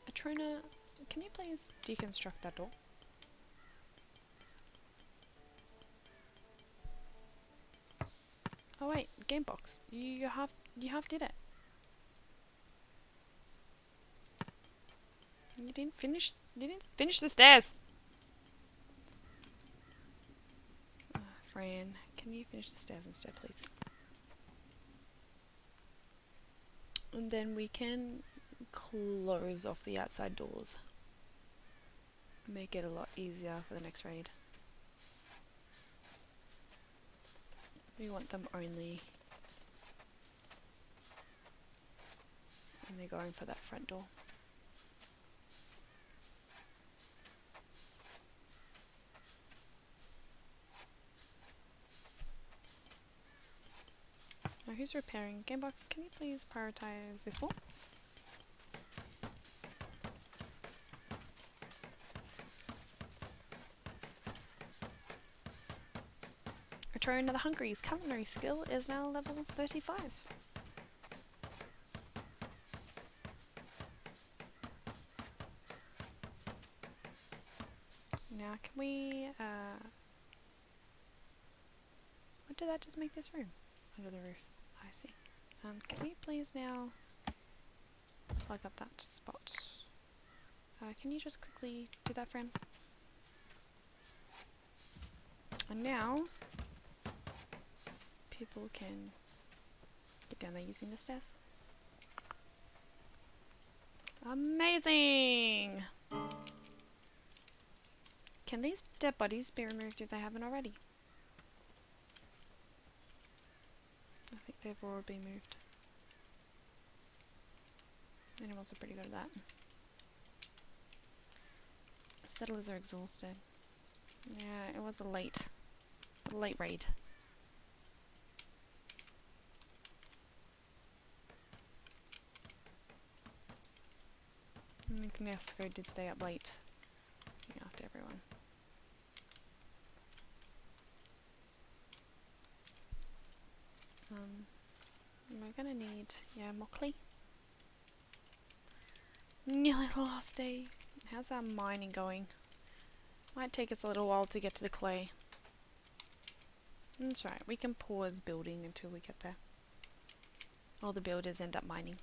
[SPEAKER 1] Atrona, can you please deconstruct that door? Oh wait, Gamebox, you half did it. You didn't finish the stairs. Fran, can you finish the stairs instead, please? And then we can close off the outside doors. Make it a lot easier for the next raid. We want them only when they're going for that front door. Now who's repairing? Gamebox, can you please prioritize this wall? Return to the Hungry's culinary skill is now level 35. Now can we, what did that just make this room? Under the roof. I see. Can we please now plug up that spot? Can you just quickly do that, Fran? And now people can get down there using the stairs. Amazing! Can these dead bodies be removed if they haven't already? I think they've already been moved. Animals are pretty good at that. Settlers are exhausted. Yeah, it was a late raid. I think Mexico did stay up late, looking after everyone. We're gonna need, more clay. Nearly the last day. How's our mining going? Might take us a little while to get to the clay. That's right, we can pause building until we get there. All the builders end up mining.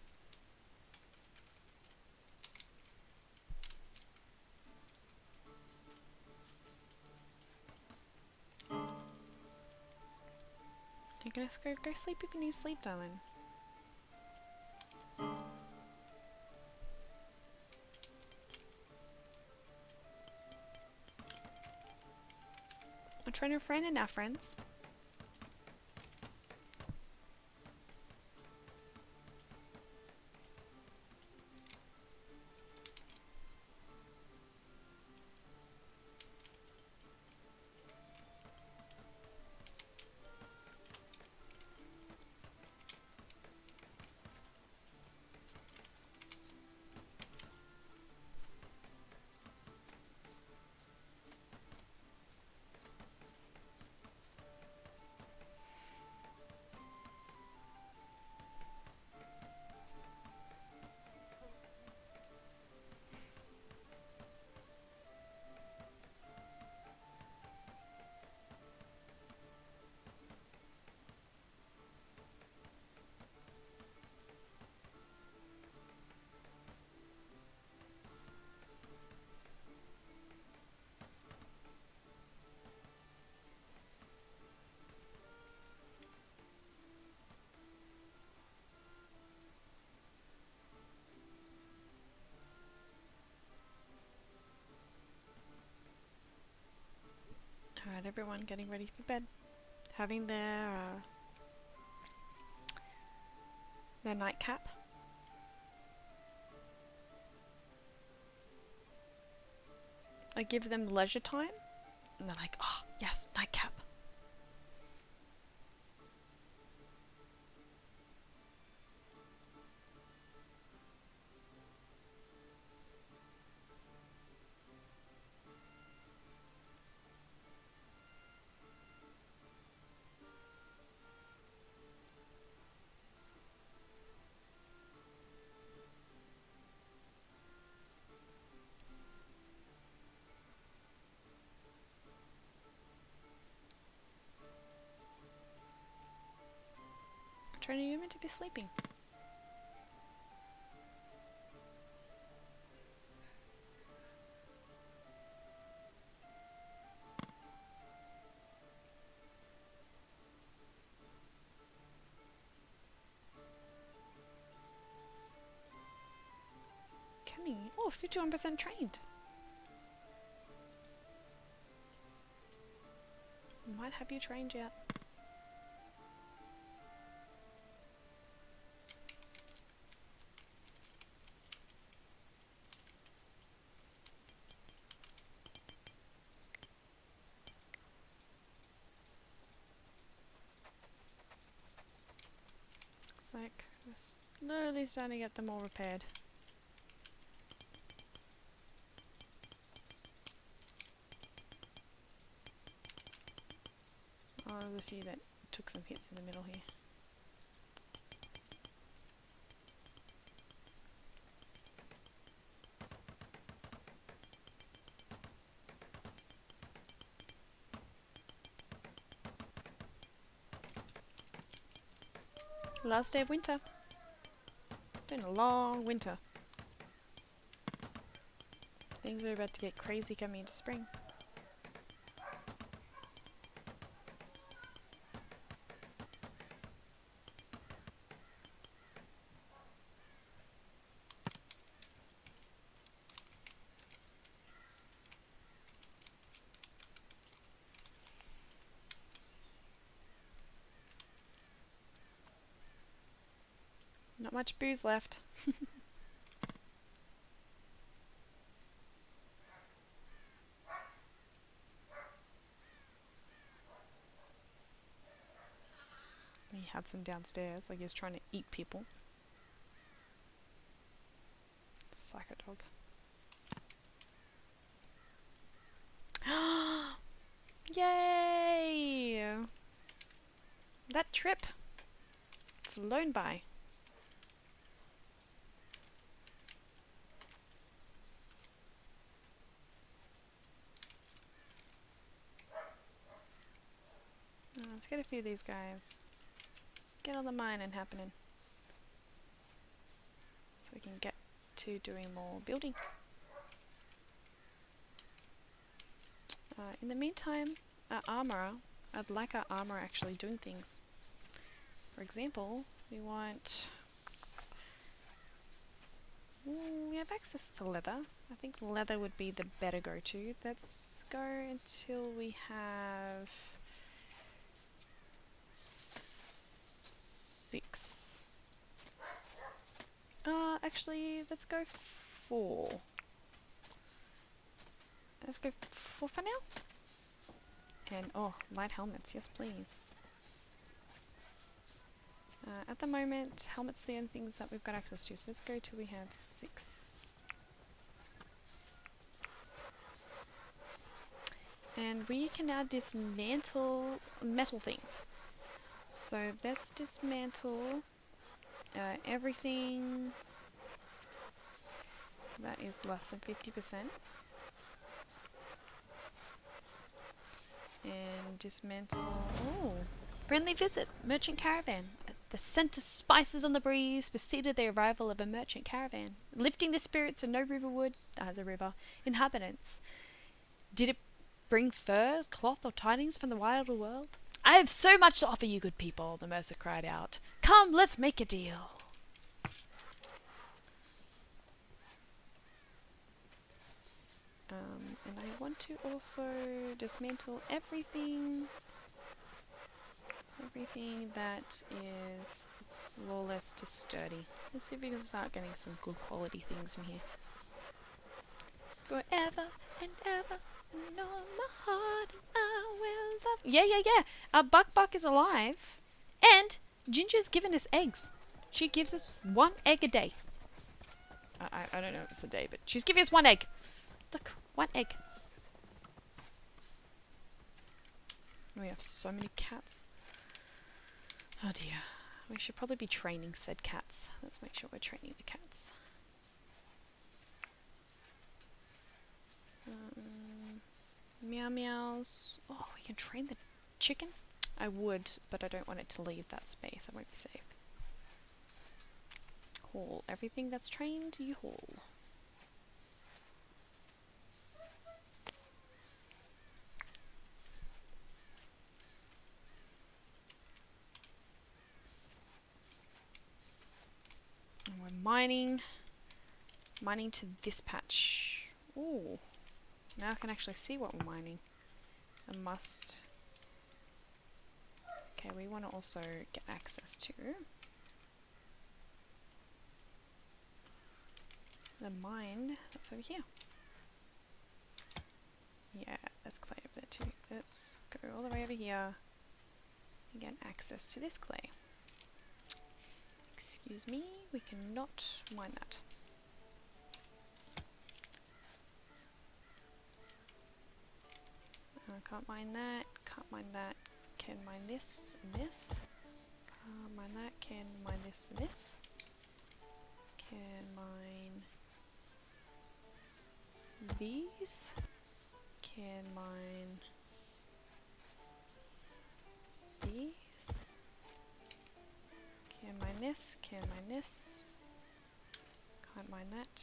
[SPEAKER 1] You can just go sleep if you need sleep, darling. I'm trying to friend and our friends. Alright, everyone getting ready for bed. Having their nightcap. I give them leisure time, and they're like, oh, yes, nightcap. Trina, you're meant to be sleeping. Kenny, oh, 51% trained. Might have you trained yet. Looks like we're slowly starting to get them all repaired. Oh, there's a few that took some hits in the middle here. Last day of winter. Been a long winter. Things are about to get crazy coming into spring. Not much booze left. He had some downstairs, like he was trying to eat people. Psycho dog. Yay! That trip flown by. Let's get a few of these guys. Get all the mining happening. So we can get to doing more building. In the meantime, our armourer, I'd like our armourer actually doing things. For example, we want... we have access to leather. I think leather would be the better go-to. Let's go until we have 6. Actually, let's go 4. Let's go 4 for now. And, oh, light helmets. Yes, please. At the moment, helmets are the only things that we've got access to. So let's go till we have 6. And we can now dismantle metal things. So let's dismantle everything that is less than 50%. And dismantle... Oh! Friendly visit! Merchant caravan. The scent of spices on the breeze preceded the arrival of a merchant caravan, lifting the spirits of no riverwood, as a river, inhabitants. Did it bring furs, cloth, or tidings from the wild world? I have so much to offer you, good people, the mercer cried out. Come, let's make a deal. And I want to also dismantle everything that is lawless to sturdy. Let's see if we can start getting some good quality things in here. Forever and ever, and all my heart and I will love. Yeah. Our Buck is alive, and Ginger's given us eggs. She gives us 1 egg a day. I don't know if it's a day, but she's giving us 1 egg. Look, 1 egg. We have so many cats. Oh dear. We should probably be training said cats. Let's make sure we're training the cats. Meow meows. Oh, we can train the chicken? I would, but I don't want it to leave that space. I won't be safe. Haul. Everything that's trained, you haul. And we're mining to this patch. Ooh. Now I can actually see what we're mining. I must... Okay, we want to also get access to the mine that's over here. Yeah, that's clay over there too. Let's go all the way over here and get access to this clay. Excuse me, we cannot mine that. Can't mine that, can't mine that, can mine this and this. Can't mine that, can mine this and this. Can mine these. Can mine these. Can mine this, can mine this. Can't mine that.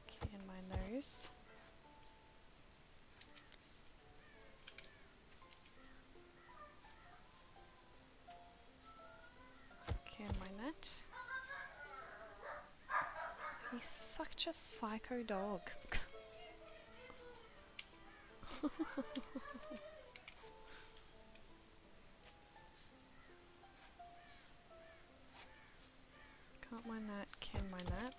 [SPEAKER 1] Can mine those. Can mine that. He's such a psycho dog. Can't mine that, can mine that.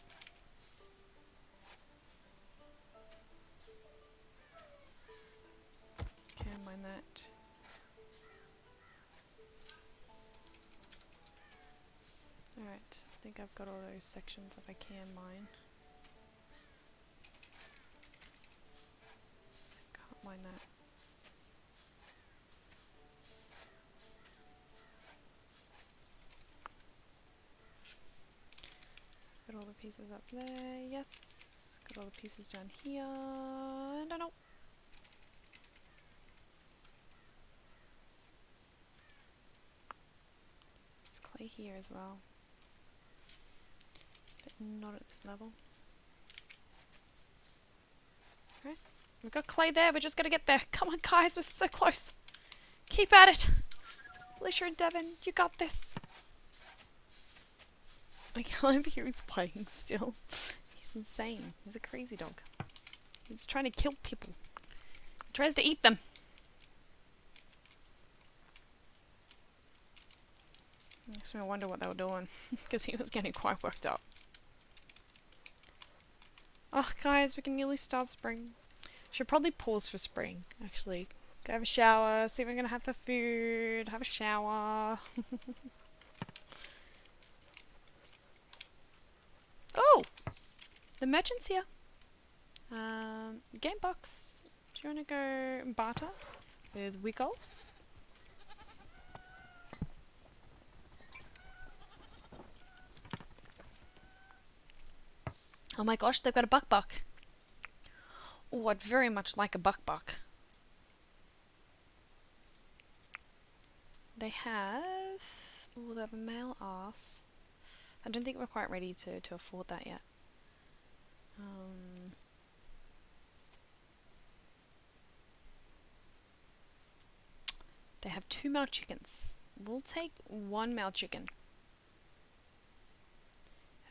[SPEAKER 1] Can mine that. Alright, I think I've got all those sections that I can mine. Can't mine that. Got all the pieces up there, yes. Got all the pieces down here. No. There's clay here as well. But not at this level. Right, we've got clay there, we're just gonna get there. Come on guys, we're so close. Keep at it. Felicia and Devon, you got this. I can't hear he's playing still. He's insane. He's a crazy dog. He's trying to kill people. He tries to eat them. Makes me wonder what they were doing. Because he was getting quite worked up. Oh, guys, we can nearly start spring. Should probably pause for spring, actually. Go have a shower, see if we're going to have the food, have a shower. Oh! The merchant's here. Game box. Do you want to go barter with Wiggle? Oh my gosh, they've got a buck. Oh, I'd very much like a buck. They have... Oh, they have a male ass. I don't think we're quite ready to afford that yet. They have 2 male chickens. We'll take 1 male chicken.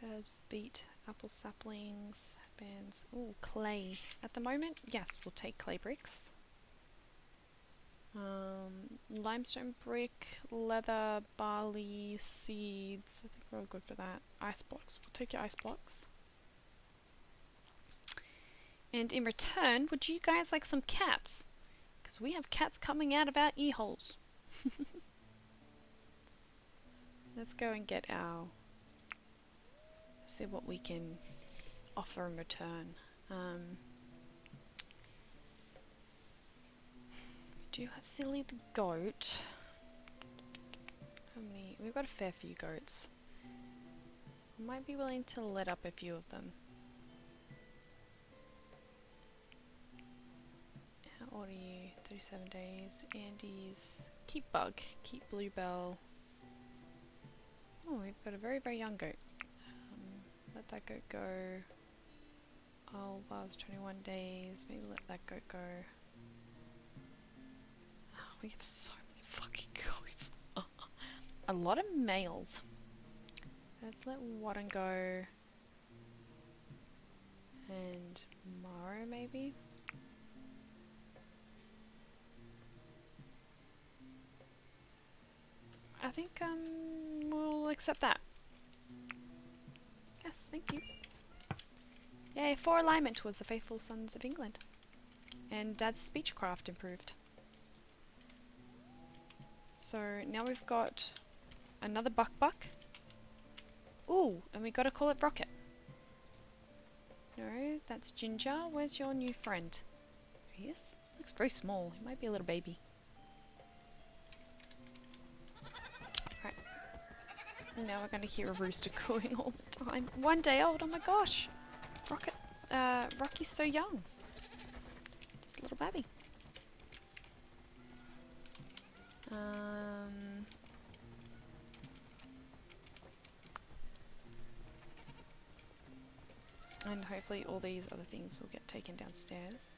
[SPEAKER 1] Herbs, beet, apple saplings, bands. Ooh, clay. At the moment, yes, we'll take clay bricks. Limestone brick, leather, barley, seeds. I think we're all good for that. Ice blocks. We'll take your ice blocks. And in return, would you guys like some cats? Because we have cats coming out of our ear holes. Let's go and get our... see what we can offer in return. Do you have Silly the goat? How many? We've got a fair few goats. I might be willing to let up a few of them. How old are you? 37 days. Andy's... keep Bug. Keep Bluebell. Oh, we've got a very young goat. Let that goat go. Alba's 21 days. Maybe let that goat go. Oh, we have so many fucking goats. A lot of males. Let's let Wadden go. And Morrow maybe? I think we'll accept that. Yes, thank you. Yay, 4 alignment towards the Faithful Sons of England. And Dad's speechcraft improved. So now we've got another buck. Ooh, and we gotta call it Rocket. No, that's Ginger. Where's your new friend? There he is. Looks very small. He might be a little baby. Right. Now we're gonna hear a rooster cooing all the time. 1 day old, oh my gosh! Rocky's so young. Just a little baby. And hopefully all these other things will get taken downstairs.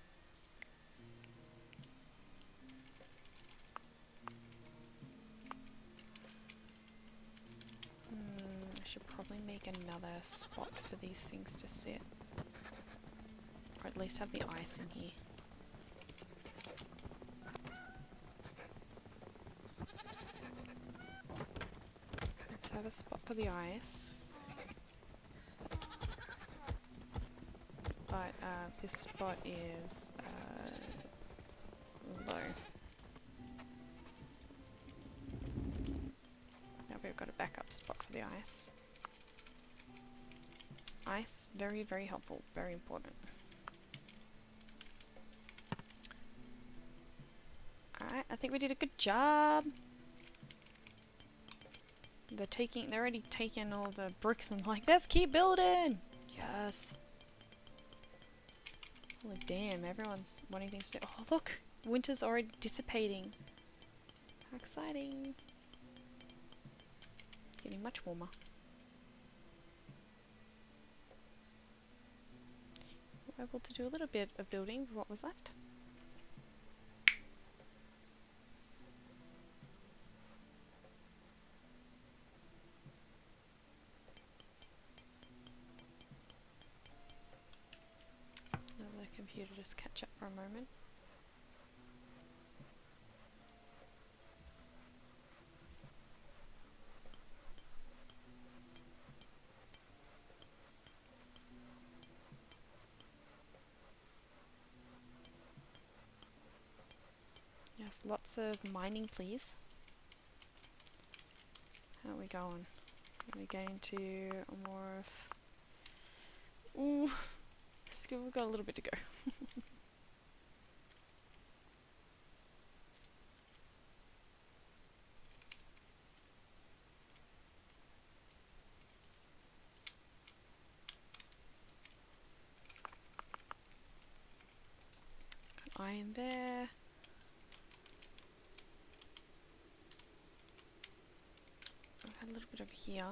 [SPEAKER 1] I should probably make another spot for these things to sit. Or at least have the ice in here. Let's have a spot for the ice. But this spot is low. Now we've got a backup spot for the ice. Ice, very helpful, very important. Alright, I think we did a good job. They're already taking all the bricks and like, let's keep building! Yes. Holy damn, everyone's wanting things to do. Oh look! Winter's already dissipating. How exciting. Getting much warmer. We're able to do a little bit of building with what was left. just catch up for a moment. Yes, lots of mining, please. How are we going? Are we getting to more of... Ooh, we've got a little bit to go. Got iron there. I've had a little bit over here.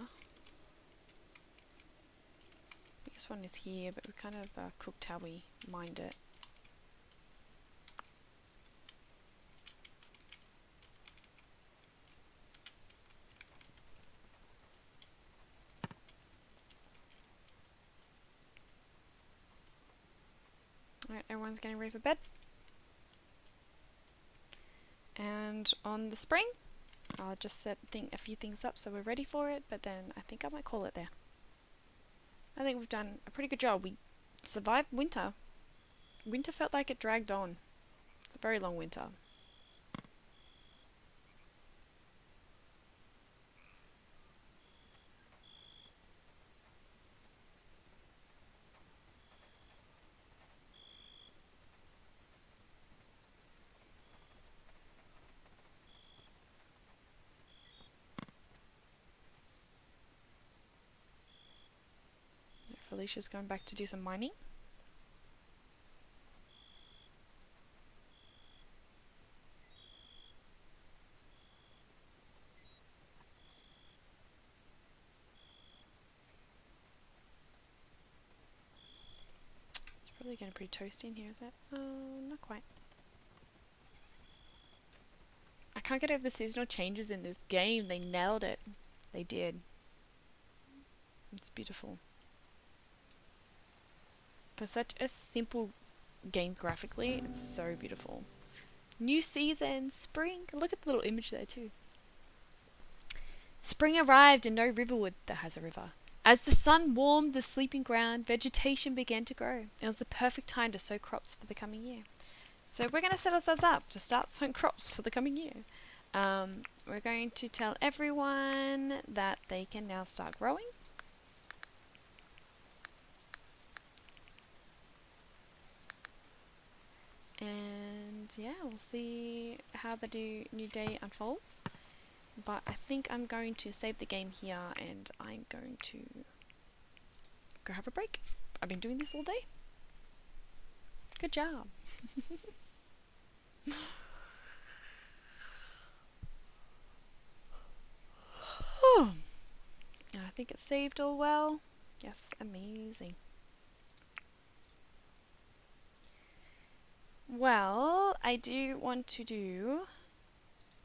[SPEAKER 1] Biggest one is here, but we kind of cooked how we mined it. Alright, everyone's getting ready for bed. And on the spring, I'll just set a few things up so we're ready for it, but then I think I might call it there. I think we've done a pretty good job. We survived winter. Winter felt like it dragged on. It's a very long winter. Felicia's going back to do some mining. It's probably getting pretty toasty in here, is it? Not quite. I can't get over the seasonal changes in this game. They nailed it. They did. It's beautiful. For such a simple game graphically, it's so beautiful. New season, spring. Look at the little image there too. Spring arrived and no riverwood that has a river. As the sun warmed the sleeping ground, vegetation began to grow. It was the perfect time to sow crops for the coming year. So we're going to set ourselves up to start sowing crops for the coming year. We're going to tell everyone that they can now start growing. And yeah, we'll see how the new day unfolds. But I think I'm going to save the game here and I'm going to go have a break. I've been doing this all day. Good job. I think it's saved all well. Yes, amazing. Well, I do want to do